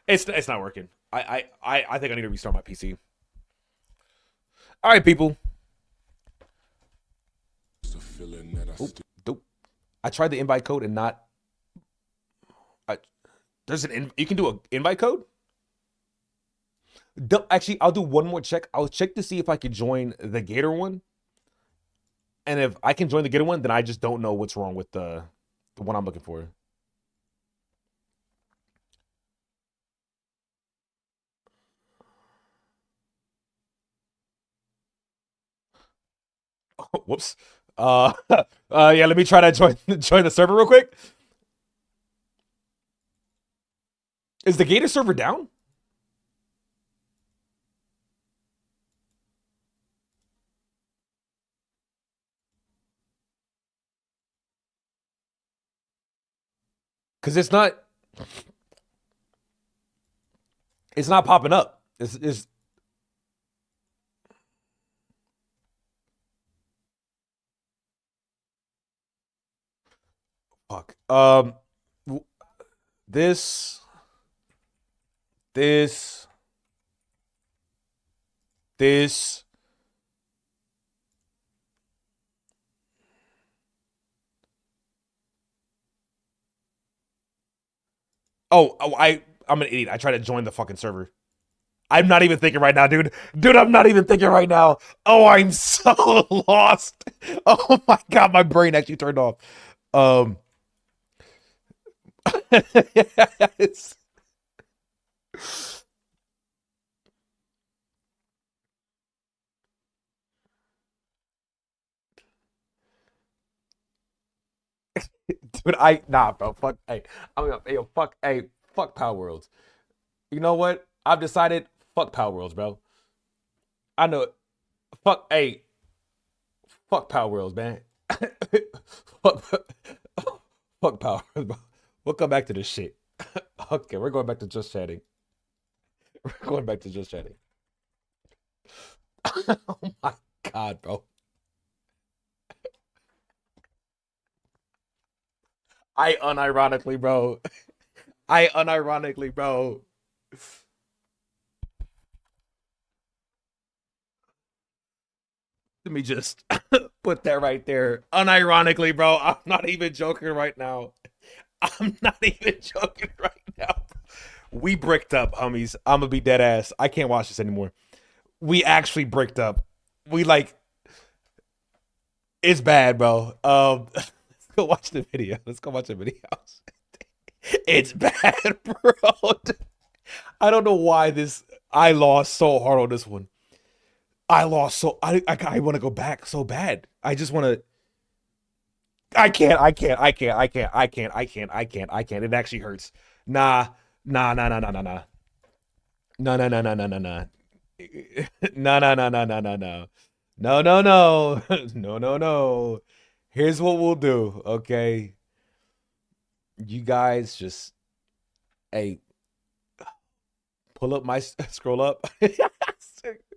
It's not working. I think I need to restart my PC. All right, people. Dope. I tried the invite code and not. There's you can do an invite code. Actually, I'll do one more check. I'll check to see if I can join the Gator one. And if I can join the Gator one, then I just don't know what's wrong with the one I'm looking for. Oh, whoops. Yeah, let me try to join the server real quick. Is the Gator server down? Because it's not popping up. It's fuck. This. Oh, I'm an idiot. I tried to join the fucking server. I'm not even thinking right now, dude. Dude, I'm not even thinking right now. Oh, I'm so lost. Oh my god, my brain actually turned off. It's... Dude, nah, bro. Fuck, hey, fuck Power Worlds. You know what? I've decided, fuck Power Worlds, bro. I know it. Fuck, hey, fuck Power Wheels, man. fuck, fuck Power Wheels, bro. We'll come back to this shit. Okay, we're going back to just chatting. We're going back to just chatting. Oh my god, bro. I unironically, bro. Let me just put that right there. Unironically, bro. I'm not even joking right now. I'm not even joking right now. We bricked up, homies. I'm gonna be dead ass. I can't watch this anymore. We actually bricked up. We like, it's bad, bro. Let's go watch the video. Let's go watch the video. It's bad, bro. I don't know why I lost so hard on this one. I lost so I want to go back so bad. I just want to. I can't. It actually hurts. Nah. No. Here's what we'll do, okay? You guys just, hey, pull up my, scroll up.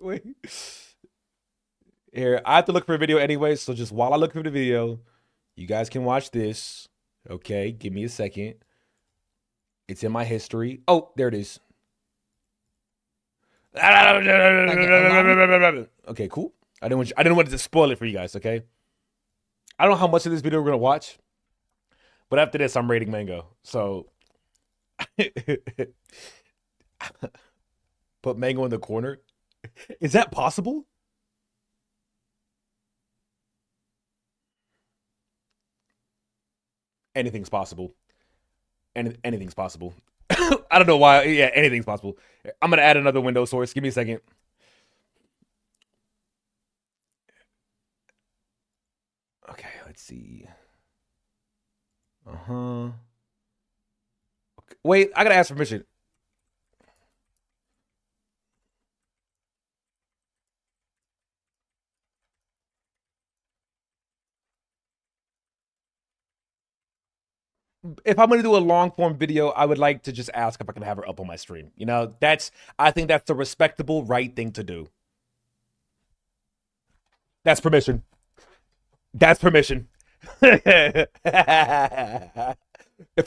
Wait. Here, I have to look for a video anyway, so just while I look for the video, you guys can watch this. Okay, give me a second. It's in my history. Oh, there it is. Okay, cool. I didn't want to spoil it for you guys, okay? I don't know how much of this video we're gonna watch, but after this, I'm rating Mango. So put Mango in the corner. Is that possible? Anything's possible. Anything's possible. I don't know why. Yeah, anything's possible. I'm gonna add another window source. Give me a second. Okay, let's see. Okay. Wait, I gotta ask permission. If I'm gonna do a long form video, I would like to just ask if I can have her up on my stream. You know, I think that's the respectable, right thing to do. That's permission. That's permission. If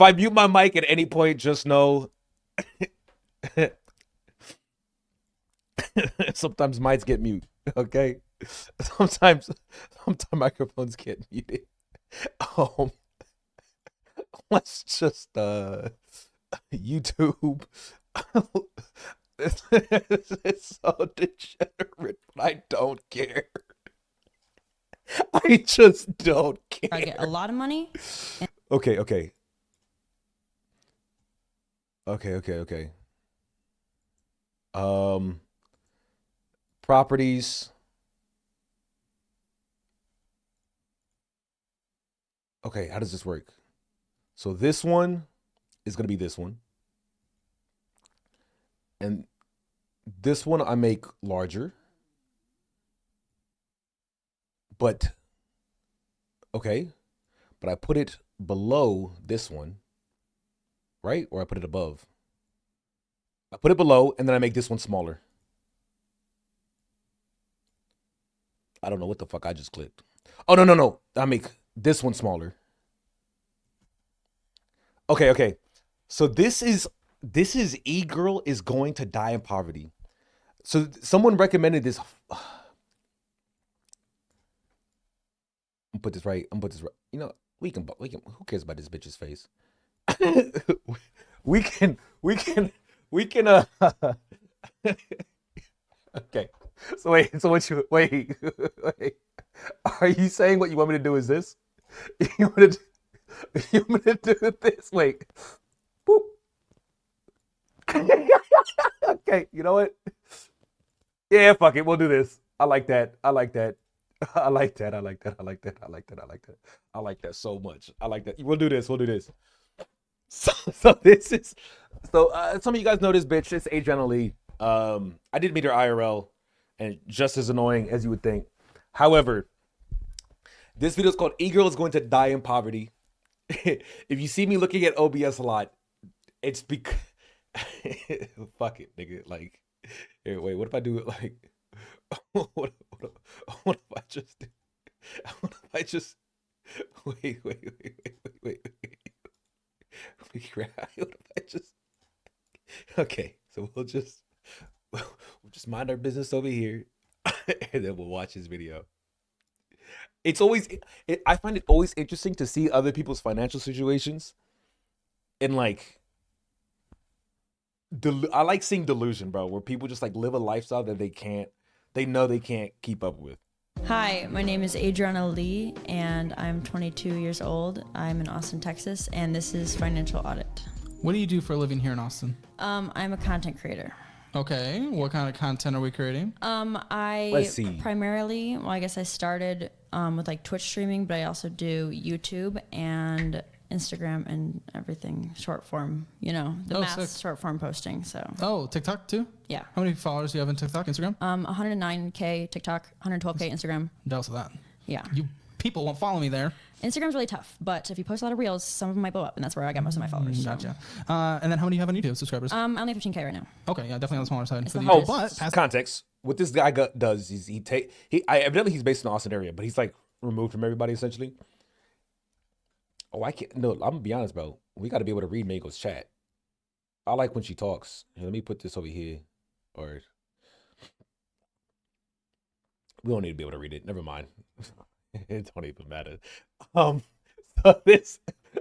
I mute my mic at any point, just know sometimes mics get mute. Okay, sometimes microphones get muted. Let's just YouTube. It's so degenerate, but I don't care. I just don't care. I get a lot of money. Okay. Properties. Okay, how does this work? So this one is going to be this one. And this one I make larger. But, okay. But I put it below this one. Right? Or I put it above. I put it below and then I make this one smaller. I don't know what the fuck I just clicked. Oh, no. I make this one smaller. Okay. So this is E-Girl is going to die in poverty. So someone recommended this. I'm gonna put this right. You know, we can. Who cares about this bitch's face? we can. Okay. So wait. Are you saying what you want me to do is this? You want me to do this? Wait. Boop. Okay, you know what? Yeah, fuck it. We'll do this. I like that so much. I like that. We'll do this. So this is some of you guys know this bitch. It's Adriana Lee. I did meet her IRL. and just as annoying as you would think. However, this video is called E-Girl is going to die in poverty. If you see me looking at OBS a lot, it's because fuck it, nigga. Like, here, wait, what if I do it like what if I just do? What if I just wait. What if I just okay, so we'll just mind our business over here and then we'll watch this video. It's always I find it always interesting to see other people's financial situations and like I like seeing delusion, bro, where people just like live a lifestyle that they know they can't keep up with. Hi, my name is Adriana Lee, and I'm 22 years old. I'm in Austin, Texas, and this is Financial Audit. What do you do for a living here in Austin? I'm a content creator. Okay, what kind of content are we creating? Let's see. Primarily, well, I guess I started with like Twitch streaming, but I also do YouTube and Instagram and everything short form, you know, the mass short form posting. So. Oh, TikTok too? Yeah. How many followers do you have on TikTok, Instagram? 109K TikTok, 112K Instagram. Jealous of that. Yeah. You people won't follow me there. Instagram's really tough, but if you post a lot of reels, some of them might blow up, and that's where I got most of my followers. Gotcha. And then how many do you have on YouTube subscribers? I only have 15K right now. Okay, yeah, definitely on the smaller side. It's For the the hardest. but Context. What this guy does is evidently he's based in the Austin area, but he's like removed from everybody essentially. Oh, I can't. No, I'm gonna be honest, bro. We got to be able to read Mago's chat. I like when she talks. Here, let me put this over here, or we don't need to be able to read it. Never mind. It don't even matter.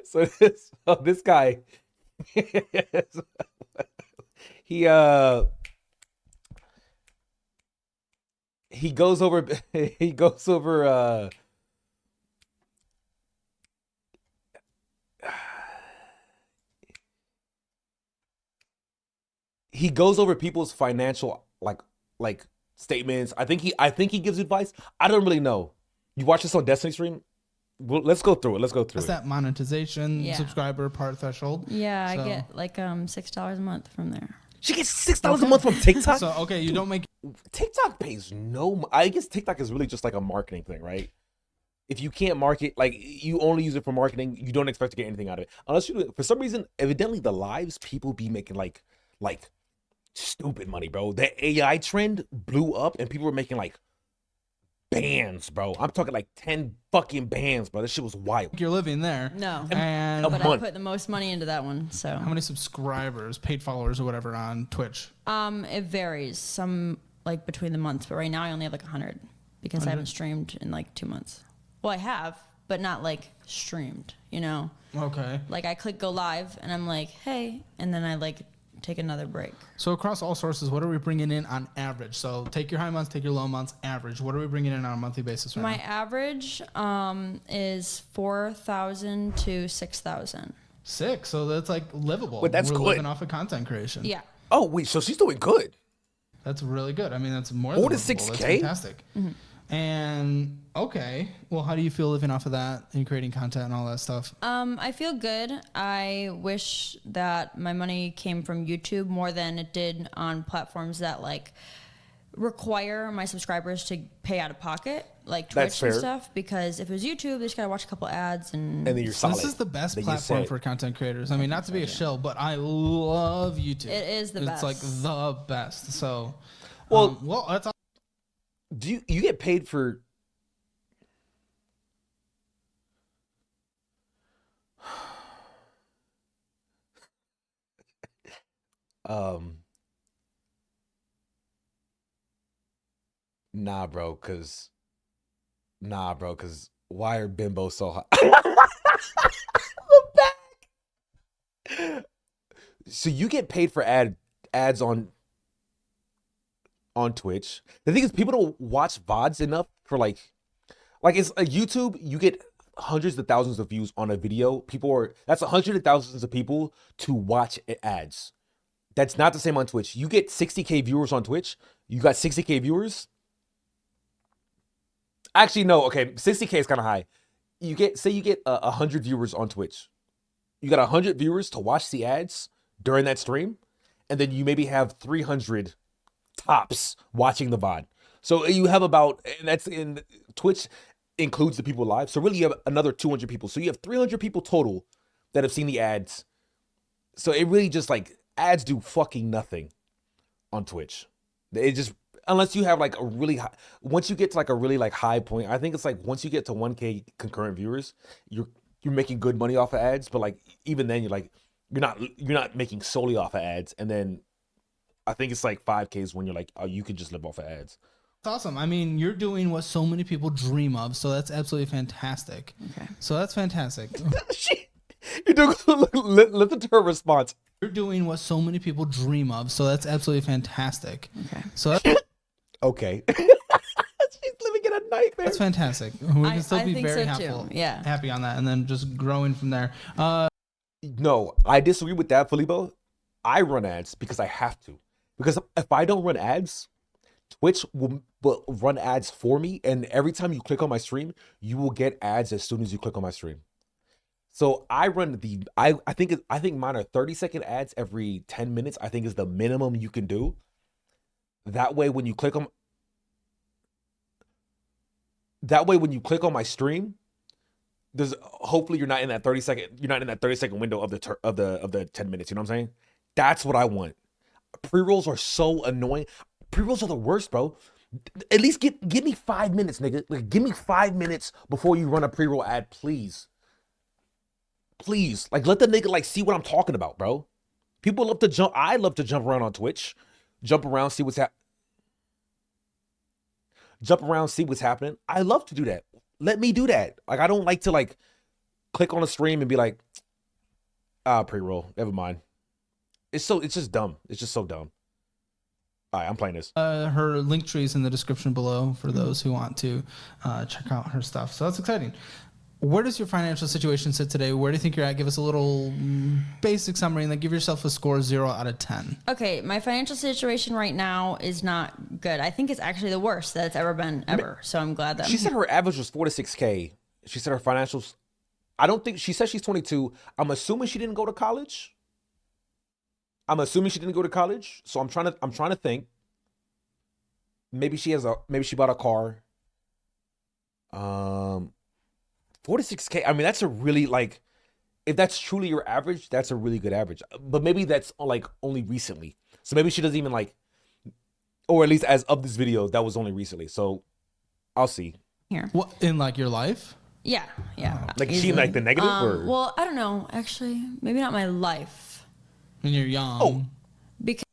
So this guy, he goes over he goes over people's financial like statements. I think he gives advice. I don't really know. You watch this on Destiny stream? Well, let's go through it. That's that monetization subscriber part threshold. Yeah, I get like $6 a month from there. She gets $6 a month from TikTok. So okay, you don't make TikTok pays I guess TikTok is really just like a marketing thing, right? If you can't market, like you only use it for marketing, you don't expect to get anything out of it. Unless you, for some reason, evidently the lives people be making like stupid money, bro. The AI trend blew up and people were making like bands, bro. I'm talking like 10 fucking bands, bro. This shit was wild. You're living there. No. And but I put the most money into that one, so. How many subscribers, paid followers or whatever on Twitch? It varies. Some like between the months, but right now I only have like 100 because 100? I haven't streamed in like 2 months. Well, I have, but not like streamed, you know? Okay. Like I click go live and I'm like, hey, and then I like take another break. So across all sources, what are we bringing in on average? So take your high months, take your low months, average. What are we bringing in on a monthly basis right My now? average is 4,000 to 6,000. 6, so that's like livable. But that's We're good. living off of content creation. Yeah. Oh wait, so she's doing good. That's really good. I mean, that's more 4 than to livable. 6K? That's fantastic. And okay, well, how do you feel living off of that and creating content and all that stuff? I feel good. I wish that my money came from YouTube more than it did on platforms that like require my subscribers to pay out of pocket, like Twitch That's fair. and stuff. Because if it was YouTube, they just gotta watch a couple ads and And then you're So solid. this is the best Then you platform set. for content creators. I mean, not to be a shill, but I love YouTube. It is the It's best. like the best. So, Well, that's all. Do you get paid for? Nah, bro, cause why are bimbos so hot? I'm back. So you get paid for ads on Twitch. The thing is, people don't watch VODs enough for like it's like YouTube. You get hundreds of thousands of views on a video. That's hundreds of thousands of people to watch ads. That's not the same on Twitch. You get 60K viewers on Twitch. You got 60K viewers. Actually, no. Okay, 60K is kind of high. You get 100 viewers on Twitch. You got 100 viewers to watch the ads during that stream, and then you maybe have 300 tops watching the VOD. So you have about, and that's in Twitch includes the people live. So really you have another 200 people. So you have 300 people total that have seen the ads. So it really just like ads do fucking nothing on Twitch. It just, unless you have like a really high, once you get to like a really like high point, I think it's like once you get to 1K concurrent viewers, you're making good money off of ads. But like even then you're not making solely off of ads. And then I think it's like 5Ks when you're like, oh, you could just live off of ads. It's awesome. I mean, you're doing what so many people dream of, so that's absolutely fantastic. Okay. So that's fantastic. You're doing, listen to her response. You're doing what so many people dream of, so that's absolutely fantastic. Okay. So that's, Okay. She's living in a nightmare. that's fantastic. We can still I be think very so too. helpful, Yeah. happy on that, and then just growing from there. No, I disagree with that, Felipe. I run ads because I have to. Because if I don't run ads, Twitch will run ads for me, and every time you click on my stream, you will get ads as soon as you click on my stream. So I run I think mine are 30-second ads every 10 minutes. I think is the minimum you can do. That way when you click on my stream, there's hopefully you're not in that 30-second window of the 10 minutes, you know what I'm saying? That's what I want. Pre-rolls are so annoying. Pre-rolls are the worst, bro. At least give me 5 minutes, nigga. Like, give me 5 minutes before you run a pre-roll ad, please. Please. Like, let the nigga, like, see what I'm talking about, bro. People love to jump. I love to jump around on Twitch. Jump around, see what's happening. I love to do that. Let me do that. Like, I don't like to, like, click on a stream and be like, pre-roll. Never mind. It's just dumb. It's just so dumb. All right, I'm playing this. Her link tree is in the description below for those who want to check out her stuff. So that's exciting. Where does your financial situation sit today? Where do you think you're at? Give us a little basic summary and then give yourself a score 0 out of 10. Okay, my financial situation right now is not good. I think it's actually the worst that it's ever been, ever. So I'm glad that She said her average was 4 to 6K. She said her financials. I don't think she said she's 22. I'm assuming she didn't go to college. So I'm trying to think. Maybe she bought a car. 4 to 6K. I mean, that's a really, like, if that's truly your average, that's a really good average. But maybe that's like only recently. So maybe she doesn't even like, or at least as of this video, that was only recently. So I'll see. here. What, in like your life? Yeah. Like she like the negative or? Well, I don't know. Actually, maybe not my life. When you're young. Oh. Because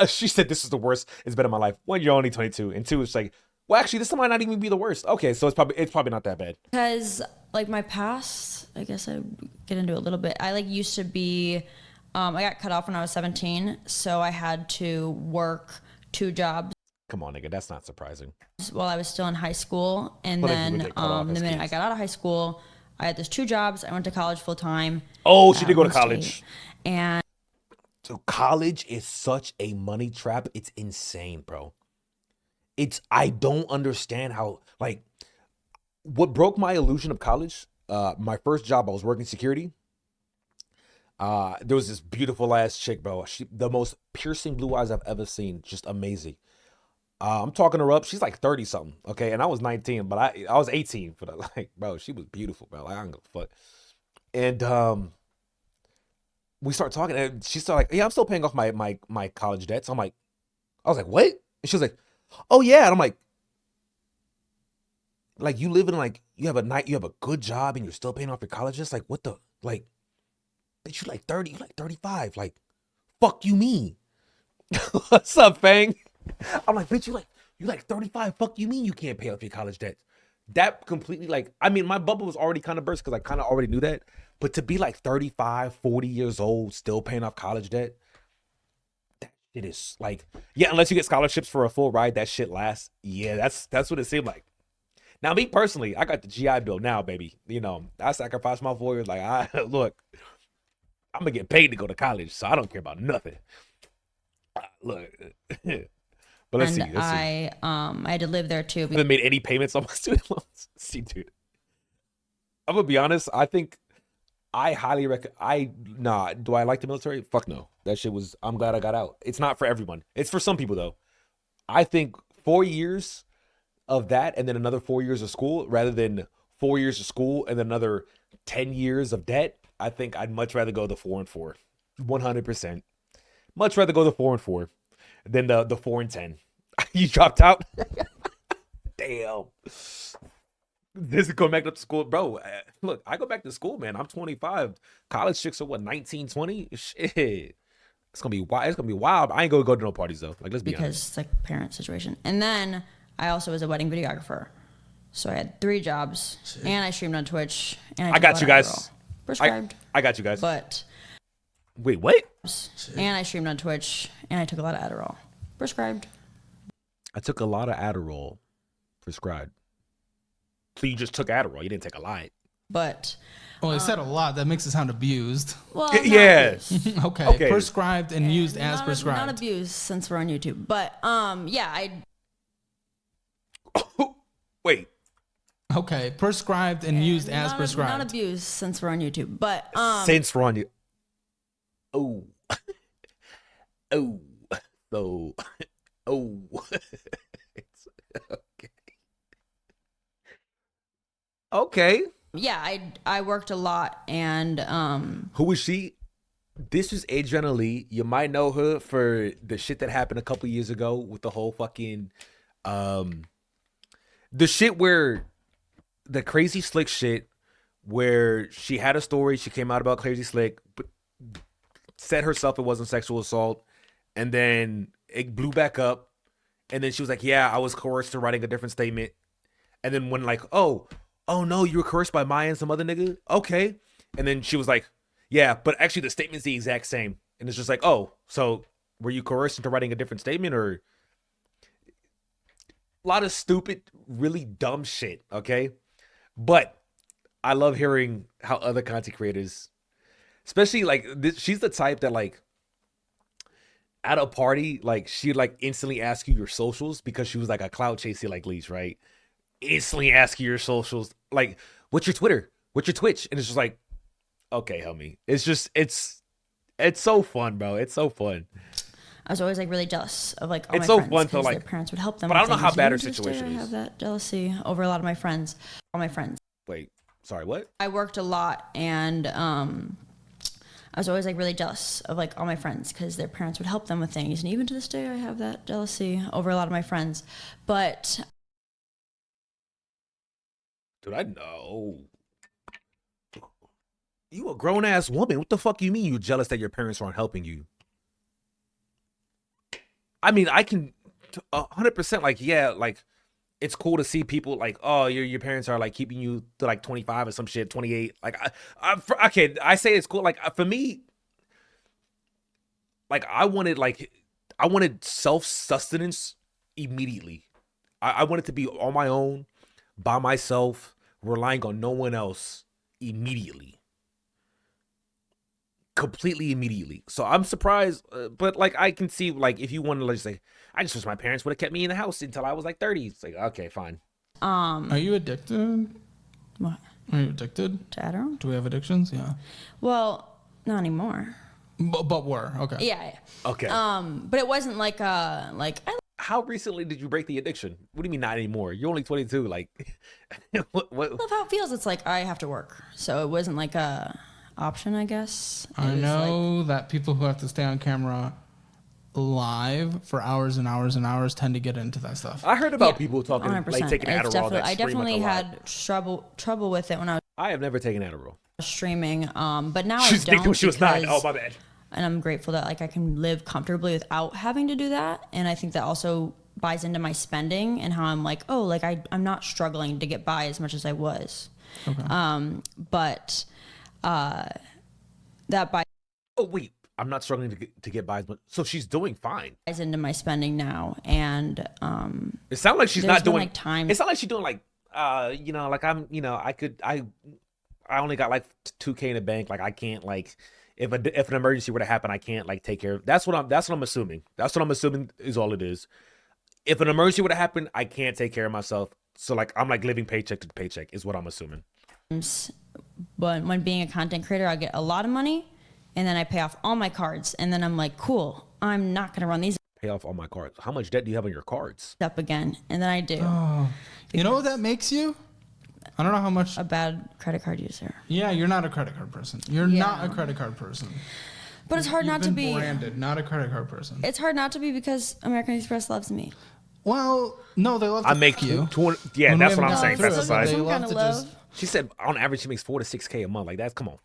She said this is the worst it's been in my life. 1, you're only 22, and 2, it's like, well, actually, this might not even be the worst. Okay, so it's probably not that bad. Because like my past, I guess I get into it a little bit. I like used to be, I got cut off when I was 17, so I had to work 2 jobs Come on, nigga, that's not surprising. while I was still in high school, and But if you then would get cut off the as minute I kids. got out of high school, I had those 2 jobs. I went to college full time. Oh, she did go to State. college. And So college is such a money trap. It's insane, bro. I don't understand how, like, what broke my illusion of college, my first job, I was working security. There was this beautiful ass chick, bro. The most piercing blue eyes I've ever seen. Just amazing. I'm talking her up. She's like 30 something. Okay. And I was 19, but I was 18. But like, bro, she was beautiful, bro. Like, I don't give a fuck. And, we start talking and she started like, yeah, I'm still paying off my college debts. I was like, what? And she was like, oh yeah. And I'm like you live in like, you have a good job and you're still paying off your college debts. Like, what the, like, bitch, you like 30, you like 35. Like, fuck you mean? What's up, Fang? I'm like, bitch, you like 35. Fuck you mean you can't pay off your college debts? That completely, like, I mean, my bubble was already kind of burst because I kind of already knew that. But to be like 35, 40 years old, still paying off college debt, that shit is like, yeah, unless you get scholarships for a full ride, that shit lasts. Yeah, that's what it seemed like. Now, me personally, I got the GI Bill now, baby. You know, I sacrificed my voyage. Like, look, I'm going to get paid to go to college, so I don't care about nothing. Look. But let's see. I had to live there too. I haven't made any payments on my student loans. See, dude. I'm going to be honest. I think I highly recommend. Do I like the military? Fuck no. That shit was, I'm glad I got out. It's not for everyone. It's for some people, though. I think 4 years of that and then another 4 years of school rather than 4 years of school and then another 10 years of debt, I think I'd much rather go the 4 and 4. 100%. Much rather go the 4 and 4 than the 4 and 10. You dropped out? Damn. This is going back to school. Bro, look, I go back to school, man. I'm 25. College chicks are what, 19, 20? Shit. It's gonna be wild. It's gonna be wild. I ain't gonna go to no parties though. Like, let's be because honest. it's like parent situation. And then I also was a wedding videographer, so I had 3 jobs, and I streamed on Twitch. And I got you guys. Adderall. Prescribed. I got you guys. But wait, what? and I streamed on Twitch, and I took a lot of Adderall. Prescribed. I took a lot of Adderall, prescribed. So you just took Adderall. You didn't take a lot. But Well, I said a lot. That makes it sound abused. well, Yeah. Okay. Okay. Prescribed and used as not, prescribed. Not abused since we're on YouTube. But yeah, I Wait. Okay. Prescribed and used as not, prescribed. not abused since we're on YouTube. But Since we're on you. Oh. Oh. So. Oh. Okay. Okay. yeah, I worked a lot, and Who is she? This is Adriana Lee. You might know her for the shit that happened a couple years ago with the whole fucking the shit where the Crazy Slick shit where she had a story, she came out about Crazy Slick, but said herself it wasn't sexual assault, and then it blew back up, and then she was like, yeah, I was coerced to writing a different statement. And then when like, oh no, you were coerced by Maya and some other nigga? Okay. And then she was like, yeah, but actually the statement's the exact same. And it's just like, oh, so were you coerced into writing a different statement? Or a lot of stupid, really dumb shit, okay? But I love hearing how other content creators, especially like this, she's the type that like at a party, like she'd like instantly ask you your socials because she was like a cloud chaser like Leash, right? Instantly ask you your socials, like, what's your Twitter? What's your Twitch? And it's just like, okay, homie. It's just, it's so fun, bro. It's so fun. I was always like really jealous of like all It's my so friends fun to, 'cause like- their parents would help them. but I with don't know how things. bad And her to this day, situation I is. have that jealousy over a lot of my friends. All my friends. Wait, sorry, what? I worked a lot, and I was always like really jealous of like all my friends because their parents would help them with things. And even to this day, I have that jealousy over a lot of my friends. But Dude, I know. You a grown ass woman. What the fuck you mean you jealous that your parents aren't helping you? I mean, I can 100% like, yeah, like it's cool to see people like, oh, your parents are like keeping you to like 25 or some shit, 28. Like, okay, I say it's cool. Like for me, like I wanted self-sustenance immediately. I wanted to be on my own, by myself, relying on no one else immediately. Completely immediately. So I'm surprised, but like I can see like if you want to just say, I just wish my parents would have kept me in the house until I was like 30. It's like, okay, fine. Are you addicted? what? Are you addicted? To Adderall? Do we have addictions? Yeah. Well, not anymore. But were. Okay. Yeah. Okay. But it wasn't like I How recently did you break the addiction? What do you mean not anymore? You're only 22. Like, what? love how it feels. It's like I have to work, so it wasn't like a option, I guess. It I was know that people who have to stay on camera live for hours and hours and hours tend to get into that stuff. I heard about Yeah, people talking 100%. like taking It's Adderall. That I stream, definitely like, a lot. had trouble with it when I was I have never taken Adderall. streaming. But now She's I don't. addicted when she was 9. because- Oh, my bad. And I'm grateful that like I can live comfortably without having to do that. And I think that also buys into my spending and how I'm like, oh, like I'm not struggling to get by as much as I was. Okay. But that buys Oh, wait. I'm not struggling to get by as much. So she's doing fine. into my spending now. And It sounds like she's There's not been, doing like, times- It's not like she's doing like like I'm, I only got like 2K in the bank. Like I can't like if an emergency were to happen, I can't like take care of. That's what I'm assuming. That's what I'm assuming is all it is. If an emergency would have happened, I can't take care of myself. So like I'm like living paycheck to paycheck is what I'm assuming. but when being a content creator, I get a lot of money and then I pay off all my cards. And then I'm like, cool, I'm not going to run these pay off all my cards. How much debt do you have on your cards? Up again, and then I do. Oh, you know what that makes you? I don't know how much. A bad credit card user. Yeah, you're not a credit card person. You're not a credit card person. But it's hard You've not to been be. branded, not a credit card person. It's hard not to be because American Express loves me. Well, no, they love to I make you. 20. Yeah, When that's we what I'm have saying. gone That's through the it, size. they Some love kind of to love. just. She said on average she makes 4 to 6K a month. Like that's come on.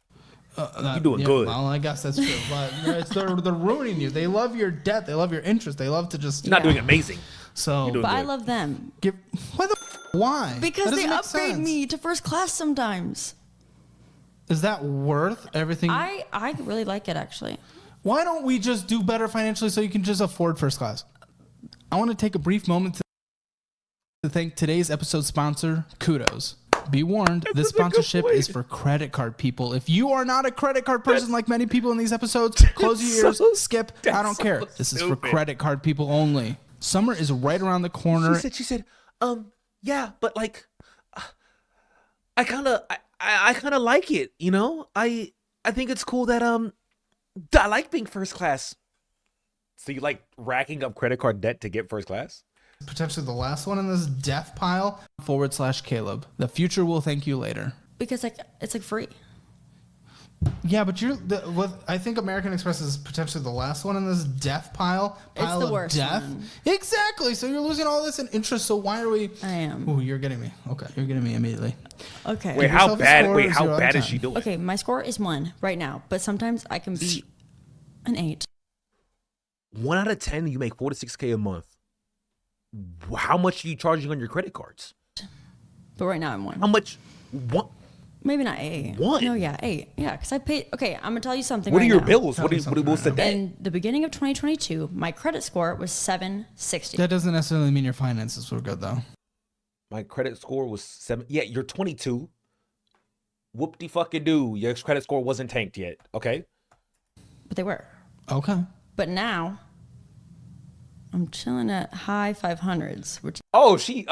You doing good. Well, I guess that's true. But they're ruining you. They love your debt. They love your interest. They love to just. You're not doing amazing. So. You're doing But I good. love them Why? because That they doesn't make upgrade sense. me to first class sometimes. Is that worth everything? I really like it actually. Why don't we just do better financially so you can just afford first class? I want to take a brief moment to thank today's episode sponsor, Kudos. Be warned, this sponsorship is for credit card people. If you are not a credit card person like many people in these episodes, close your ears, skip. I don't care. This is for credit card people only. Summer is right around the corner. She said, yeah, but like, I kind of like it, you know? I think it's cool that, I like being first class. So you like racking up credit card debt to get first class? Potentially the last one in this death pile, /Caleb. The future will thank you later. Because it's like free. Yeah, but I think American Express is potentially the last one in this death pile. It's the of worst death. one. Exactly. So you're losing all this in interest. So why are we? I am. Ooh, you're getting me. Okay, you're getting me immediately. Okay. Wait, Give how yourself a bad? score Wait, of how 0 out of bad is 10. she doing? Okay, my score is 1 right now, but sometimes I can be an 8. 1 out of 10, you make 4 to 6K a month. How much are you charging on your credit cards? But right now I'm 1. How much? What? Maybe not 8. 1? No, yeah, 8. Yeah, because I paid. Okay, I'm gonna tell you something. What right are your now. bills? What's the debt? In the beginning of 2022, my credit score was 760. That doesn't necessarily mean your finances were good, though. My credit score was 7. Yeah, you're 22. Whoop-de-fucking-do. Your credit score wasn't tanked yet. Okay? But they were. Okay. But now, I'm chilling at high 500s, which shit.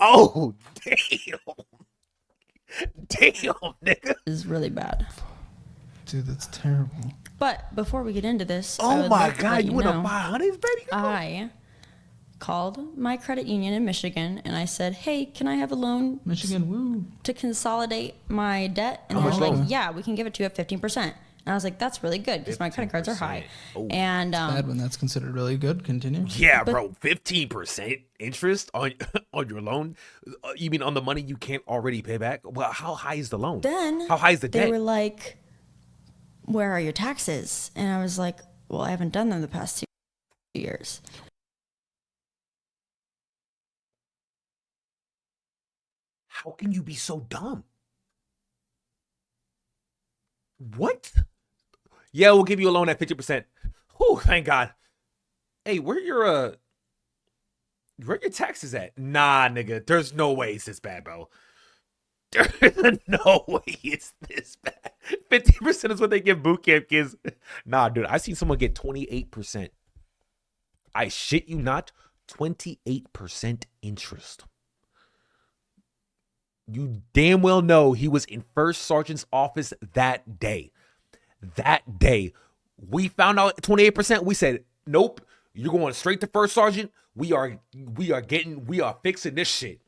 Oh, damn. Damn, nigga. is really bad. Dude, that's terrible. But before we get into this, I Oh would my like to let God, you in a know 500s, baby? Come on. I called my credit union in Michigan and I said, "Hey, can I have a loan Michigan, woo. to consolidate my debt?" And How they much were like, loan? "Yeah, we can give it to you at 15%." And I was like, "That's really good because my credit cards are high." Oh. And Bad when that's considered really good. Continue. Yeah, bro, 15% interest on on your loan. You mean on the money you can't already pay back? Well, how high is the loan? then How high is the they debt? were like, "Where are your taxes?" And I was like, "Well, I haven't done them the past 2 years." How can you be so dumb? What? Yeah, we'll give you a loan at 50%. Whew, thank God. Hey, where your taxes at? Nah, nigga, there's no way it's this bad, bro. There's no way it's this bad. 50% is what they give boot camp kids. Nah, dude, I seen someone get 28%. I shit you not, 28% interest. You damn well know he was in First Sergeant's office that day. That day. We found out 28%. We said, nope, you're going straight to First Sergeant. We are fixing this shit.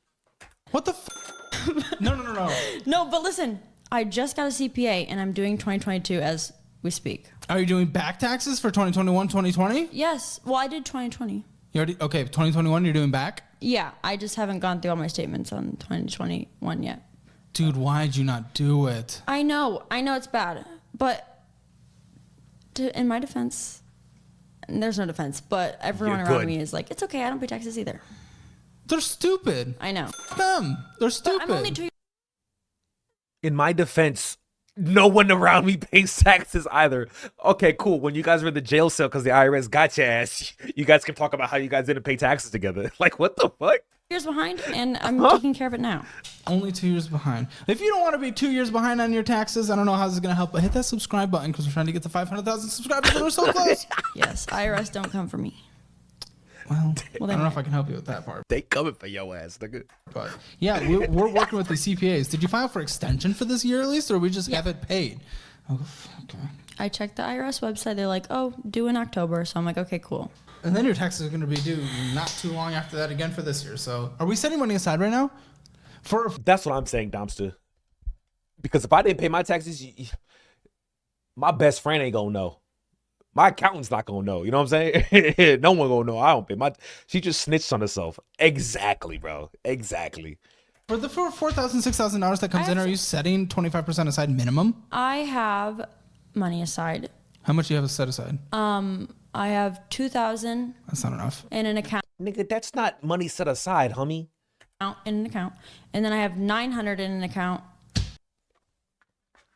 What the No. No, but listen, I just got a CPA and I'm doing 2022 as we speak. Are you doing back taxes for 2021, 2020? Yes. Well, I did 2020. You already, okay, 2021 you're doing back? Yeah, I just haven't gone through all my statements on 2021 yet. Dude, why'd you not do it? I know it's bad, but in my defense, and there's no defense, but everyone You're around good. me is like, it's okay, I don't pay taxes either. They're stupid. I know. Them. They're But stupid. I'm only 2 years. In my defense, no one around me pays taxes either. Okay, cool. When you guys were in the jail cell because the IRS got your ass, you guys can talk about how you guys didn't pay taxes together. Like, what the fuck? Years behind, and I'm taking care of it now. Only 2 years behind. If you don't want to be 2 years behind on your taxes, I don't know how this is going to help, but hit that subscribe button because we're trying to get to 500,000 subscribers and we're so close. Yes, IRS don't come for me. Well, Well, I don't know then- if I can help you with that part. They coming for your ass, nigga. But yeah, we're working with the CPAs. Did you file for extension for this year at least, or we just have it paid? Oh, okay. I checked the IRS website. They're like, oh, due in October. So I'm like, okay, cool. And then your taxes are going to be due not too long after that again for this year. So are we setting money aside right now? That's what I'm saying, Domster. Because if I didn't pay my taxes, my best friend ain't gonna know. My accountant's not gonna know. You know what I'm saying? No one gonna know. I don't pay. She just snitched on herself. Exactly, bro. Exactly. For the $4,000, $6,000 that comes in, are you setting 25% aside minimum? I have money aside. How much do you have set aside? I have 2,000 That's not enough. in an account. Nigga, that's not money set aside, homie. And then I have 900 in an account.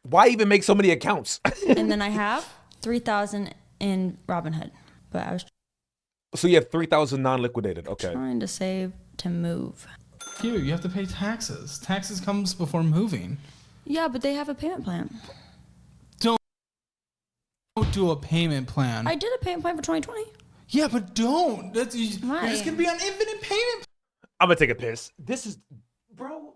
Why even make so many accounts? And then I have 3,000 in Robinhood. But I was So you have 3,000 non-liquidated. Okay. trying to save to move. You have to pay taxes. Taxes comes before moving. Yeah, but they have a payment plan. Don't do a payment plan. I did a payment plan for 2020. Yeah, but don't. You're just Why? going to be on infinite payment. I'm gonna take a piss. This is, bro.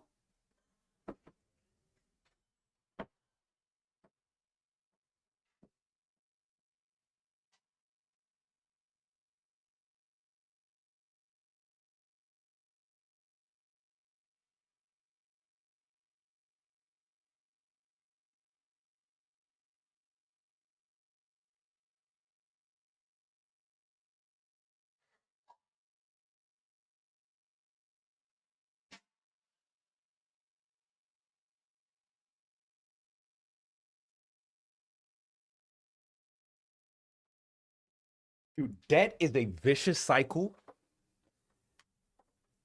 Dude, debt is a vicious cycle.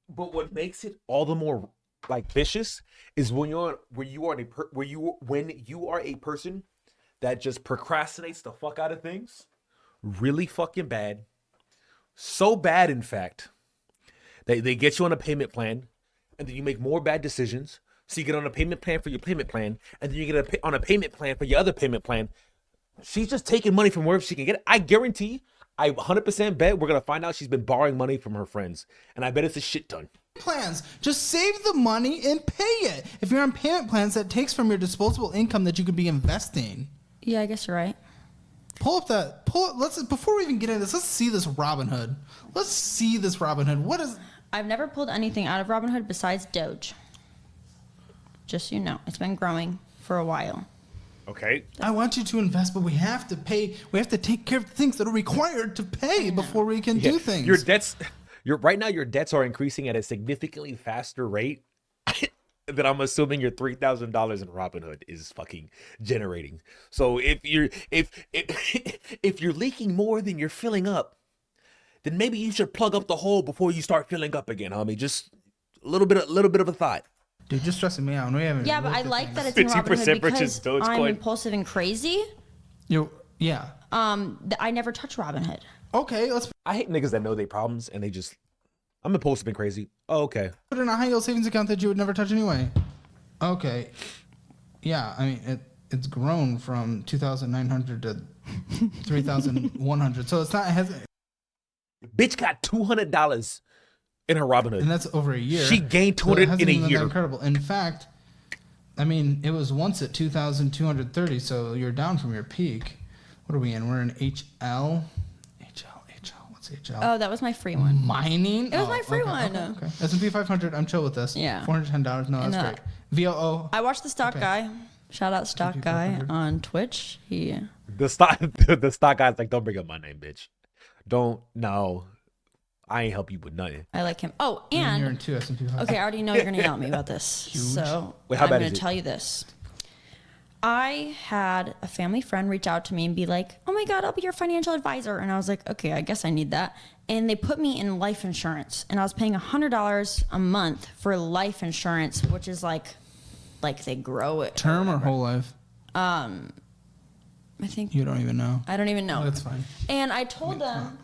But what makes it all the more like vicious is when you are a person that just procrastinates the fuck out of things, really fucking bad, so bad in fact, they get you on a payment plan, and then you make more bad decisions. So you get on a payment plan for your payment plan, and then you get on a payment plan for your other payment plan. She's just taking money from wherever she can get it. I guarantee, I 100% bet we're going to find out she's been borrowing money from her friends. And I bet it's a shit ton. Plans. Just save the money and pay it. If you're on payment plans, that takes from your disposable income that you could be investing. Yeah, I guess you're right. Let's before we even get into this, let's see this Robinhood. Let's see this Robinhood. What is I've never pulled anything out of Robinhood besides Doge. Just so you know, it's been growing for a while. Okay. I want you to invest, but we have to pay. We have to take care of the things that are required to pay before we can do things. Your debts, right now your debts are increasing at a significantly faster rate than I'm assuming your $3,000 in Robinhood is fucking generating. So if you're leaking more than you're filling up, then maybe you should plug up the hole before you start filling up again, homie. Just a little bit of a thought. Dude, just stressing me out. We haven't Yeah, but looked I at like things. that it's in 50% Robinhood purchase because I'm Dogecoin. impulsive and crazy. Yeah. I never touch Robinhood. Okay, let's I hate niggas that know their problems and they just, I'm impulsive and crazy. Oh, okay. put in a high yield savings account that you would never touch anyway. Okay. Yeah, I mean it's grown from 2,900 to 3,100. So it's not Bitch got $200 in her Robinhood. and that's over a year. She gained So it 200 hasn't in a even been year. incredible. In fact, I mean, it was once at 2,230, so you're down from your peak. What are we in? We're in HL. What's HL? Oh, that was my free one. Mining? It was my free one. Okay. S&P 500, I'm chill with this. Yeah. $410. No, And, that's great. VOO. I watched the Stock Okay. Guy. Shout out Stock S&P Guy 500. on Twitch. The stock guy's like, don't bring up my name, bitch. No. I ain't help you with nothing. I like him. Oh, And you're in and two S&P 500. okay, I already know you're gonna yell at me about this. So Wait, how I'm bad gonna is it? tell you this. I had a family friend reach out to me and be like, "Oh my God, I'll be your financial advisor," and I was like, "Okay, I guess I need that." And they put me in life insurance, and I was paying $100 a month for life insurance, which is like they grow it. Term or whole life? I think You don't even know. I don't even know. Oh, that's fine. And I told them,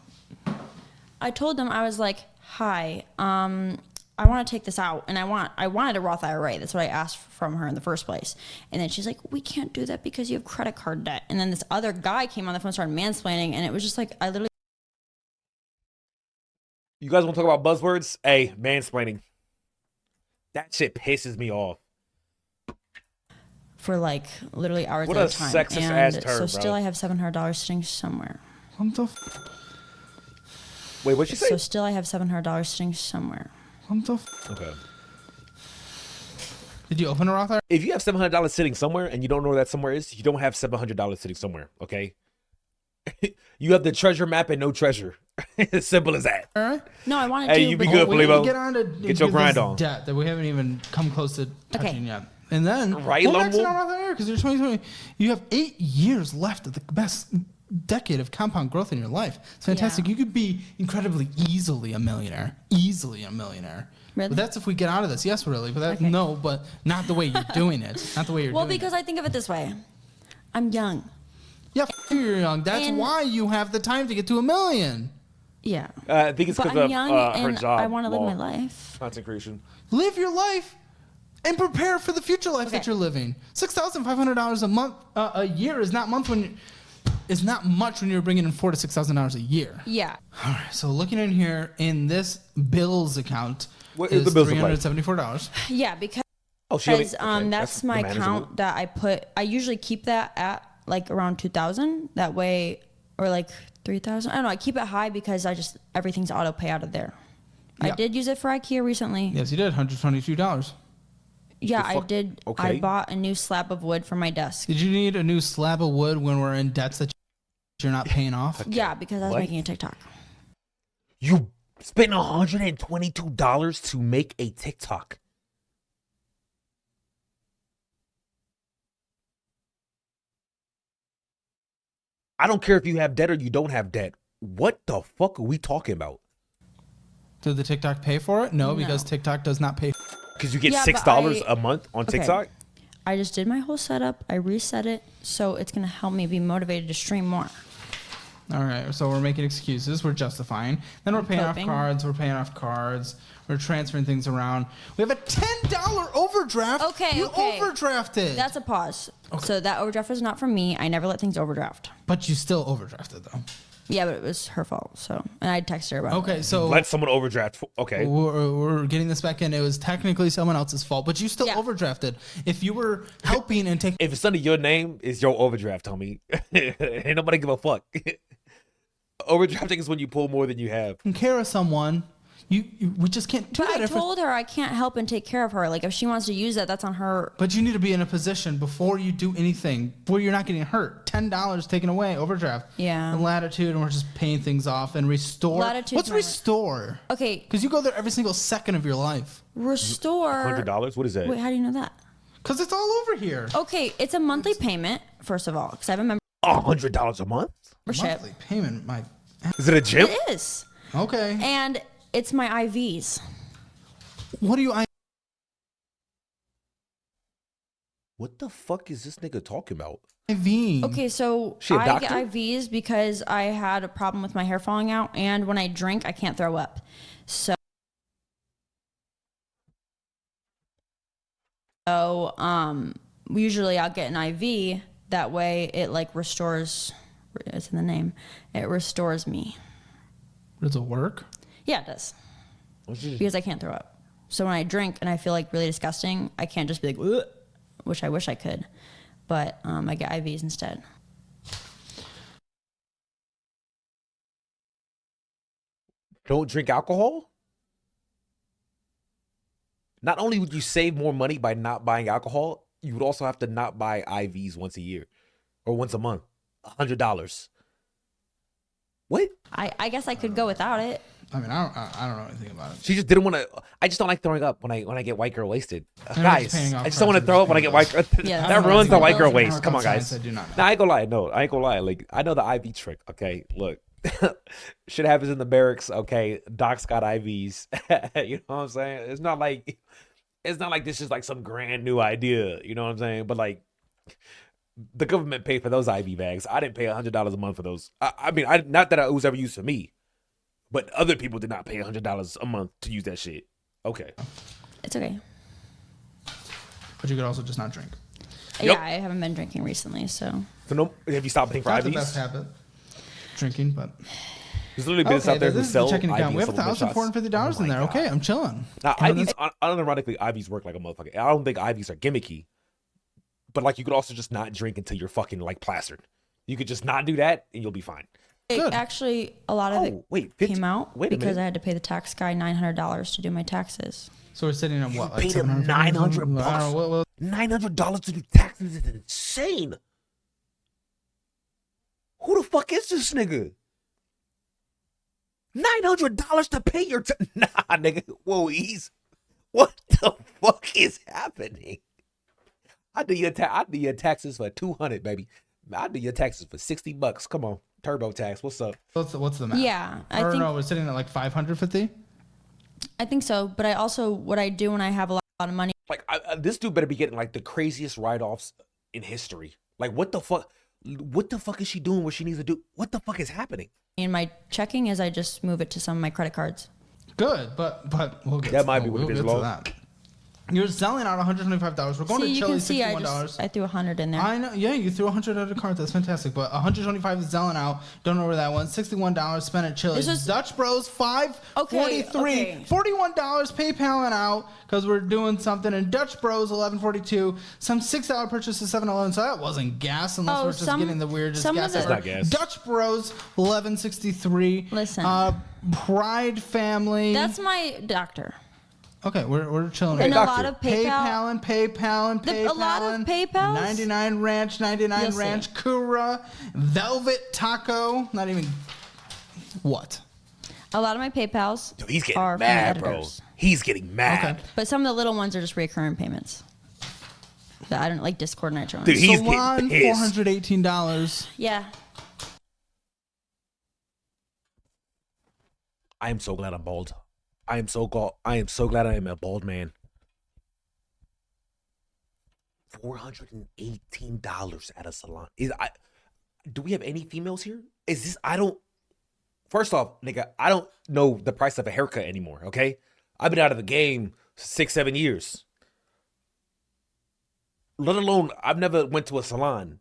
I was like, "Hi, I want to take this out, and I wanted a Roth IRA. That's what I asked from her in the first place." And then she's like, "We can't do that because you have credit card debt." And then this other guy came on the phone, started mansplaining, and it was just like I literally You guys want to talk about buzzwords? Hey, mansplaining. That shit pisses me off. For like literally hours What at a a time. sexist And ass term, so bro. still I have $700 sitting somewhere. What the? Wait, what'd you say? So still I have $700 sitting somewhere. What the? Okay. Did you open a Roth IRA? If you have $700 sitting somewhere and you don't know where that somewhere is, you don't have $700 sitting somewhere. Okay. You have the treasure map and no treasure. As simple as that. No, I wanted Hey, to. you be but- good, We need to Felibo. get on to Get your give grind this on. debt that we haven't even come close to touching yet. And then Right, we'll max it Lumble? out Roth IRA because you're 2020. You have 8 years left of the best decade of compound growth in your life. It's fantastic. Yeah. You could be incredibly easily a millionaire. Easily a millionaire. Really? But that's if we get out of this. Yes, really. But that, Okay. no, but not the way you're doing it. Not the way you're Well, doing because it. I think of it this way. I'm young. Yeah, you're young. That's And- why you have the time to get to $1 million. Yeah. I think it's But because I'm of young her and job. I want to live law, my life. Content creation. Live your life and prepare for the future life that Okay. you're living. $6,500 a month, a year is not much when you're bringing in $4,000 to $6,000 a year. Yeah. All right. So looking in here in this bills account What do is the bills look like? $374. Yeah, because Oh, she only, that's my the manageable. account that I put. I usually keep that at like around 2,000. That way, or like 3,000. I don't know. I keep it high because everything's auto pay out of there. I Yeah. did use it for IKEA recently. Yes, you did. $122. Yeah, The I fuck? did. Okay. I bought a new slab of wood for my desk. Did you need a new slab of wood when we're in debts that you're not paying off? Yeah, because I was What? making a TikTok. You spent $122 to make a TikTok. I don't care if you have debt or you don't have debt. What the fuck are we talking about? Did the TikTok pay for it? No, because No. TikTok does not pay. Because you get Yeah, but $6 I- a month on Okay. TikTok? I just did my whole setup. I reset it, so it's gonna help me be motivated to stream more. All right, so we're making excuses. We're justifying. Then we're paying Coping. off cards. We're paying off cards. We're transferring things around. We have a $10 overdraft. Okay, you okay. overdrafted. That's a pause. So that overdraft was not from me. I never let things overdraft. But you still overdrafted though. Yeah, but it was her fault. So, and I texted her about it. Okay, so Let someone overdraft. Okay. we're getting this back in. It was technically someone else's fault, but you still Yeah. overdrafted. If you were helping and taking If it's under your name, it's your overdraft, homie. Ain't nobody give a fuck. Overdrafting is when you pull more than you have. care of someone, we just can't do But that. I if it's- told her I can't help and take care of her. Like if she wants to use that, that's on her. But you need to be in a position before you do anything where you're not getting hurt. $10 taken away, overdraft. Yeah. And Latitude, and we're just paying things off and restore. Latitude's What's my- restore? Okay, Because you go there every single second of your life. restore. $100? What is that? Wait, how do you know that? Because it's all over here. Okay, it's a monthly payment first of all, because I have a $100 a month? membership. Monthly payment, my. Is it a gym? It is, Okay. and it's my IVs. What do you? What the fuck is this nigga talking about? IV. Okay, so She a I doctor? get IVs because I had a problem with my hair falling out, and when I drink, I can't throw up. So, usually I'll get an IV. That way, it like restores. It's in the name. It restores me. Does it work? Yeah, it does. Because I can't throw up. So when I drink and I feel like really disgusting, I can't just be like, "Ugh," which I wish I could. But I get IVs instead. Don't drink alcohol? Not only would you save more money by not buying alcohol, you would also have to not buy IVs once a year or once a month. $100. What? I guess I could go without it. I mean, I don't know anything about it. She just didn't want to. I just don't like throwing up when I get white girl wasted. I'm just Guys, paying off I just don't want to cards throw and up when I get white girl. Yeah, that that's ruins the what white girl bills waste. are. Come on, Science, guys. I do not know. Nah, I ain't gonna lie. No, I ain't gonna lie. Like I know the IV trick. Okay, look, shit happens in the barracks. Okay, Doc's got IVs. You know what I'm saying? It's not like this is like some grand new idea. You know what I'm saying? But like, the government paid for those IV bags. I didn't pay $100 a month for those. I mean, not that it was ever used for me, but other people did not pay $100 a month to use that shit. Okay. It's okay. But you could also just not drink. Yep. Yeah, I haven't been drinking recently, so So no, have you stopped paying for Not the IVs? best habit, drinking, but There's literally business out there who this is sell the checking account. IV We have supplement $1,450 shots. in there. Oh my Okay, God. I'm chilling. Now, And IVs, unironically, IVs work like a motherfucker. I don't think IVs are gimmicky, but like you could also just not drink until you're fucking like plastered. You could just not do that and you'll be fine. Good. Actually, a lot of it wait, came out wait a because minute. I had to pay the tax guy $900 to do my taxes. So we're sitting at what? Like Paid him $750? $900 I don't know, what- $900 to do taxes is insane. Who the fuck is this nigga? $900 to pay your nah, nigga. Whoa, what the fuck is happening? I do your taxes for $200, baby. I do your taxes for $60. Come on, TurboTax. What's up? What's the math? Yeah, I Or think no, we're sitting at like 550. I think so. But I also what I do when I have a lot of money. Like this dude better be getting like the craziest write-offs in history. Like what the fuck? What the fuck is she doing? What she needs to do? What the fuck is happening? In my checking is I just move it to some of my credit cards. Good, but we'll get That might be what it is, get to Lo. that. You're selling out $125. We're going See, to you can Chili's, see $61. I threw 100 in there. I know. Yeah, you threw 100 at a cart. That's fantastic. But 125 is selling out. Don't know where that went. $61 spent at Chili's. This is- Dutch Bros, $5.43. Okay. $41 PayPaling out because we're doing something. And Dutch Bros, $11.42. Some $6 purchase at 7-Eleven. So that wasn't gas unless Oh, we're just getting the weirdest some gas of the- ever. That's not gas. Dutch Bros, $11.63. Listen. Pride Family. That's my doctor. Okay, we're chilling. And right a lot of PayPal. PayPal. A lot of PayPals? 99 Ranch, 99 You'll see. Ranch, Kura, Velvet Taco. Not even. What? A lot of my PayPals Dude, he's getting are from mad, the bro. editors. He's getting mad. Okay. But some of the little ones are just recurring payments. That I don't like Discord Nitro. Dude, he's Salon, getting pissed. $418. Yeah. I am so glad I'm bald. I am so glad I am a bald man. $418 at a salon. Do we have any females here? Is this first off, nigga, I don't know the price of a haircut anymore, okay? I've been out of the game 6-7 years. Let alone I've never went to a salon.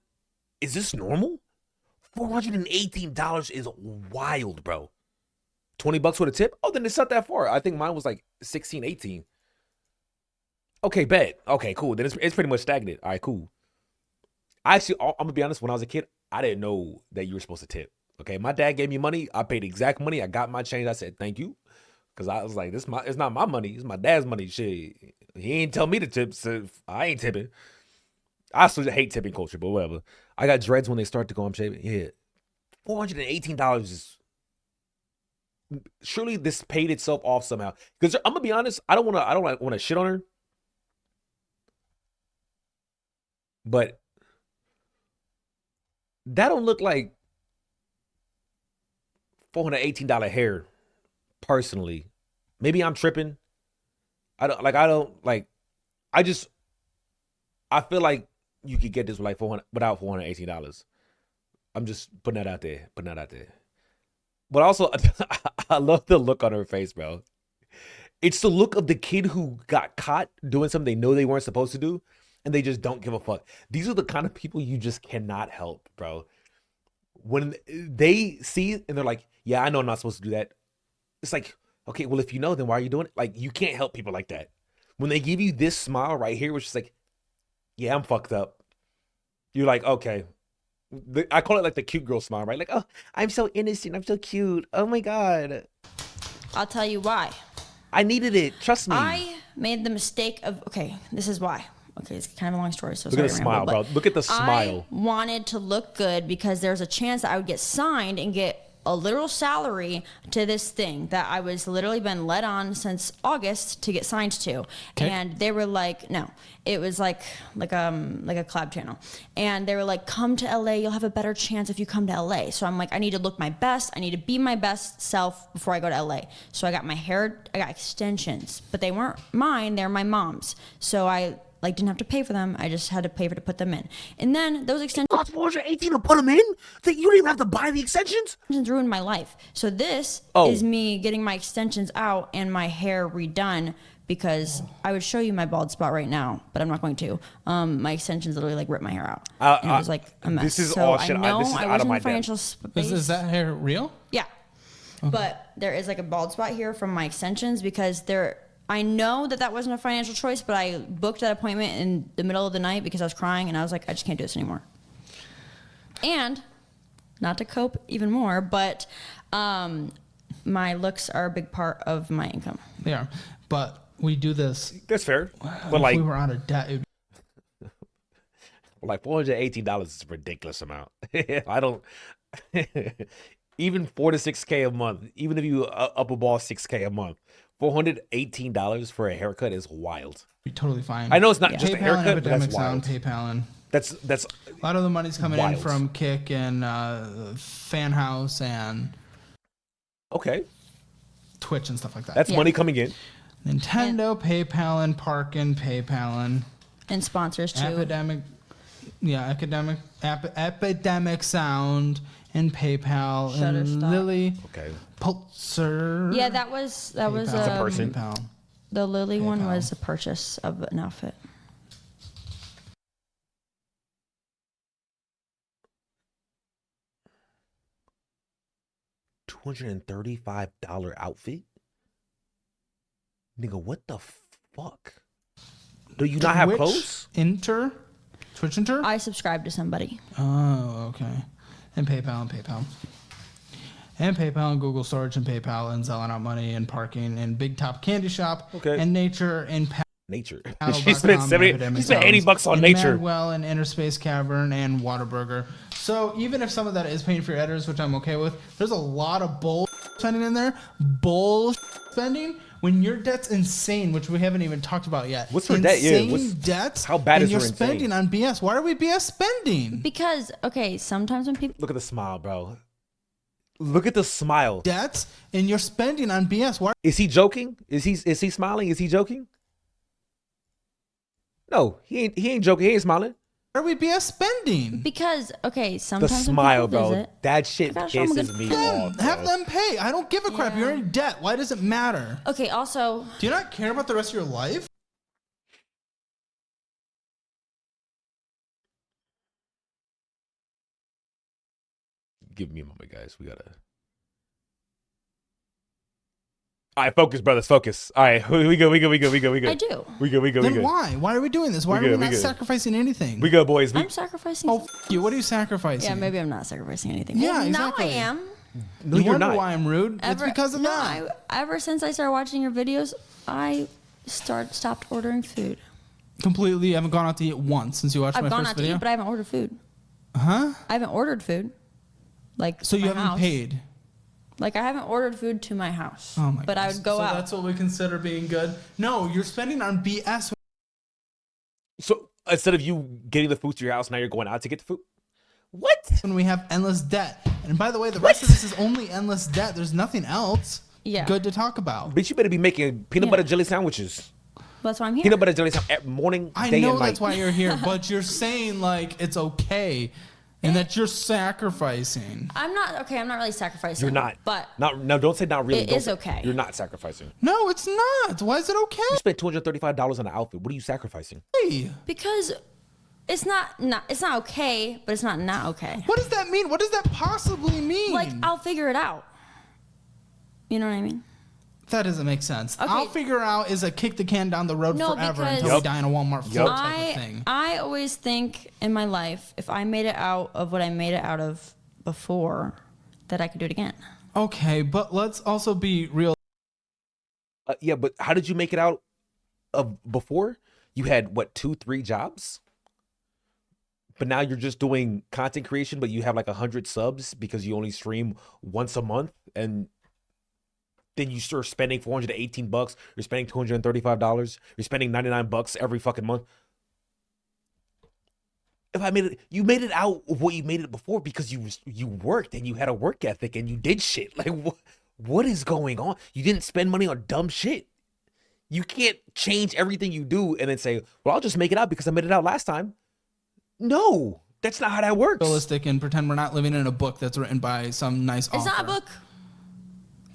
Is this normal? $418 is wild, bro. $20 with a tip? Oh, then it's not that far. I think mine was like 16, 18. Okay, bet. Okay, cool. Then it's pretty much stagnant. All right, cool. I'm gonna be honest. When I was a kid, I didn't know that you were supposed to tip. Okay, my dad gave me money. I paid exact money. I got my change. I said thank you, because I was like, it's not my money. It's my dad's money. Shit, he ain't tell me to tip, so I ain't tipping. I still hate tipping culture, but whatever. I got dreads when they start to go. I'm shaving. Yeah, $418 is. Surely this paid itself off somehow. Because I'm gonna be honest, I don't want to shit on her, but that don't look like $418 hair. Personally, maybe I'm tripping. I feel like you could get this with like without $418. I'm just putting that out there. But also, I love the look on her face, bro. It's the look of the kid who got caught doing something they know they weren't supposed to do, and they just don't give a fuck. These are the kind of people you just cannot help, bro. When they see and they're like, yeah, I know I'm not supposed to do that. It's like, okay, well, if you know, then why are you doing it? Like, you can't help people like that. When they give you this smile right here, which is like, yeah, I'm fucked up. You're like, okay. I call it like the cute girl smile, right? Like, oh, I'm so innocent. I'm so cute. Oh my God. I'll tell you why. I needed it. Trust me. I made the mistake of, okay, this is why. Okay, it's kind of a long story, so Look at sorry the to ramble, smile, bro. Look at the smile. I wanted to look good because there's a chance that I would get signed and get a literal salary to this thing that I was literally been led on since August to get signed to. Okay. And they were like, no, it was like a collab channel. And they were like, come to LA, you'll have a better chance if you come to LA. So I'm like, I need to look my best. I need to be my best self before I go to LA. So I got extensions, but they weren't mine, they're my mom's. So I didn't have to pay for them. I just had to pay to put them in. And then those extensions Cost $418 to put them in? That you don't even have to buy the extensions? ruined my life. So this Oh. is me getting my extensions out and my hair redone because I would show you my bald spot right now, but I'm not going to. My extensions literally like ripped my hair out. And it was like a mess. This is so all shit. I know This is I out was of in my the financial Is space. that hair real? Yeah. but there is like a bald spot here from my extensions because I know that wasn't a financial choice, but I booked that appointment in the middle of the night because I was crying and I was like, I just can't do this anymore. And not to cope even more, but my looks are a big part of my income. They are. But we do this. That's fair. But If like, we were out of debt, it'd like $418 is a ridiculous amount. I don't. Even $4 to $6K a month. Even if you up a ball $6K a month, $418 for a haircut is wild. be totally fine. I know it's not just a PayPal and haircut, but Epidemic that's wild. Sound, PayPal and That's a lot of the money's coming in wild. from Kick and Fan House and Okay. Twitch and stuff like that. That's money coming in. Nintendo, PayPal and Parkin, PayPal and sponsors too. Epidemic Sound and PayPal and Shutterstock. Lily. Okay. Pulsar. Yeah, that was PayPal, a person. PayPal. The Lily one PayPal. was a purchase of an outfit. $235 outfit? Nigga, what the fuck? Do you not have Twitch clothes? Twitch Inter? I subscribed to somebody. Oh, okay. And PayPal and PayPal. And PayPal and Google Storage and PayPal and selling out money and parking and Big Top Candy Shop and Nature and Nature. Paddle.com, She spent Epidemic she spent $80 on Sounds, Nature. Well, and Interspace Cavern and Whataburger. So even if some of that is paying for your editors, which I'm okay with, there's a lot of bull spending in there. Bull spending when your debt's insane, which we haven't even talked about yet. What's her debt? Yeah, Insane debts. how bad and is you're her spending on BS. Why are we BS spending? Because sometimes when people Look at the smile, bro. Look at the smile. Debts and you're spending on BS. Why? Is he joking? Is he smiling? Is he joking? No, he ain't joking. He ain't smiling. Why are we BS spending? because The sometimes smile, when people bro. visit, That shit I gotta show 'em a pisses good me film. off. Have bro. them pay. I don't give a crap. You're in debt. Why does it matter? Okay, also Do you not care about the rest of your life? Give me a moment, guys. We gotta. All right, focus, brothers. Focus. All right, we go. I do. We go. Then why? Why are we doing this? Why We are we good, we not good. sacrificing anything? We go, boys. I'm sacrificing. Oh, you. What are you sacrificing? Yeah, maybe I'm not sacrificing anything. Yeah, Well, exactly. Now I am. No, you you're wonder not. why I'm rude? It's because of that. Ever since I started watching your videos, I stopped ordering food. Completely. I haven't gone out to eat once since you watched I've my gone first out to video. eat, but I haven't ordered food. Huh? I haven't ordered food. Like So you my haven't house. paid? Like I haven't ordered food to my house. Oh my. But I would go so out. that's what we consider being good. No, you're spending on BS. So instead of you getting the food to your house, now you're going out to get the food. What? When we have endless debt. And by the way, the rest of this is only endless debt. There's nothing else good to talk about. Bitch, you better be making peanut butter jelly sandwiches. That's why I'm here. Peanut butter jelly sandwich morning, I day, know and night. that's why you're here, but you're saying like it's okay and that you're sacrificing. I'm not really sacrificing. You're not. But No, don't say not really. It Don't is say- okay. You're not sacrificing. No, it's not. Why is it okay? You spent $235 on an outfit. What are you sacrificing? because it's not okay, but it's not okay. What does that mean? What does that possibly mean? Like I'll figure it out. You know what I mean? That doesn't make sense. Okay. I'll figure out is a kick the can down the road No, forever because- until we die on a Walmart floor type of thing. I always think in my life, if I made it out of what I made it out of before, that I could do it again. Okay, but let's also be real. Yeah, but how did you make it out of before? You had what, 2-3 jobs? But now you're just doing content creation, but you have like 100 subs because you only stream once a month, and then you start spending $418. You're spending $235. You're spending $99 every fucking month. If I made it, you made it out of what you made it before because you worked and you had a work ethic and you did shit. Like what is going on? You didn't spend money on dumb shit. You can't change everything you do and then say, well, I'll just make it out because I made it out last time. No, that's not how that works. Realistic and pretend we're not living in a book that's written by some nice author. It's not a book.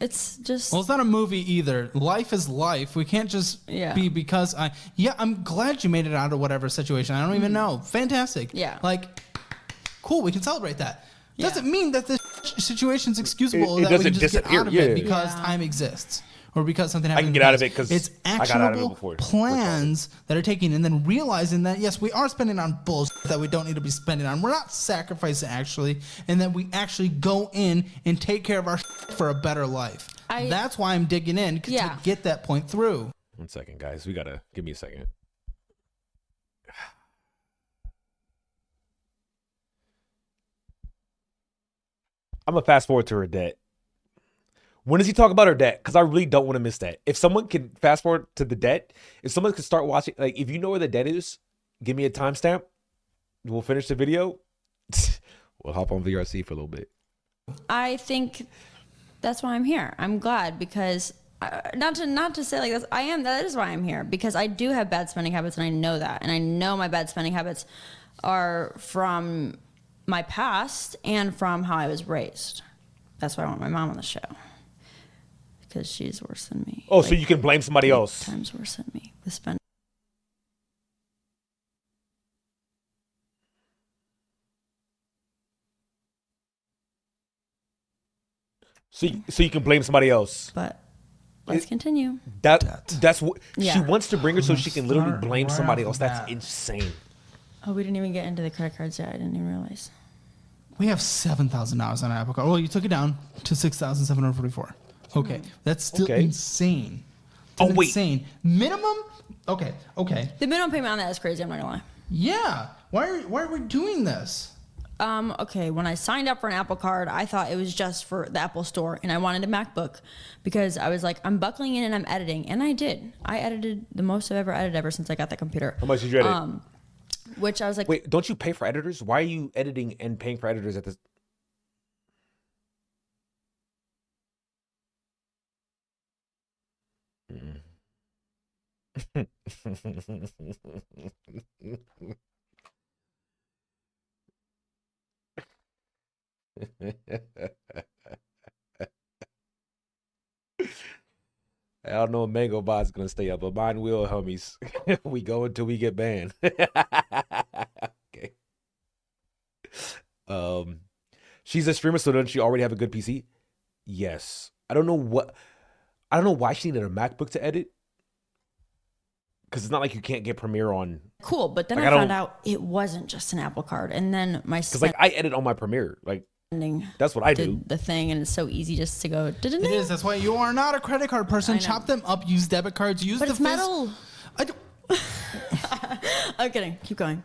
It's just. Well, it's not a movie either. Life is life. We can't just be because I'm glad you made it out of whatever situation. I don't even know. Fantastic. Yeah. Like, cool. We can celebrate that. Doesn't mean that this situation's excusable It that we doesn't can just get disappear, out of yeah. it because Yeah. time exists. Or because something I happened. can in get the out of past. it 'cause it's I got out of it actionable before. plans that are taken, and then realizing that yes, we are spending on bullshit that we don't need to be spending on. We're not sacrificing actually, and then we actually go in and take care of our for a better life. That's why I'm digging in to get that point through. 1 second, guys. We gotta give me a second. I'm gonna fast forward to her debt. When does he talk about her debt? Because I really don't want to miss that. If someone can fast forward to the debt, if someone could start watching, like if you know where the debt is, give me a timestamp. We'll finish the video. We'll hop on VRC for a little bit. I think that's why I'm here. I'm glad because not to say like this. That is why I'm here, because I do have bad spending habits and I know that, and I know my bad spending habits are from my past and from how I was raised. That's why I want my mom on the show, because she's worse than me. Oh, so you can blame somebody else. Times worse than me with spending. So you can blame somebody else. But let's continue. That's what she Yeah. wants to bring her so she can literally Start blame right somebody off else. the That's bat. insane. Oh, we didn't even get into the credit cards yet. I didn't even realize. We have $7,000 on Apple Card. Well, you took it down to $6,744. Okay, that's still Okay. insane. Oh, That's wait. insane. Minimum. Okay. The minimum payment on that is crazy. I'm not gonna lie. Yeah. Why are we doing this? Okay, when I signed up for an Apple Card, I thought it was just for the Apple Store, and I wanted a MacBook because I was like, I'm buckling in and I'm editing, and I did. I edited the most I've ever edited ever since I got that computer. How much did you edit? Which I was like, Wait, don't you pay for editors? Why are you editing and paying for editors at this? I don't know if Mango Bot's gonna stay up, but mine will, homies. We go until we get banned. Okay. She's a streamer, so doesn't she already have a good PC? Yes. I don't know why she needed a MacBook to edit. Because it's not like you can't get Premiere on. cool, but then Like, I I don't- found out it wasn't just an Apple Card, and then my Because like I edit on my Premiere. Like spending that's what I did do. the thing, and it's so easy just to go. It is. That's why you are not a credit card person. I know. Chop them up. Use debit cards. Use But the it's metal. I don't, I'm kidding. Keep going.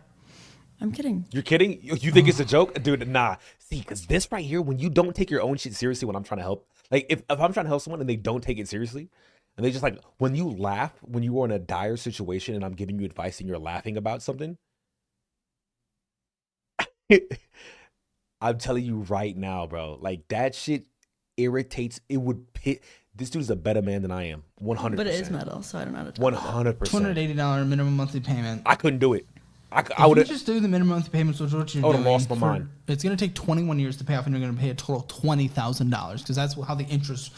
I'm kidding. You're kidding? You think it's a joke? Dude, nah. See, because this right here, when you don't take your own shit seriously when I'm trying to help, like if I'm trying to help someone and they don't take it seriously, and they just like, when you laugh, when you are in a dire situation and I'm giving you advice and you're laughing about something, I'm telling you right now, bro, like that shit irritates, it would pit. This dude's a better man than I am. 100%. But it is metal, so I don't know how to talk about it. 100%. $280 minimum monthly payment. I couldn't do it. I If would you have. just do the minimum monthly payments, which is what you're I would've doing, lost my mind. It's going to take 21 years to pay off, and you're going to pay a total of $20,000 because that's how the interest.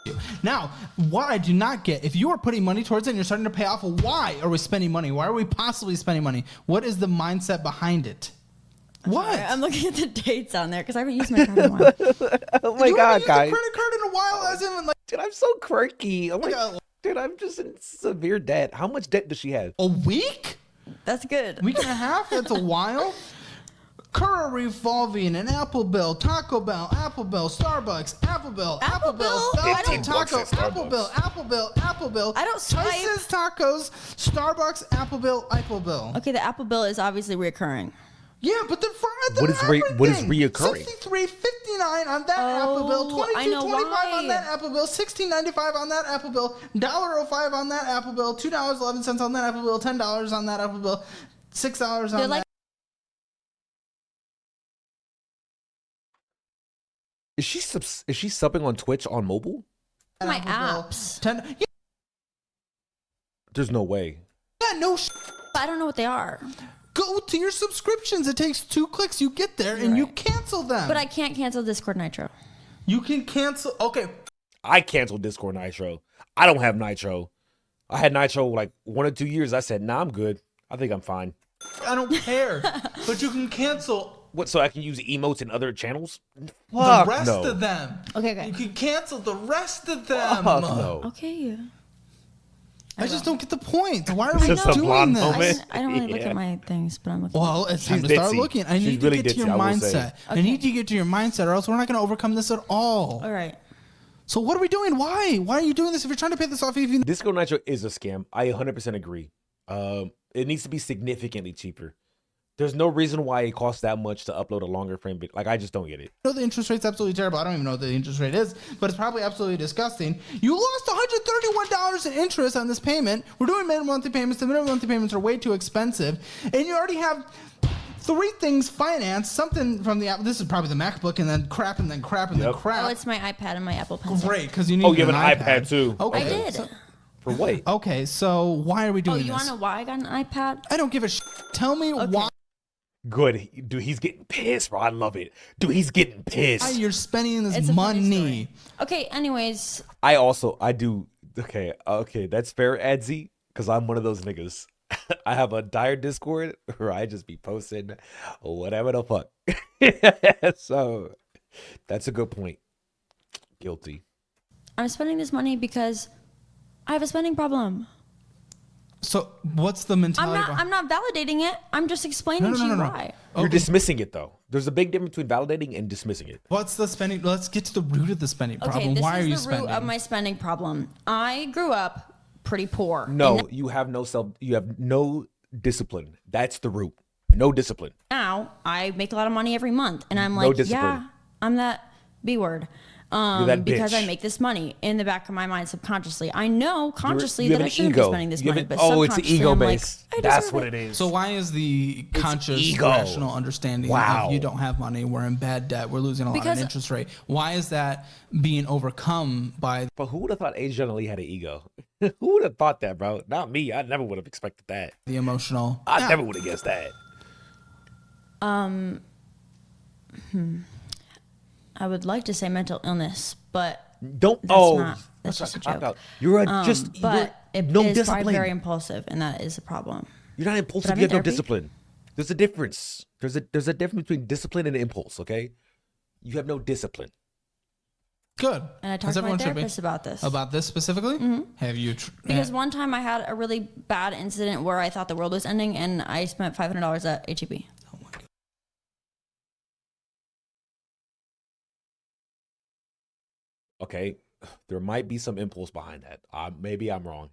You. Now, what I do not get, if you are putting money towards it and you're starting to pay off, why are we spending money? Why are we possibly spending money? What is the mindset behind it? What? I'm looking at the dates on there because I haven't used my card in a while. Oh my you God, haven't used guys. a credit card in a while, as in like Dude, I'm so quirky. I'm like, Yeah. dude, I'm just in severe debt. How much debt does she have? a week? That's good. Week and a half? That's a while. Kura revolving, an Apple Bill, Taco Bell, Apple Bill, Starbucks, Apple Bill, Apple Bill, Bill? I Apple don't- Taco, $15 at Apple Bill, Starbucks. Apple Bill, Apple Bill. I don't swipe. Tyson's Tacos, Starbucks, Apple Bill, Apple Bill. Okay, the Apple bill is obviously reoccurring. Yeah, but then for What is reoccurring? $63.59 on that Apple Bill, Oh, I know $22.25 why. on that Apple Bill, $16.95 on that Apple Bill, $1.05 on that Apple Bill, $2.11 on that Apple Bill, $10 on that Apple Bill, $6 on They're that. like Is she subbing on Twitch on mobile? my Apple Bill. apps. 10. There's no way. Yeah, no. I don't know what they are. Go to your subscriptions. It takes 2 clicks. You get there and you right. cancel them. But I can't cancel Discord Nitro. You can cancel. Okay. I canceled Discord Nitro. I don't have Nitro. I had Nitro like 1 or 2 years. I said, nah, I'm good. I think I'm fine. I don't care. But you can cancel What? So I can use emotes in other channels? The Fuck rest no. of them. Okay. You can cancel the rest of them. Fuck no. Okay. I just don't get the point. Why are It's we just a doing blonde this? moment. I don't really look Yeah. at my things, but I'm looking. Well, it's time She's to start ditzy. looking. I She's need really to get to ditzy, your I will say. mindset. I need to get to your mindset, or else we're not going to overcome this at all. All right. So what are we doing? Why? Why are you doing this? If you're trying to pay this off, even Disco Nitro is a scam. I 100% agree. It needs to be significantly cheaper. There's no reason why it costs that much to upload a longer frame bit. Like, I just don't get it. know the interest rate's absolutely terrible. I don't even know what the interest rate is, but it's probably absolutely disgusting. You lost $131 in interest on this payment. We're doing minimum monthly payments. The minimum monthly payments are way too expensive, and you already have 3 things financed. Something from the app. This is probably the MacBook, and then crap, and then crap, and then crap. Oh, it's my iPad and my Apple Pencil. Great, because you need. Oh, you have an an iPad too. Okay. I did. For what? Okay, so why are we Oh, doing you this? want to know why I got an iPad? I don't give a Tell me why Good. Dude, he's getting pissed, bro. I love it. Dude, he's getting pissed. you're spending this It's a funny money. Okay. Anyways, I do. Okay, that's fair, Adsy, because I'm one of those niggas. I have a dire Discord where I just be posting whatever the fuck. So that's a good point. Guilty. I'm spending this money because I have a spending problem. So what's the mentality? I'm not validating it. I'm just explaining to you why. You're dismissing it though. There's a big difference between validating and dismissing it. What's the spending? Let's get to the root of the spending problem. Okay, this Why are you is the root spending? of my spending problem. I grew up pretty poor. No, And you have no discipline. That's the root. No discipline. now I make a lot of money every month, and I'm No like, discipline. yeah, I'm that B word. that Because I bitch. make this money in the back of my mind subconsciously. I know consciously you have that I an shouldn't be ego. spending this You have money, an- but oh, it's subconsciously ego I'm like, based. I That's deserve what it. it is. So why is the conscious, ego. rational understanding Wow. of you don't have money, we're in bad debt, we're losing a lot Because- in interest rate? Why is that being overcome by But who would have thought Asian Ali had an ego? Who would have thought that, bro? Not me. I never would have expected that. the emotional? I never would have guessed that. I would like to say mental illness, but Don't. That's that's just a cop joke. out. You're a just. But you're, it no is discipline. probably very impulsive, and that is a problem. You're not impulsive. I'm You in have no therapy. discipline. There's a difference. There's a difference between discipline and impulse. Okay. You have no discipline. Good. And I As talked to my everyone should be. therapist about this. About this specifically? Have you? Because one time I had a really bad incident where I thought the world was ending, and I spent $500 at HEB. Okay. There might be some impulse behind that. Maybe I'm wrong.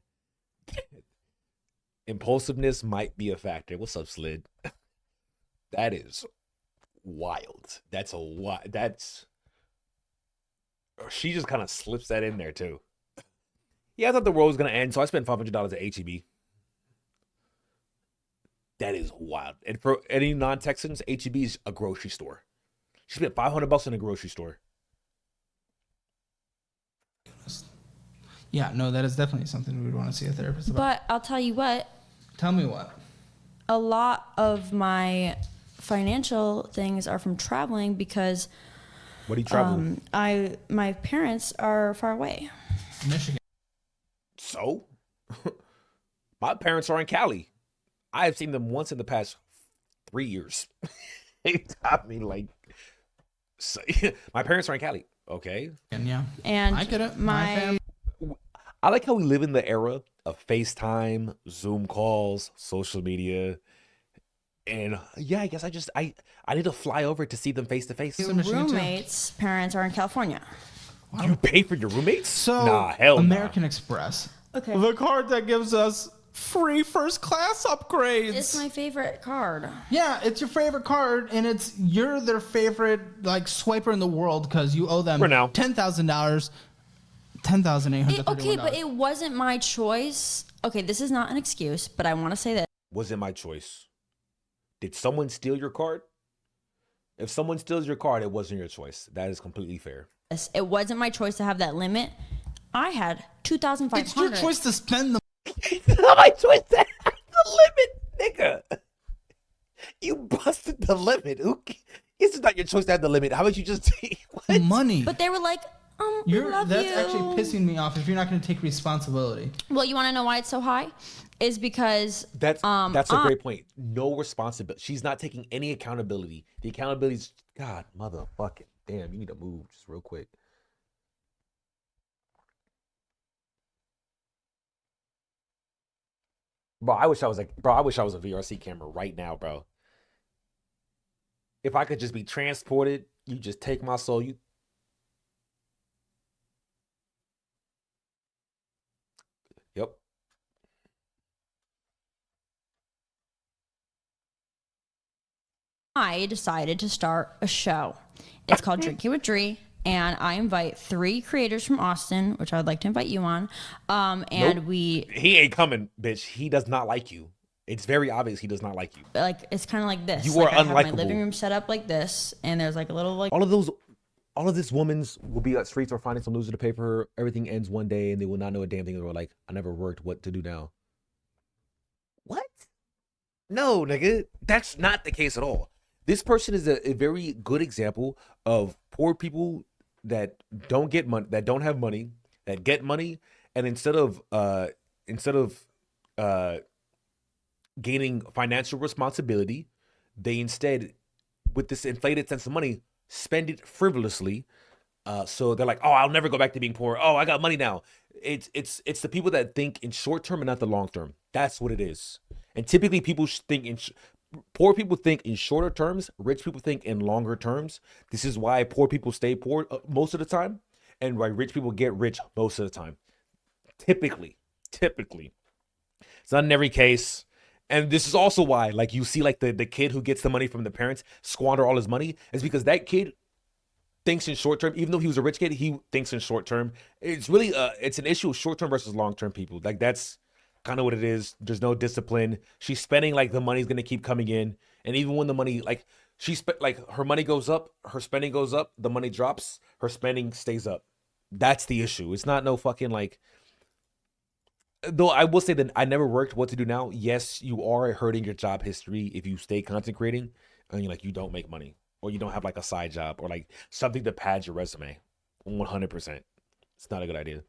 Impulsiveness might be a factor. What's up, Slid? That is wild. That's a wild. That's. She just kind of slips that in there too. Yeah, I thought the world was gonna end, so I spent $500 at HEB. That is wild. And for any non-Texans, HEB is a grocery store. She spent $500 in a grocery store. Yeah, no, that is definitely something we would want to see a therapist about. But I'll tell you what, Tell me what. a lot of my financial things are from traveling because What are you traveling? my parents are far away. Michigan. So, my parents are in Cali. I have seen them once in the past 3 years. They taught me like, so, my parents are in Cali. Okay, And yeah, And I get it. my fam. I like how we live in the era of FaceTime, Zoom calls, social media, and yeah, I guess I need to fly over to see them face to face. in Michigan, too. roommates' parents are in California. You pay for your roommates? So, nah, hell American Express. Okay. The card that gives us free first class upgrades. It's my favorite card. Yeah, it's your favorite card, and you're their favorite like swiper in the world because you owe them For now. $10,000, $10,831. Okay, but it wasn't my choice. Okay, this is not an excuse, but I want to say that wasn't my choice. Did someone steal your card? If someone steals your card, it wasn't your choice. That is completely fair. it wasn't my choice to have that limit. I had 2,500. it's your choice to spend the. It's not my choice to have the limit, nigga. You busted the limit. It's not your choice to have the limit. How about you just take what? money. But they were like, We love That's you. actually pissing me off if you're not going to take responsibility. Well, you want to know why it's so high? Is because That's a great point. No responsibility. She's not taking any accountability. The accountability's God, motherfucking damn. You need to move just real quick. Bro, I wish I was a VRC camera right now, bro. If I could just be transported, you just take my soul. Yep. I decided to start a show. It's called Drinking with Dree, and I invite 3 creators from Austin, which I would like to invite you on. And Nope. He ain't coming, bitch. He does not like you. It's very obvious he does not like you. like it's kind of like this. You like, are I have my unlikable. living room set up like this, and there's like a little like. All of this women's will be at streets or finding some loser to pay for her. Everything ends one day and they will not know a damn thing. They're like, I never worked. What to do now? What? No, nigga. That's not the case at all. This person is a very good example of poor people that don't get money, that don't have money, that get money, and instead of gaining financial responsibility, they instead, with this inflated sense of money, spend it frivolously. So they're like, oh, I'll never go back to being poor. Oh, I got money now. It's the people that think in short term and not the long term. That's what it is. And typically people think poor people think in shorter terms. Rich people think in longer terms. This is why poor people stay poor most of the time, and why rich people get rich most of the time. Typically, it's not in every case. And this is also why, like, you see, like, the kid who gets the money from the parents squander all his money is because that kid thinks in short term. Even though he was a rich kid, he thinks in short term. It's really it's an issue of short term versus long term people. Like, that's kind of what it is. There's no discipline. She's spending like the money's gonna keep coming in, and even when the money, like, her money goes up, her spending goes up, the money drops, her spending stays up. That's the issue. It's not no fucking like. Though I will say that I never worked what to do now. Yes, you are hurting your job history if you stay content creating and you don't make money, or you don't have like a side job or like something to pad your resume. 100%. It's not a good idea.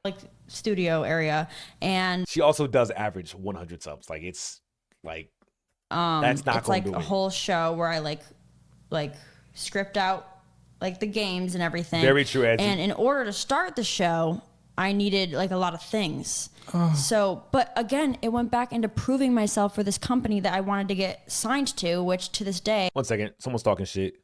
Like studio area, and she also does average 100 subs. Like, it's like that's not it's going like to do a it. whole show where I like script out like the games and everything. Very true, Edgy. And in order to start the show, I needed like a lot of things. So, but again, it went back into proving myself for this company that I wanted to get signed to, which to this day. 1 second. Someone's talking shit.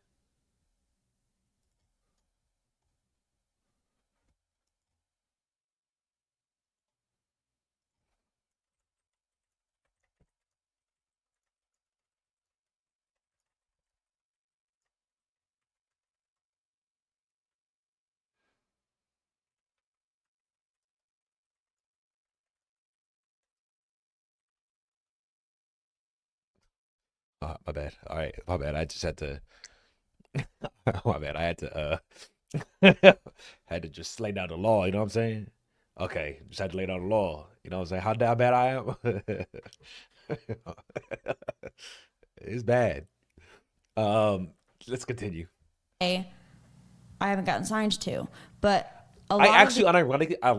My bad. All right, my bad. I just had to. My bad. I had to. Had to just lay down the law. You know what I'm saying? Okay, just had to lay down the law. You know what I'm saying? How bad I am? It's bad. Let's continue. I haven't gotten signed to, but a lot Unironically, I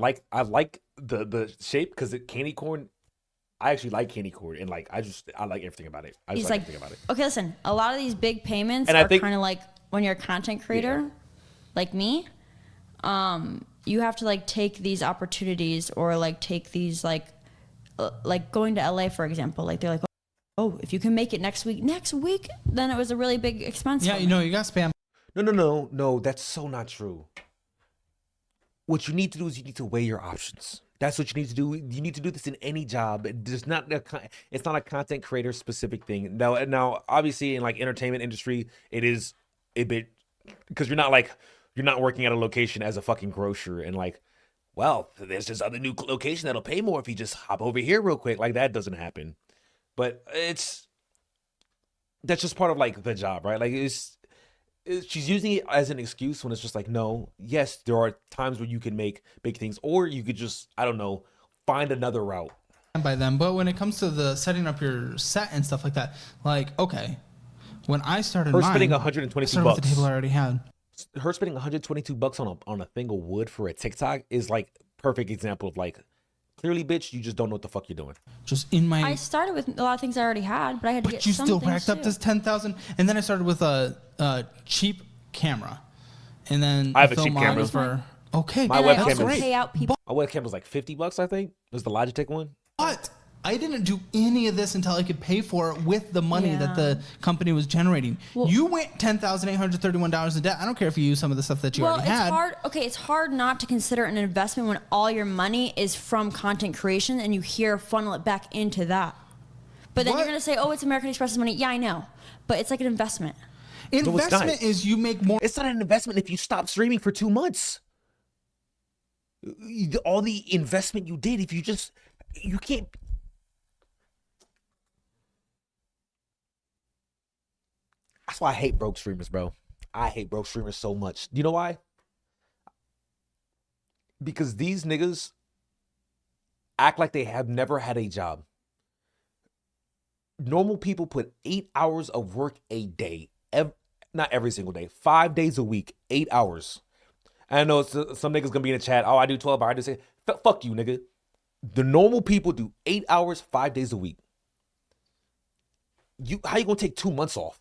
like the shape because candy corn. I actually like candy corn, and like I like everything about it. I just like everything about it. Okay, listen, a lot of these big payments And I are think- kind of like when you're a content creator, like me, you have to like take these opportunities or like take these like going to LA, for example. Like they're like, oh, if you can make it next week, then it was a really big expense. Yeah, for you me. know, you got spam. No, that's so not true. What you need to do is you need to weigh your options. That's what you need to do. You need to do this in any job. It's not a content creator specific thing. Now, obviously, in like entertainment industry, it is a bit because you're not working at a location as a fucking grocer and like, well, there's this other new location that'll pay more if you just hop over here real quick. Like, that doesn't happen. But that's just part of like the job, right? Like, she's using it as an excuse when it's just like, no, yes, there are times where you can make big things, or you could just, I don't know, find another route. By them, but when it comes to the setting up your set and stuff like that, like, okay, when I started Her mine, spending I $122 started with the table I already had. her spending $122 on a thing of wood for a TikTok is like perfect example of like, clearly, bitch, you just don't know what the fuck you're doing. Just in my. I started with a lot of things I already had, but I had to get But you some still things racked up too. this 10,000, and then I started with a cheap camera, and then I have a film cheap camera. on for okay. My And I webcam also is- pay out people. My webcam was like $50, I think. It was the Logitech one. But I didn't do any of this until I could pay for it with the money that Yeah. the company was generating. Well- You went $10,831 in debt. I don't care if you use some of the stuff that you Well, already it's had. hard. Okay, it's hard not to consider an investment when all your money is from content creation and you funnel it back into that. But then What? you're gonna say, "Oh, it's American Express's money." Yeah, I know, but it's like an investment. it's not. Investment is you make more. It's not an investment if you stop streaming for 2 months. All the investment you did, if you can't. That's why I hate broke streamers, bro. I hate broke streamers so much. You know why? Because these niggas act like they have never had a job. Normal people put 8 hours of work a day. Not every single day. 5 days a week. 8 hours. I know some niggas gonna be in the chat. Oh, I do 12 hours. I just say, fuck you, nigga. The normal people do 8 hours, 5 days a week. How you gonna take 2 months off?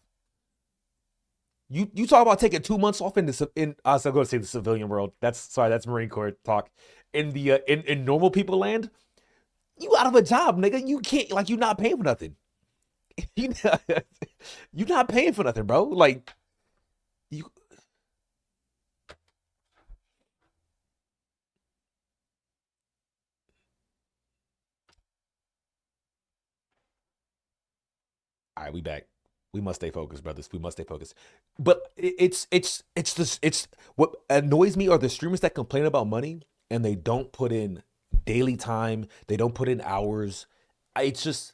You talk about taking 2 months off I was gonna say the civilian world. That's Marine Corps talk. In the in normal people land, you out of a job, nigga. You can't, like, you not paying for nothing. You not paying for nothing, bro. Like, you. All right, we back. We must stay focused, brothers. We must stay focused. But it's what annoys me are the streamers that complain about money and they don't put in daily time. They don't put in hours. It's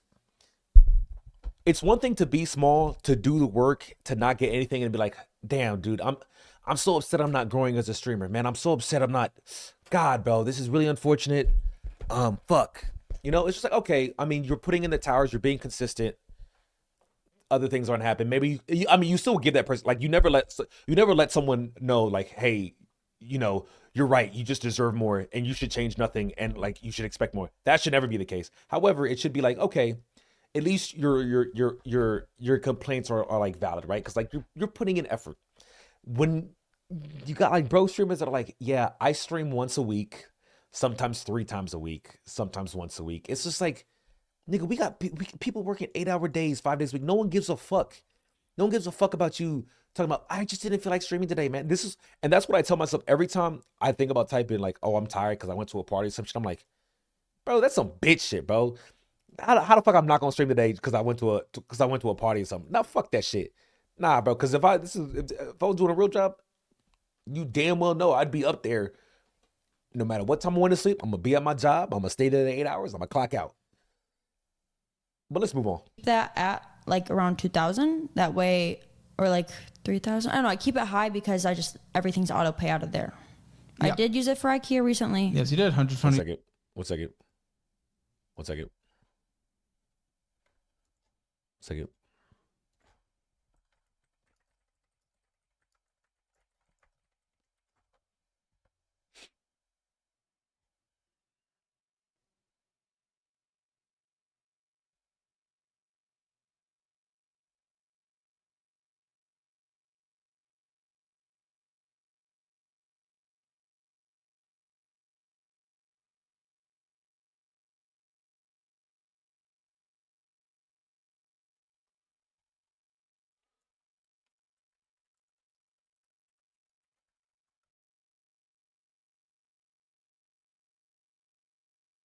one thing to be small, to do the work, to not get anything and be like, damn, dude, I'm so upset I'm not growing as a streamer, man. I'm so upset I'm not. God, bro, this is really unfortunate. Fuck. You know, it's just like, okay, I mean, you're putting in the towers, you're being consistent. Other things aren't happening. Maybe you still give that person, like, you never let someone know, like, hey, you know, you're right, you just deserve more and you should change nothing and, like, you should expect more. That should never be the case. However, it should be like, okay, at least your complaints are like valid, right? Because, like, you're putting in effort. When you got, like, bro streamers that are like, yeah, I stream once a week, sometimes 3 times a week, sometimes once a week. It's just like, nigga, we got people working 8-hour days, 5 days a week. No one gives a fuck. No one gives a fuck about you talking about, I just didn't feel like streaming today, man. And that's what I tell myself every time I think about typing, like, oh, I'm tired because I went to a party or some shit. I'm like, bro, that's some bitch shit, bro. How the fuck I'm not gonna stream today because I went to a party or something? Nah, fuck that shit. Nah, bro. Because if I was doing a real job, you damn well know I'd be up there. No matter what time I want to sleep, I'm gonna be at my job. I'm gonna stay there 8 hours. I'm gonna clock out. But let's move on. That at like around 2,000 that way, or like 3,000. I don't know. I keep it high because everything's auto pay out of there. Yeah. I did use it for IKEA recently. Yes, you did. 120. One second.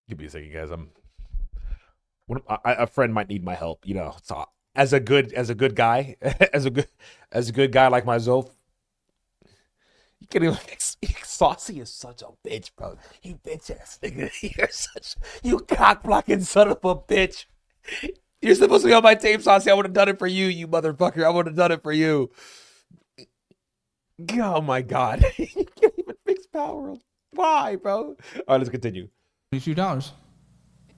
Give me a second, guys. A friend might need my help. You know, so as a good guy, as a good guy like myself, you can't even. Saucy is such a bitch, bro. You bitch ass nigga. You cock blocking son of a bitch. You're supposed to be on my team, Saucy. I would have done it for you, you motherfucker. I would have done it for you. Oh my god. You can't even fix Power World. Why, bro? All right, let's continue. $22.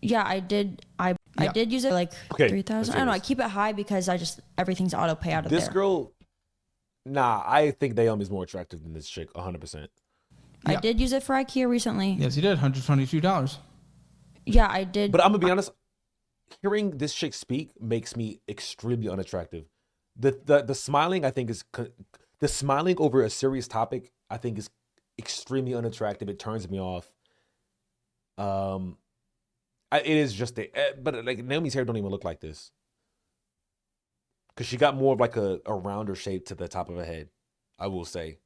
Yeah, I did. I did use it like Okay, 3,000. let's I do don't know. I this. keep it high because everything's auto pay out of This there. girl, Nah, I think Naomi's more attractive than this chick, 100%. I Yeah. did use it for IKEA recently. Yes, you did. $122. Yeah, I did. But I'm gonna be honest, hearing this chick speak makes me extremely unattractive. The smiling, I think, the smiling over a serious topic, I think, is extremely unattractive. It turns me off. It is just but like Naomi's hair don't even look like this, because she got more of like a rounder shape to the top of her head. I will say,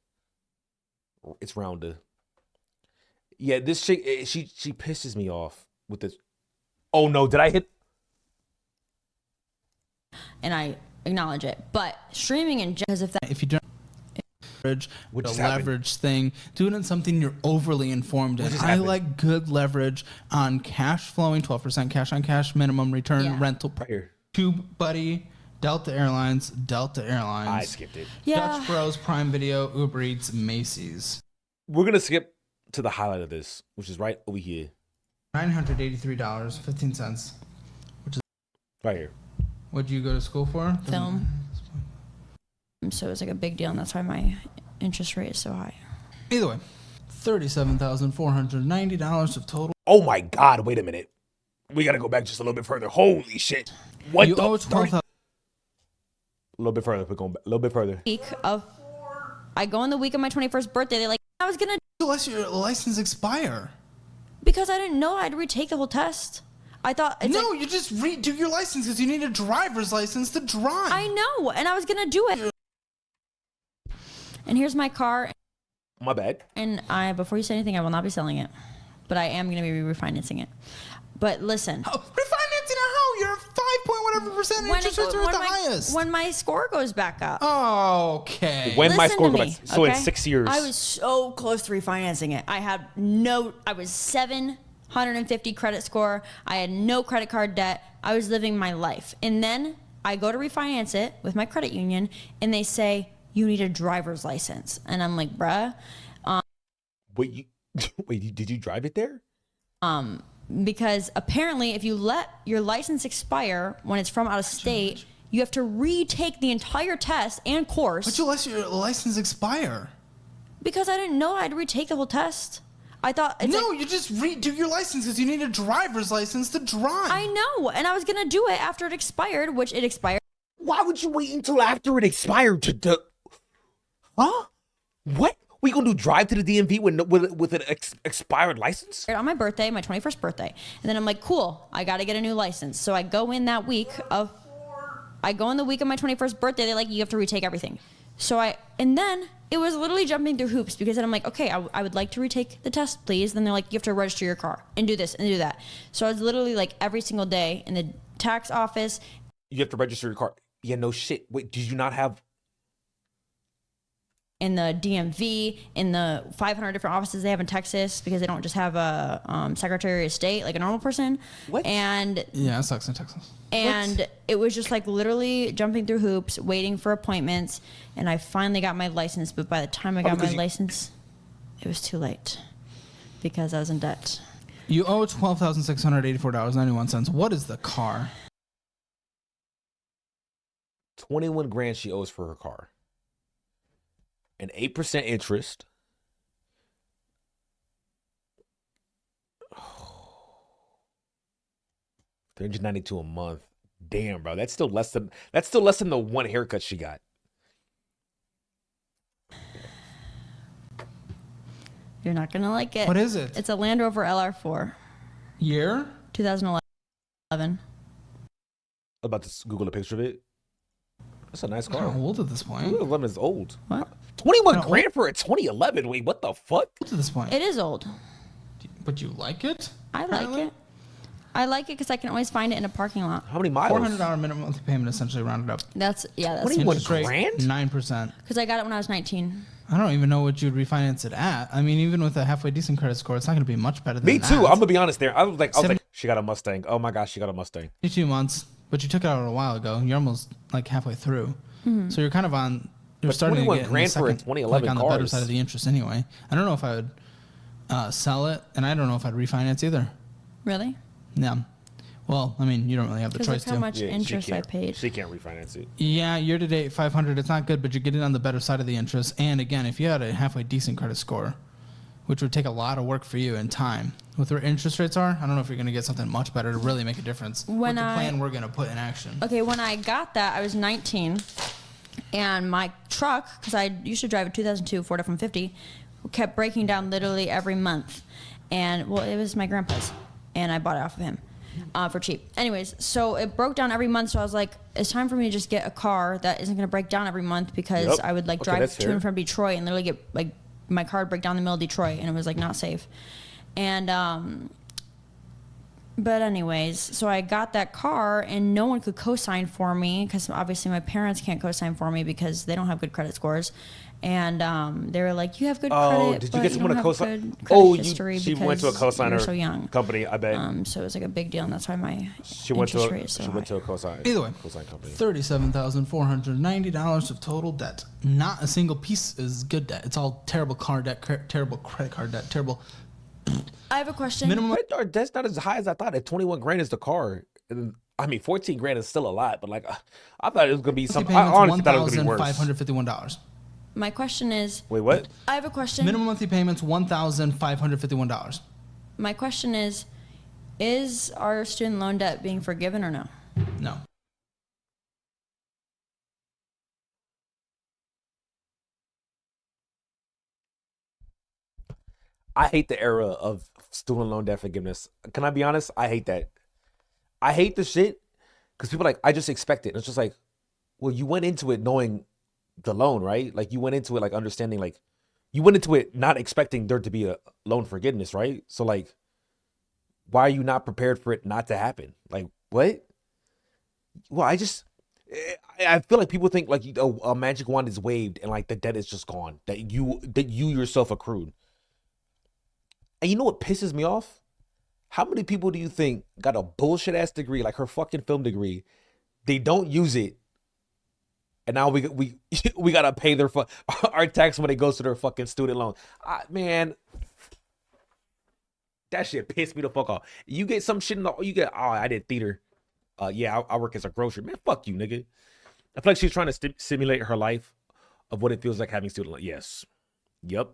it's rounder. Yeah, this chick, she pisses me off with this. Oh no, did I hit? And I acknowledge it. But streaming in because If you don't leverage, What the just happened? leverage thing, do it in something you're overly informed in. just I happened? like good leverage on cash flowing, 12% cash on cash, minimum return, Yeah. rental. Right here. TubeBuddy, Delta Airlines, I skipped it. yeah. Dutch Bros, Prime Video, Uber Eats, Macy's. We're gonna skip to the highlight of this, which is right over here. $983.15. Right here. What'd you go to school for? Film. So it's like a big deal, and that's why my interest rate is so high. Either way, $37,490 of total. Oh my God! Wait a minute. We gotta go back just a little bit further. Holy shit! What You the? owe 30 $12,000. A little bit further. We're going back, a little bit further. I go on the week of my 21st birthday. They I was gonna Unless your license expire. because I didn't know I'd retake the whole test. I thought it's No, like, you just redo your license because you need a driver's license to drive. I know, and I was gonna do it. And here's my car. My bad. And before you say anything, I will not be selling it, but I am gonna be refinancing it. But listen, Oh, refinancing a how? You're 5.whatever% interest rates are at the highest. when my score goes back up. Okay. When my Listen score to goes me, back, so in okay? 6 years. I was so close to refinancing it. I was 750 credit score. I had no credit card debt. I was living my life. And then I go to refinance it with my credit union, and they say, you need a driver's license. And I'm like, bruh, Wait, did you drive it there? because apparently if you let your license expire when it's from out of state, you have to retake the entire test and course. But you let your license expire. Because I didn't know I'd retake the whole test. I thought it's No, like, you just redo your license because you need a driver's license to drive. I know, and I was gonna do it after it expired, which it expired. Why would you wait until after it expired to? Huh? What? We gonna do drive to the DMV with an expired license? On my birthday, my 21st birthday. And then I'm like, cool, I gotta get a new license. So I go in the week of my 21st birthday, they're like, you have to retake everything. And then it was literally jumping through hoops because then I'm like, okay, I would like to retake the test, please. Then they're like, you have to register your car and do this and do that. So I was literally like every single day in the tax office. You have to register your car. Yeah, no shit. Wait, did you not have? In the DMV, in the 500 different offices they have in Texas, because they don't just have a Secretary of State like a normal person. What? And Yeah, it sucks in Texas. it was just like literally jumping through hoops, waiting for appointments, and I finally got my license. But by the time I got my because you- license, it was too late because I was in debt. You owe $12,684.91. What is the car? 21 grand she owes for her car. And 8% interest. $392 a month. Damn, bro. That's still less than the one haircut she got. You're not gonna like it. What is it? It's a Land Rover LR4, Year? 2011. I'm about to Google a picture of it. That's a nice car. Kind of old at this point. 2011 is old. What? 21 No, grand for a 2011. Wait, what the fuck? Old at this point. It is old. But you like it? I like Apparently? it. I like it because I can always find it in a parking lot. How many miles? $400 minimum monthly payment essentially rounded up. That's 21 Interest rate, grand? 9%. because I got it when I was 19. I don't even know what you'd refinance it at. I mean, even with a halfway decent credit score, it's not going to be much better than Me that. too. I'm gonna be honest there. I was like, Seven- she got a Mustang. Oh my gosh, she got a Mustang. 22 months, but you took it out a while ago. You're almost like halfway through. So you're kind of on. You're But starting to 21 get in the grand for a second, 2011 like on the car better is- side of the interest anyway. I don't know if I would sell it, and I don't know if I'd refinance either. Really? Yeah. Well, I mean, you don't really have the Because choice look how to. much Yeah, interest I paid. She can't refinance it. Yeah, year to date 500. It's not good, but you're getting on the better side of the interest. And again, if you had a halfway decent credit score, which would take a lot of work for you and time, with where interest rates are, I don't know if you're going to get something much better to really make a difference. When with the I- plan we're going to put in action. Okay, when I got that, I was 19, and my truck, because I used to drive a 2002 Ford F-150, kept breaking down literally every month. And, well, it was my grandpa's, and I bought it off of him for cheap. Anyways, so it broke down every month, so I was like, it's time for me to just get a car that isn't going to break down every month, because Yep. I would, like, Okay, drive that's to fair. and from Detroit and literally get, like, my car would break down in the middle of Detroit, and it was, like, not safe. And, but anyways, so I got that car, and no one could co-sign for me, because obviously my parents can't co-sign for me because they don't have good credit scores. And they were like, "You have good Oh, credit, did you but get you someone don't to have co-sign? good credit Oh, history she went to a because cosigner you're so young." company. I bet So it was like a big deal, and that's why my she went to interest a, rate is so she went to high. a cosign. Either way, cosign company. $37,490 of total debt. Not a single piece is good debt. It's all terrible car debt, terrible credit card debt, terrible. I have a question. Minimum. That's not as high as I thought. At 21 grand is the car. And, I mean, 14 grand is still a lot, but like I thought it was gonna be something. I honestly thought it was gonna be worse. $1,551. My question is, Wait, what? I have a question. Minimum monthly payments $1,551. My question is our student loan debt being forgiven or no? No. I hate the era of student loan debt forgiveness. Can I be honest? I hate that. I hate the shit because people are like, I just expect it. And it's just like, well, you went into it knowing the loan, right? Like you went into it like understanding, like you went into it not expecting there to be a loan forgiveness, right? So like, why are you not prepared for it not to happen? Like what? Well, I feel like people think like a magic wand is waved and like the debt is just gone that you yourself accrued. And you know what pisses me off? How many people do you think got a bullshit ass degree like her fucking film degree? They don't use it, and now we gotta pay their our tax when it goes to their fucking student loan. Man, that shit pissed me the fuck off. You get some shit I did theater. Yeah, I work as a grocer. Man, fuck you, nigga. I feel like she's trying to simulate her life of what it feels like having student loan. Yes. Yep.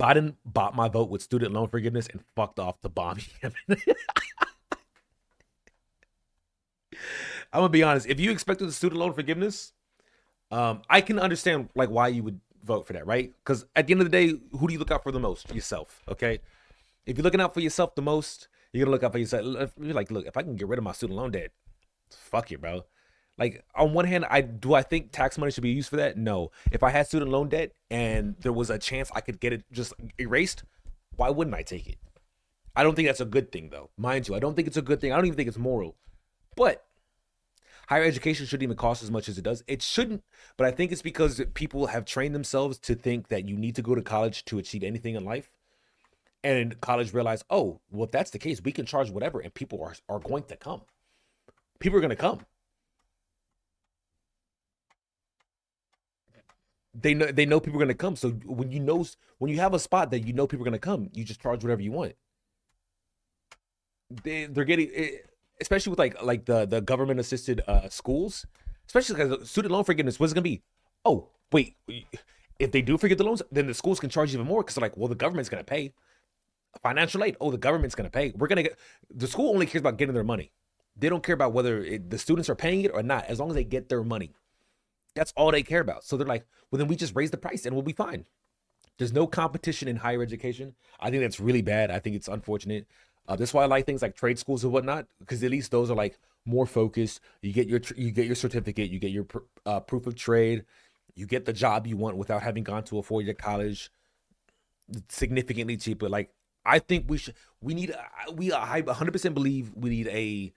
Biden bought my vote with student loan forgiveness and fucked off to bomb Yemen. I'm gonna be honest. If you expected the student loan forgiveness, I can understand like why you would vote for that, right? Because at the end of the day, who do you look out for the most? Yourself. Okay. If you're looking out for yourself the most, you're gonna look out for yourself. You're like, look, if I can get rid of my student loan debt, fuck you, bro. Like on one hand, I think tax money should be used for that? No. If I had student loan debt and there was a chance I could get it just erased, why wouldn't I take it? I don't think that's a good thing though. Mind you, I don't think it's a good thing. I don't even think it's moral. But higher education shouldn't even cost as much as it does. It shouldn't, but I think it's because people have trained themselves to think that you need to go to college to achieve anything in life. And college realized, oh, well, if that's the case, we can charge whatever and people are going to come. People are going to come. They know people are gonna come. So when you have a spot that you know people are gonna come, you just charge whatever you want. They're getting, especially with like the government assisted schools, especially because student loan forgiveness. What's it gonna be? Oh wait, if they do forgive the loans, then the schools can charge even more because they're like, well, the government's gonna pay financial aid. Oh, the government's gonna pay. We're gonna get the school only cares about getting their money. They don't care about whether the students are paying it or not, as long as they get their money. That's all they care about. So they're like, well, then we just raise the price and we'll be fine. There's no competition in higher education. I think that's really bad. I think it's unfortunate. That's why I like things like trade schools and whatnot, because at least those are like more focused. You get your certificate, you get your proof of trade, you get the job you want without having gone to a 4-year college, significantly cheaper. Like I think we 100% believe we need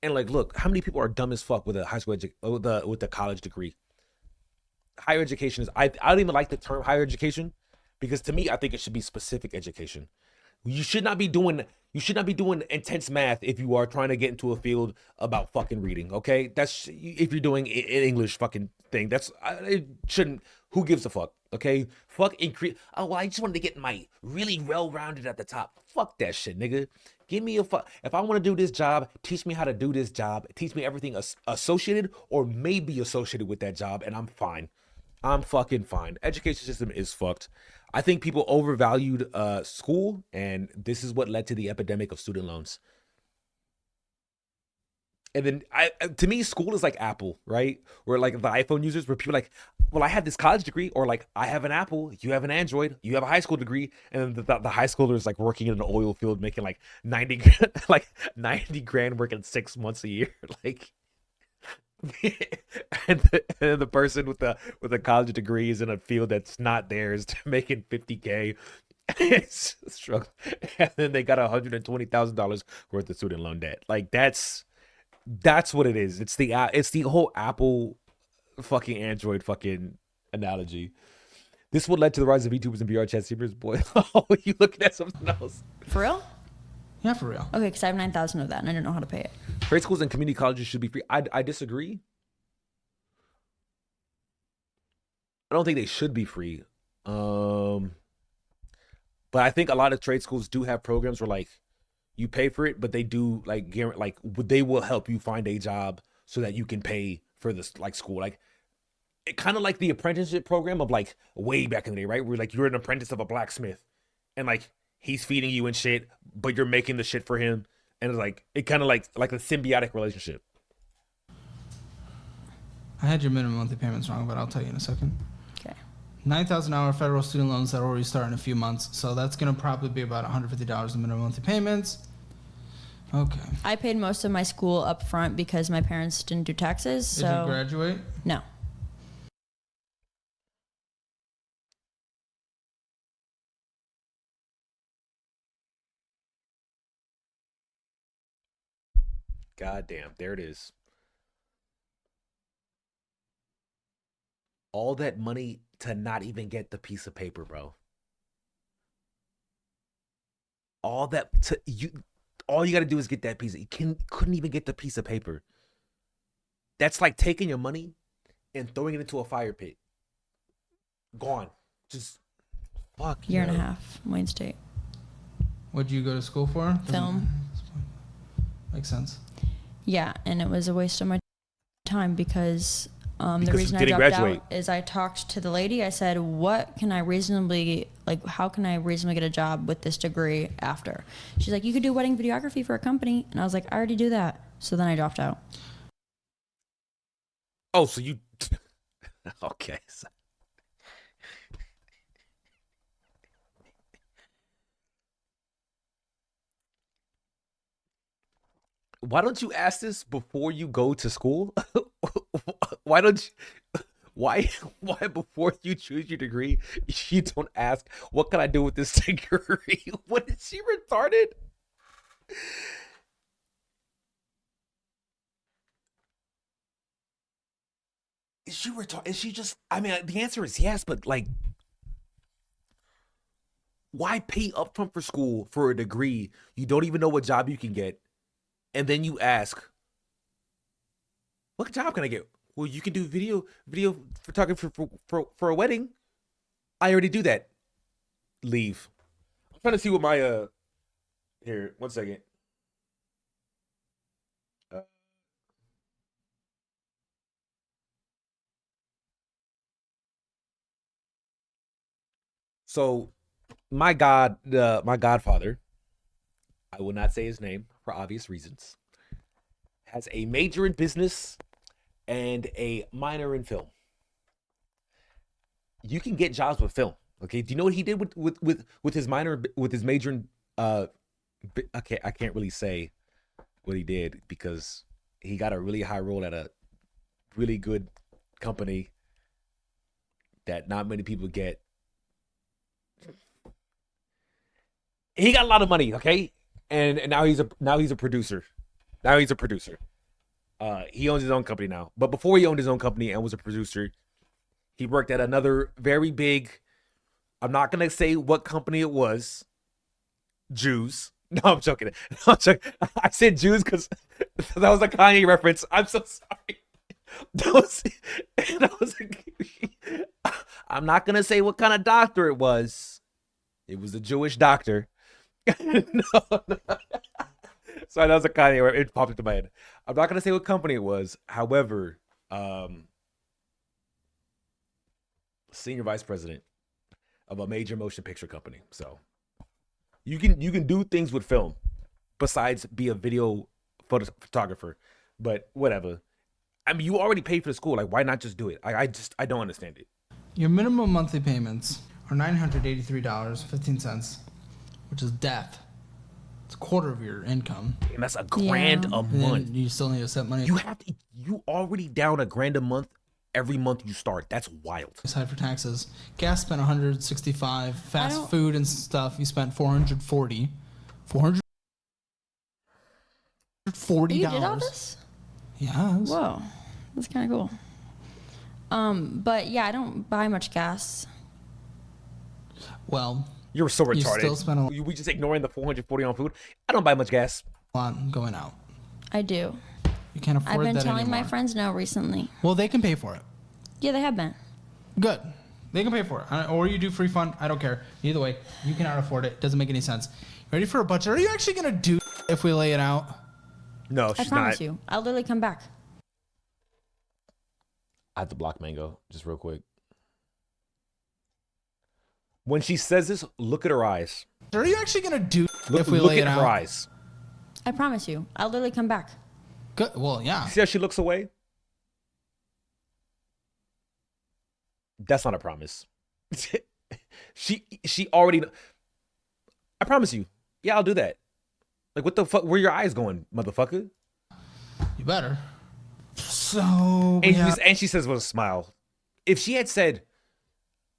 and like, look, how many people are dumb as fuck with a high school with the college degree? Higher education is, I don't even like the term higher education, because to me, I think it should be specific education. You should not be doing intense math if you are trying to get into a field about fucking reading. Okay, that's if you're doing an English fucking thing. It shouldn't. Who gives a fuck? Okay, fuck increase. Oh, well, I just wanted to get my really well-rounded at the top. Fuck that shit, nigga. Give me a fuck. If I want to do this job, teach me how to do this job. Teach me everything associated or maybe associated with that job, and I'm fine. I'm fucking fine. Education system is fucked. I think people overvalued school, and this is what led to the epidemic of student loans. And then to me, school is like Apple, right? Where like the iPhone users, where people are like, well, I have this college degree, or like I have an Apple, you have an Android, you have a high school degree, and then the high schooler is like working in an oil field, making like 90 grand working 6 months a year, like. and the person with the college degree is in a field that's not theirs, making 50K. It's a struggle, and then they got $120,000 worth of student loan debt. Like that's what it is. It's the whole Apple fucking Android fucking analogy. This would led to the rise of VTubers and VR chat streamers. Boy, oh, you looking at something else? For real? Yeah, for real. Okay, because I have 9,000 of that, and I don't know how to pay it. Trade schools and community colleges should be free. I disagree. I don't think they should be free. But I think a lot of trade schools do have programs where like you pay for it, but they do like they will help you find a job so that you can pay for this like school. Like it kind of like the apprenticeship program of like way back in the day, right? Where like you're an apprentice of a blacksmith, and like he's feeding you and shit, but you're making the shit for him, and it's like it kind of like a symbiotic relationship. I had your minimum monthly payments wrong, but I'll tell you in a second. Okay. $9,000 federal student loans that already start in a few months, so that's gonna probably be about $150 in minimum monthly payments. Okay. I paid most of my school up front because my parents didn't do taxes. Did you graduate? No. God damn, there it is. All that money to not even get the piece of paper, bro. All you got to do is get that piece. You couldn't even get the piece of paper. That's like taking your money and throwing it into a fire pit. Gone. Just fuck. Year and a half, Wayne State. What'd you go to school for? Film. Makes sense. Yeah, and it was a waste of my time because the reason I didn't dropped graduate. out is I talked to the lady. I said, what can I reasonably, like, how can I reasonably get a job with this degree after? She's like, you could do wedding videography for a company. And I was like, I already do that. So then I dropped out. Oh, so you... Okay. Why don't you ask this before you go to school? Why before you choose your degree, you don't ask, what can I do with this degree? What, is she retarded? Is she retarded? Is she just, I mean, the answer is yes, but like, why pay upfront for school for a degree you don't even know what job you can get? And then you ask, what job can I get? Well, you can do video photography for a wedding. I already do that. Leave. I'm trying to see what my here, 1 second. So my godfather, I will not say his name for obvious reasons, has a major in business and a minor in film. You can get jobs with film. Okay. Do you know what he did with his minor, with his major in, okay, I can't really say what he did because he got a really high role at a really good company that not many people get. He got a lot of money, okay? And now he's a producer. Now he's a producer. He owns his own company now. But before he owned his own company and was a producer, he worked at another very big, I'm not going to say what company it was. Jews. No, I'm joking. No, I'm joking. I said Jews because that was a Kanye reference. I'm so sorry. I'm not gonna say what kind of doctor it was. It was a Jewish doctor. No. Sorry, that was a kind of it popped into my head. I'm not gonna say what company it was. However, senior vice president of a major motion picture company. So you can do things with film besides be a video photographer. But whatever. I mean, you already paid for the school. Like, why not just do it? I don't understand it. Your minimum monthly payments are $983.15, which is death. It's a quarter of your income. And that's $1,000 a And month. then you still need to set money You already down $1,000 a month every month you start. That's wild. aside for taxes. Gas spent $165. Fast food and stuff, you spent $440. $440. You did all this? Yes. Whoa, that's kind of cool. But yeah, I don't buy much gas. Well, You're so retarded. you still spent a We just ignoring the $440 on food. I don't buy much gas. lot going out. I do. You can't afford I've been that telling anymore. my friends no recently. Well, they can pay for it. Yeah, they have been. Good. They can pay for it. Or you do free fund. I don't care. Either way, you cannot afford it. Doesn't make any sense. Ready for a budget? Are you actually going to do if we lay it out? No, I she's promise not. you. I'll literally come back. I have to block Mango just real quick. When she says this, look at her eyes. Are you actually going to do Look, if we look lay at it her out? eyes. I promise you. I'll literally come back. Good. Well, yeah. See how she looks away? That's not a promise. she already. I promise you. Yeah, I'll do that. Like, what the fuck? Where your eyes going, motherfucker? You better. So, And she says with a smile. If she had said,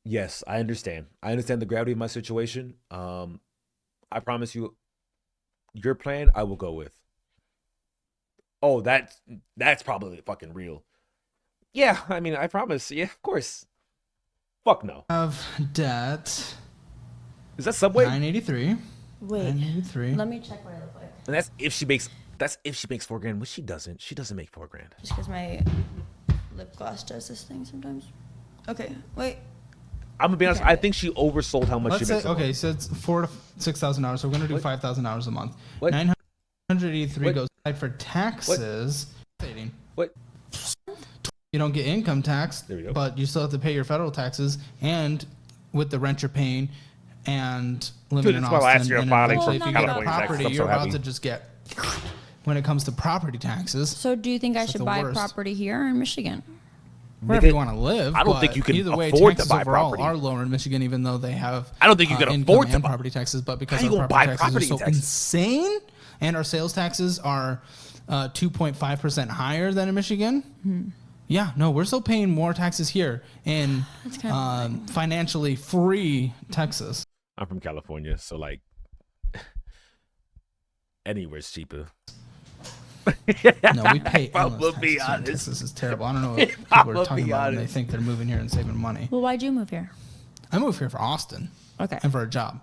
"Yes, I understand. I understand the gravity of my situation. I promise you, your plan I will go with." Oh, that's probably fucking real. Yeah, I mean, I promise. Yeah, of course. Fuck no. Have debt. Is that Subway? 983. Wait. 983. Let me check what I look like. And that's if she makes. That's if she makes $4,000, which she doesn't. She doesn't make $4,000. Just because my lip gloss does this thing sometimes. Okay, wait. I'm gonna be honest. Okay. I think she oversold how much Let's she say, makes. a month. okay, so it's $4,000 to $6,000. So we're going to do What? $5,000 a month. What? 983 What? goes aside for taxes. What? You don't get income tax, There we go. but you still have to pay your federal taxes, and with the rent you're paying, and living Dude, in it's my Austin. last year of and filing eventually for if you get a California taxes. property, I'm so you're about happy. to just get. When it comes to property taxes, So do you think I That's should the buy worst. property here or in Michigan? wherever Nigga, you want to live. I don't think but you can either way, afford to taxes buy overall property. are lower in Michigan, even though they have. I don't think you can income afford to and buy- property taxes, but because How you our gonna buy property property taxes are so taxes? insane, and our sales taxes are 2.5% higher than in Michigan. Yeah, no, we're still paying more taxes here in That's kind of financially free Texas. I'm from California, so like anywhere's cheaper. No, we pay I'll endless be taxes here in honest. Texas. This is terrible. I don't know what people I'll are talking be about when they honest. think they're moving here and saving money. Well, why'd you move here? I moved here for Austin Okay. and for a job.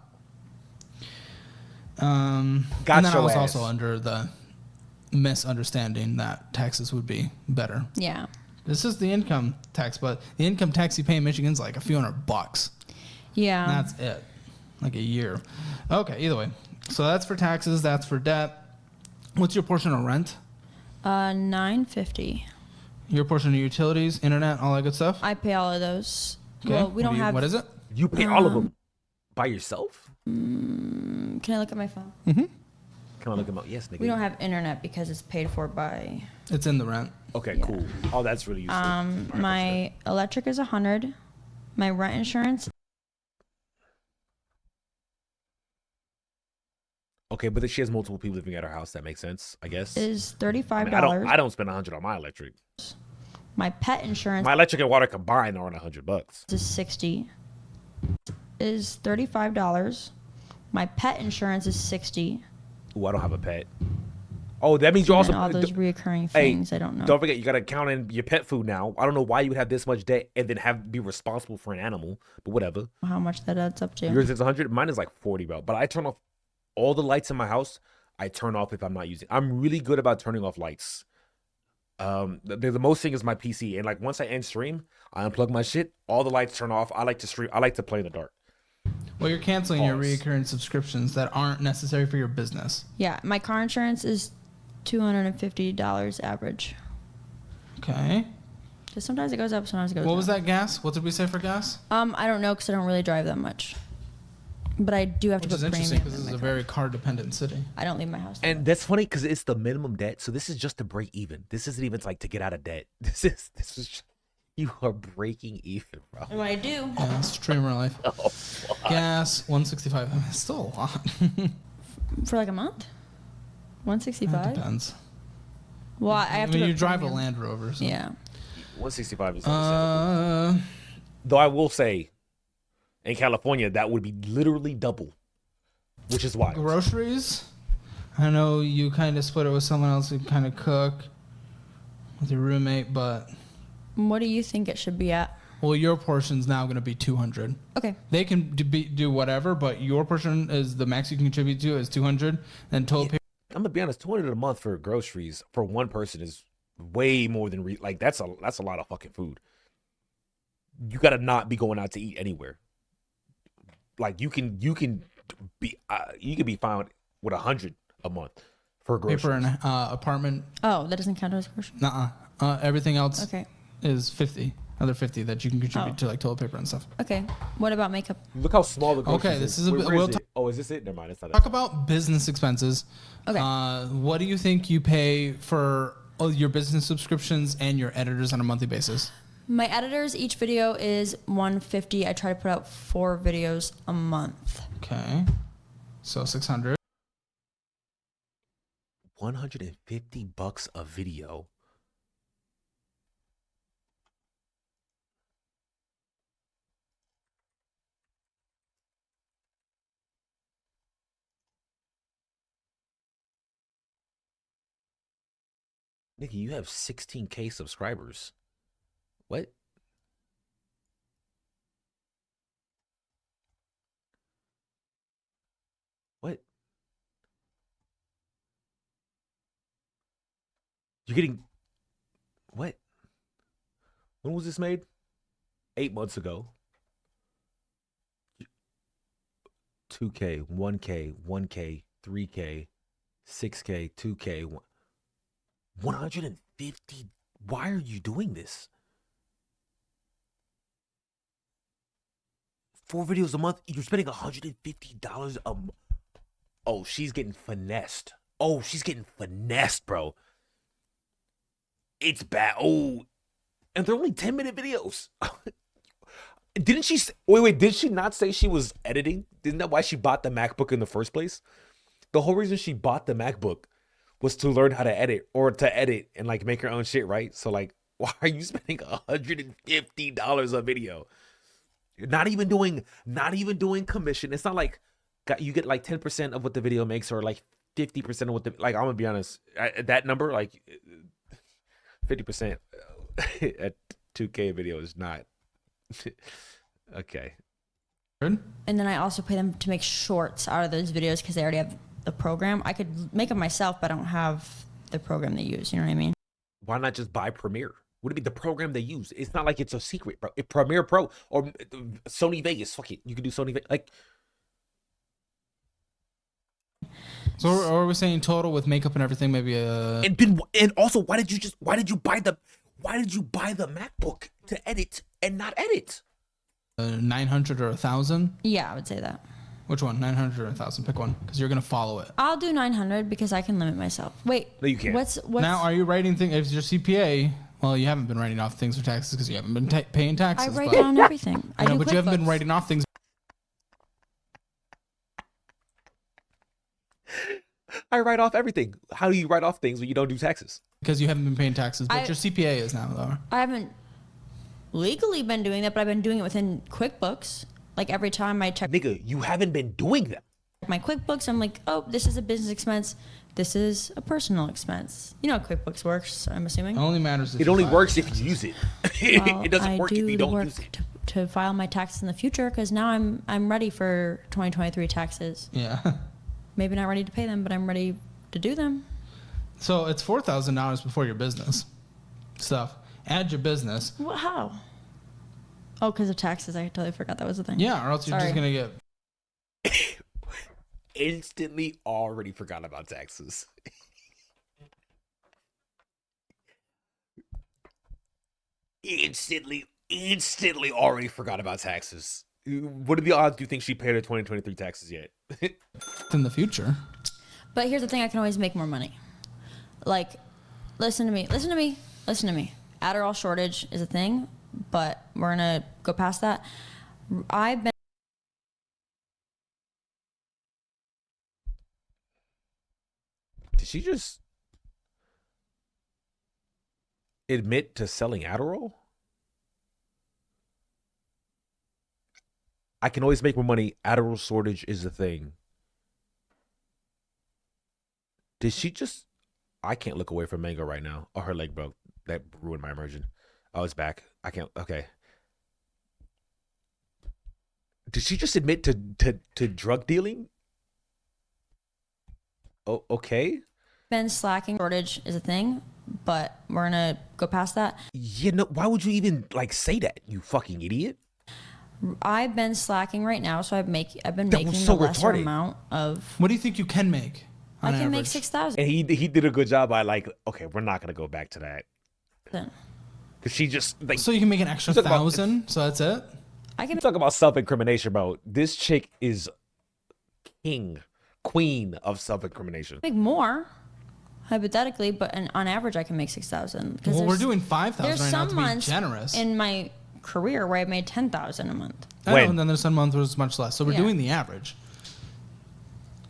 Got And then I your was ass. also under the misunderstanding that taxes would be better. Yeah. This is the income tax, but the income tax you pay in Michigan's like a few $100. Yeah. That's it. Like a year. Okay, either way. So that's for taxes, that's for debt. What's your portion of rent? $950. Your portion of utilities, internet, all that good stuff? I pay all of those. Okay. Well, we don't have. What is it? You pay all of them by yourself? Can I look at my phone? Can I look them up? Yes, nigga. We don't have internet because it's paid for by. It's in the rent. Okay, Yeah. cool. Oh, that's really useful. My electric is $100. My rent insurance Okay, but if she has multiple people living at her house, that makes sense, I guess. is I $35. mean, I don't spend $100 on my electric. My pet insurance My electric and water combined are on $100. is $60. Is $35. My pet insurance is $60. Ooh, I don't have a pet. Oh, that means you also. And all those reoccurring Hey, things I don't know. Don't forget, you gotta count in your pet food now. I don't know why you would have this much debt and then be responsible for an animal, but whatever. How much that adds up to. Yours is 100. Mine is like 40, bro. But I turn off all the lights in my house. I turn off if I'm not using. I'm really good about turning off lights. The most thing is my PC, and like once I end stream, I unplug my shit. All the lights turn off. I like to stream. I like to play in the dark. Well, you're canceling your Pause. recurring subscriptions that aren't necessary for your business. Yeah, my car insurance is $250 average. Okay. Just sometimes it goes up, sometimes it goes down. What was that gas? What did we say for gas? I don't know because I don't really drive that much. But I do have Which to is put interesting premium because in this is my a car. very car-dependent city. I don't leave my house. And that's funny because it's the minimum debt. So this is just to break even. This isn't even like to get out of debt. This is just, you are breaking even, bro. And what I do Yeah, it's streamer life. Gas, 165. I mean, it's still a lot. for like a month, That 165. depends. Well, I have I to. mean, put you drive a premium. Land Rover. So. Yeah. 165 is understandable. Uh, Though I will say, in California, that would be literally double, which is wild. groceries. I know you kind of split it with someone else who kind of cook with your roommate, but What do you think it should be at? well, your portion's now going to be 200. Okay. They can do whatever, but your portion is the max you can contribute to is 200. And total I'm gonna be honest, $200 a month for groceries for one person is way more than like that's a lot of fucking food. You gotta not be going out to eat anywhere. Like you can be found with 100 a month for groceries. paper and apartment. Oh, that doesn't count as grocery. Nuh-uh. Everything else Okay. is 50. Other 50 that you can contribute Oh. to like toilet paper and stuff. Okay. What about makeup? Look how small the groceries Okay, this is a Wait, bit- where we'll is talk- it? Oh, is this it? Never mind. It's not Talk that. about business expenses. Okay. What do you think you pay for your business subscriptions and your editors on a monthly basis? My editors, each video is $150. I try to put out 4 videos a month. Okay. So 600. $150 a video. Nikki, you have 16K subscribers. What? What? You're getting what? When was this made? 8 months ago. 2K, 1K, 1K, 3K, 6K, 2K, 150. Why are you doing this? 4 videos a month. You're spending $150 a month. Oh, she's getting finessed. Oh, she's getting finessed, bro. It's bad. Oh, and they're only 10-minute videos. Didn't she? Wait. Did she not say she was editing? Isn't that why she bought the MacBook in the first place? The whole reason she bought the MacBook was to learn how to edit or to edit and like make her own shit, right? So like, why are you spending $150 a video? You're not even doing commission. It's not like you get like 10% of what the video makes or like 50% of what the like. I'm gonna be honest, that number like 50% at 2K video is not okay. And then I also pay them to make shorts out of those videos because they already have the program. I could make them myself, but I don't have the program they use. You know what I mean? Why not just buy Premiere? Would it be the program they use? It's not like it's a secret, bro. Premiere Pro or Sony Vegas. Fuck it, you can do Sony Vegas. Like, So are we saying total with makeup and everything, maybe a... and also, why did you buy the MacBook to edit and not edit? 900 or 1,000? Yeah, I would say that. Which one? 900 or 1,000? Pick one, because you're gonna follow it. I'll do 900 because I can limit myself. Wait. No, you can't. What's Now, are you writing things? If your CPA, well, you haven't been writing off things for taxes because you haven't been paying I taxes. write but, down everything. I no, do but you haven't been QuickBooks. writing off things I write off everything. How do you write off things when you don't do taxes? because you haven't been paying taxes. But your CPA is now, though. I haven't legally been doing that, but I've been doing it within QuickBooks. Like every time I check Nigga, you haven't been doing them. my QuickBooks, I'm like, oh, this is a business expense. This is a personal expense. You know how QuickBooks works, I'm assuming. It only matters if It you only file. works if you use it. Well, It doesn't I work if do you the don't work use it. to file my taxes in the future because now I'm ready for 2023 taxes. Yeah. Maybe not ready to pay them, but I'm ready to do them. So it's $4,000 before your business. stuff. Add your business. What, how? Oh, because of taxes. I totally forgot that was a thing. Yeah, or else you're just Sorry. gonna get. Instantly already forgot about taxes. instantly already forgot about taxes. What are the odds do you think she paid her 2023 taxes yet? In the future. But here's the thing: I can always make more money. Like, listen to me. Adderall shortage is a thing, but we're gonna go past that. I've been. Did she just admit to selling Adderall? I can always make more money. Adderall shortage is a thing. Did she just... I can't look away from Mango right now. Oh, her leg broke. That ruined my immersion. Oh, it's back. I can't... Okay. Did she just admit to drug dealing? Oh, okay. Been slacking. Shortage is a thing, but we're gonna go past that. Yeah, no, why would you even like say that, you fucking idiot? I've been slacking right now, so I've been That making was so the lesser retarded. amount of. What do you think you can make? I On can make average? 6,000. And he did a good job by like, okay, we're not gonna go back to that. Cause she just like So you can make an extra Talk about- 1,000. So that's it. I can talk about self-incrimination, bro. This chick is queen of self-incrimination. make more, hypothetically, but on average, I can make 6,000. Well, we're doing 5,000 There's right now some to be months generous. in my career where I made 10,000 a month. I know, When? and then there's some months where it's much less. So we're Yeah. doing the average.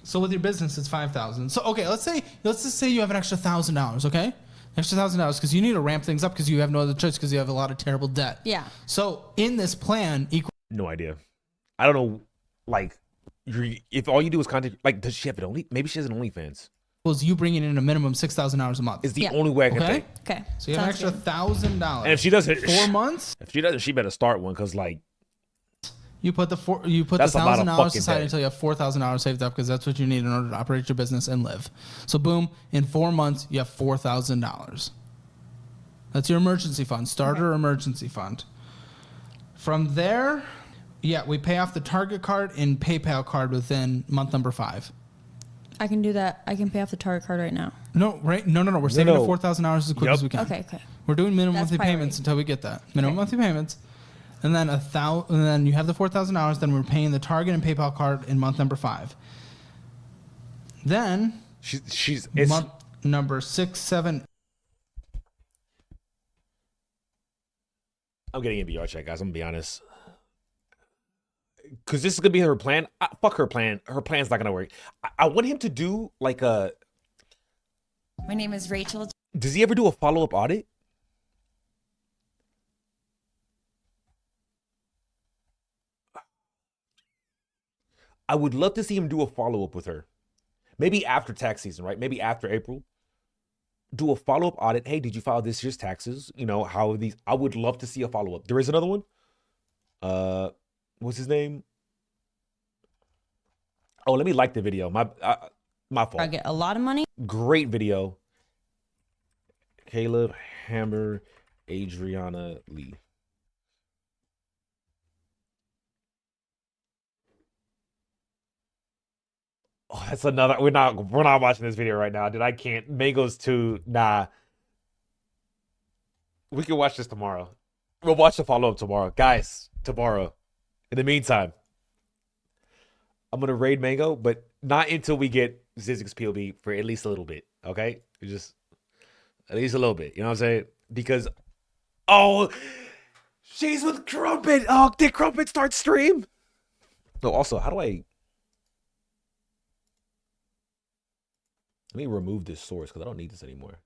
So with your business, it's 5,000. So okay, let's just say you have an extra $1,000. Okay, extra $1,000 because you need to ramp things up because you have no other choice because you have a lot of terrible debt. Yeah. So in this plan, No idea. I don't know. Like, if all you do is content, like, does she have it only? Maybe she has an OnlyFans. equals you bringing in a minimum $6,000 a month. Is the Yeah. only way I can Okay. think. Okay. So you have an Sounds extra good. $1,000. And if she doesn't, 4 months, if she doesn't, she better start one because like you put the That's a lot of $1,000 fucking aside debt. until you have $4,000 saved up because that's what you need in order to operate your business and live. So boom, in 4 months you have $4,000. That's your emergency fund, starter emergency fund. From there, yeah, we pay off the Target card and PayPal card within month number 5. I can do that. I can pay off the Target card right now. No, right? No. We're saving no. the $4,000 as quick Yup. as we can. Okay. We're doing minimum That's monthly priority. payments until we get that. Minimum Okay. monthly payments. And then and then you have the $4,000, then we're paying the Target and PayPal card in month number 5. Then she's month number 6, 7. I'm getting a VR check, guys. I'm gonna be honest. Because this is gonna be her plan. Fuck her plan. Her plan's not gonna work. I want him to do like a. My name is Rachel. Does he ever do a follow-up audit? I would love to see him do a follow-up with her. Maybe after tax season, right? Maybe after April. Do a follow-up audit. Hey, did you file this year's taxes? You know, how are these? I would love to see a follow-up. There is another one. What's his name? Oh, let me like the video. My fault. I get a lot of money. Great video. Caleb Hammer, Adriana Lee. Oh, that's another. We're not watching this video right now, dude. I can't. Mango's too. Nah. We can watch this tomorrow. We'll watch the follow up tomorrow, guys. Tomorrow. In the meantime, I'm gonna raid Mango, but not until we get Zizix POV for at least a little bit. Okay, just at least a little bit. You know what I'm saying? Because she's with Crumpet. Oh, did Crumpet start stream? No. Also, how do I? Let me remove this source because I don't need this anymore.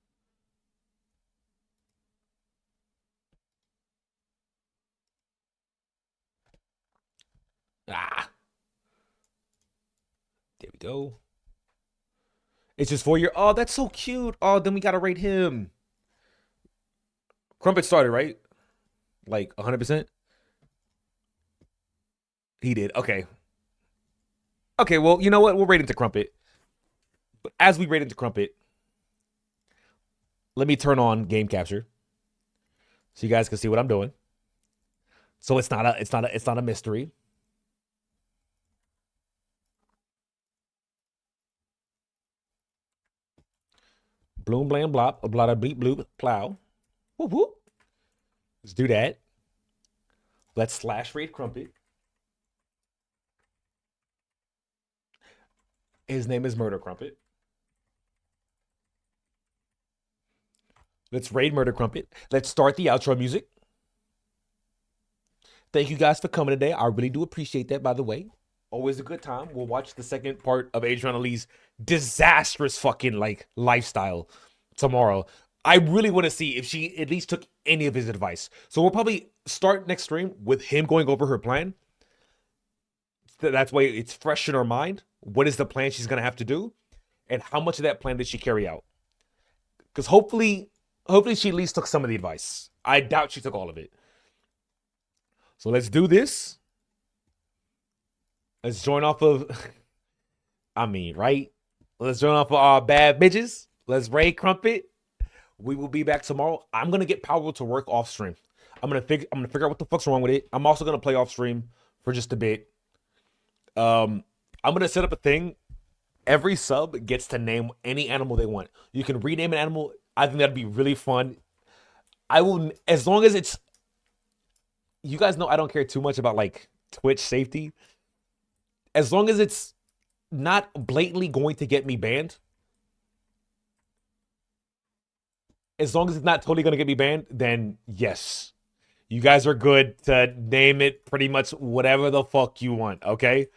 Ah. There we go. It's just 4 year. Oh, that's so cute. Oh, then we gotta rate him. Crumpet started, right? Like 100%? He did. Okay. Okay, well, you know what? We'll rate him to Crumpet. But as we rate him to Crumpet, let me turn on game capture. so you guys can see what I'm doing. So it's not a mystery. Bloom, blam, blop, a blot, bleep, bloop, plow. Whoop, whoop. Let's do that. Let's slash raid Crumpet. His name is Murder Crumpet. Let's raid Murder Crumpet. Let's start the outro music. Thank you guys for coming today. I really do appreciate that, by the way. Always a good time. We'll watch the second part of Adriana Lee's disastrous fucking like lifestyle tomorrow. I really want to see if she at least took any of his advice. So we'll probably start next stream with him going over her plan. That's why it's fresh in her mind. What is the plan she's going to have to do? And how much of that plan did she carry out? Because hopefully she at least took some of the advice. I doubt she took all of it. So let's do this. Let's join off of, right? Let's join off of our bad bitches. Let's raid Crumpet. We will be back tomorrow. I'm gonna get Power to work off stream. I'm gonna figure out what the fuck's wrong with it. I'm also gonna play off stream for just a bit. I'm gonna set up a thing. Every sub gets to name any animal they want. You can rename an animal. I think that'd be really fun. I will, as long as it's, you guys know I don't care too much about like Twitch safety. As long as it's not blatantly going to get me banned. As long as it's not totally going to get me banned, then yes. You guys are good to name it pretty much whatever the fuck you want, okay?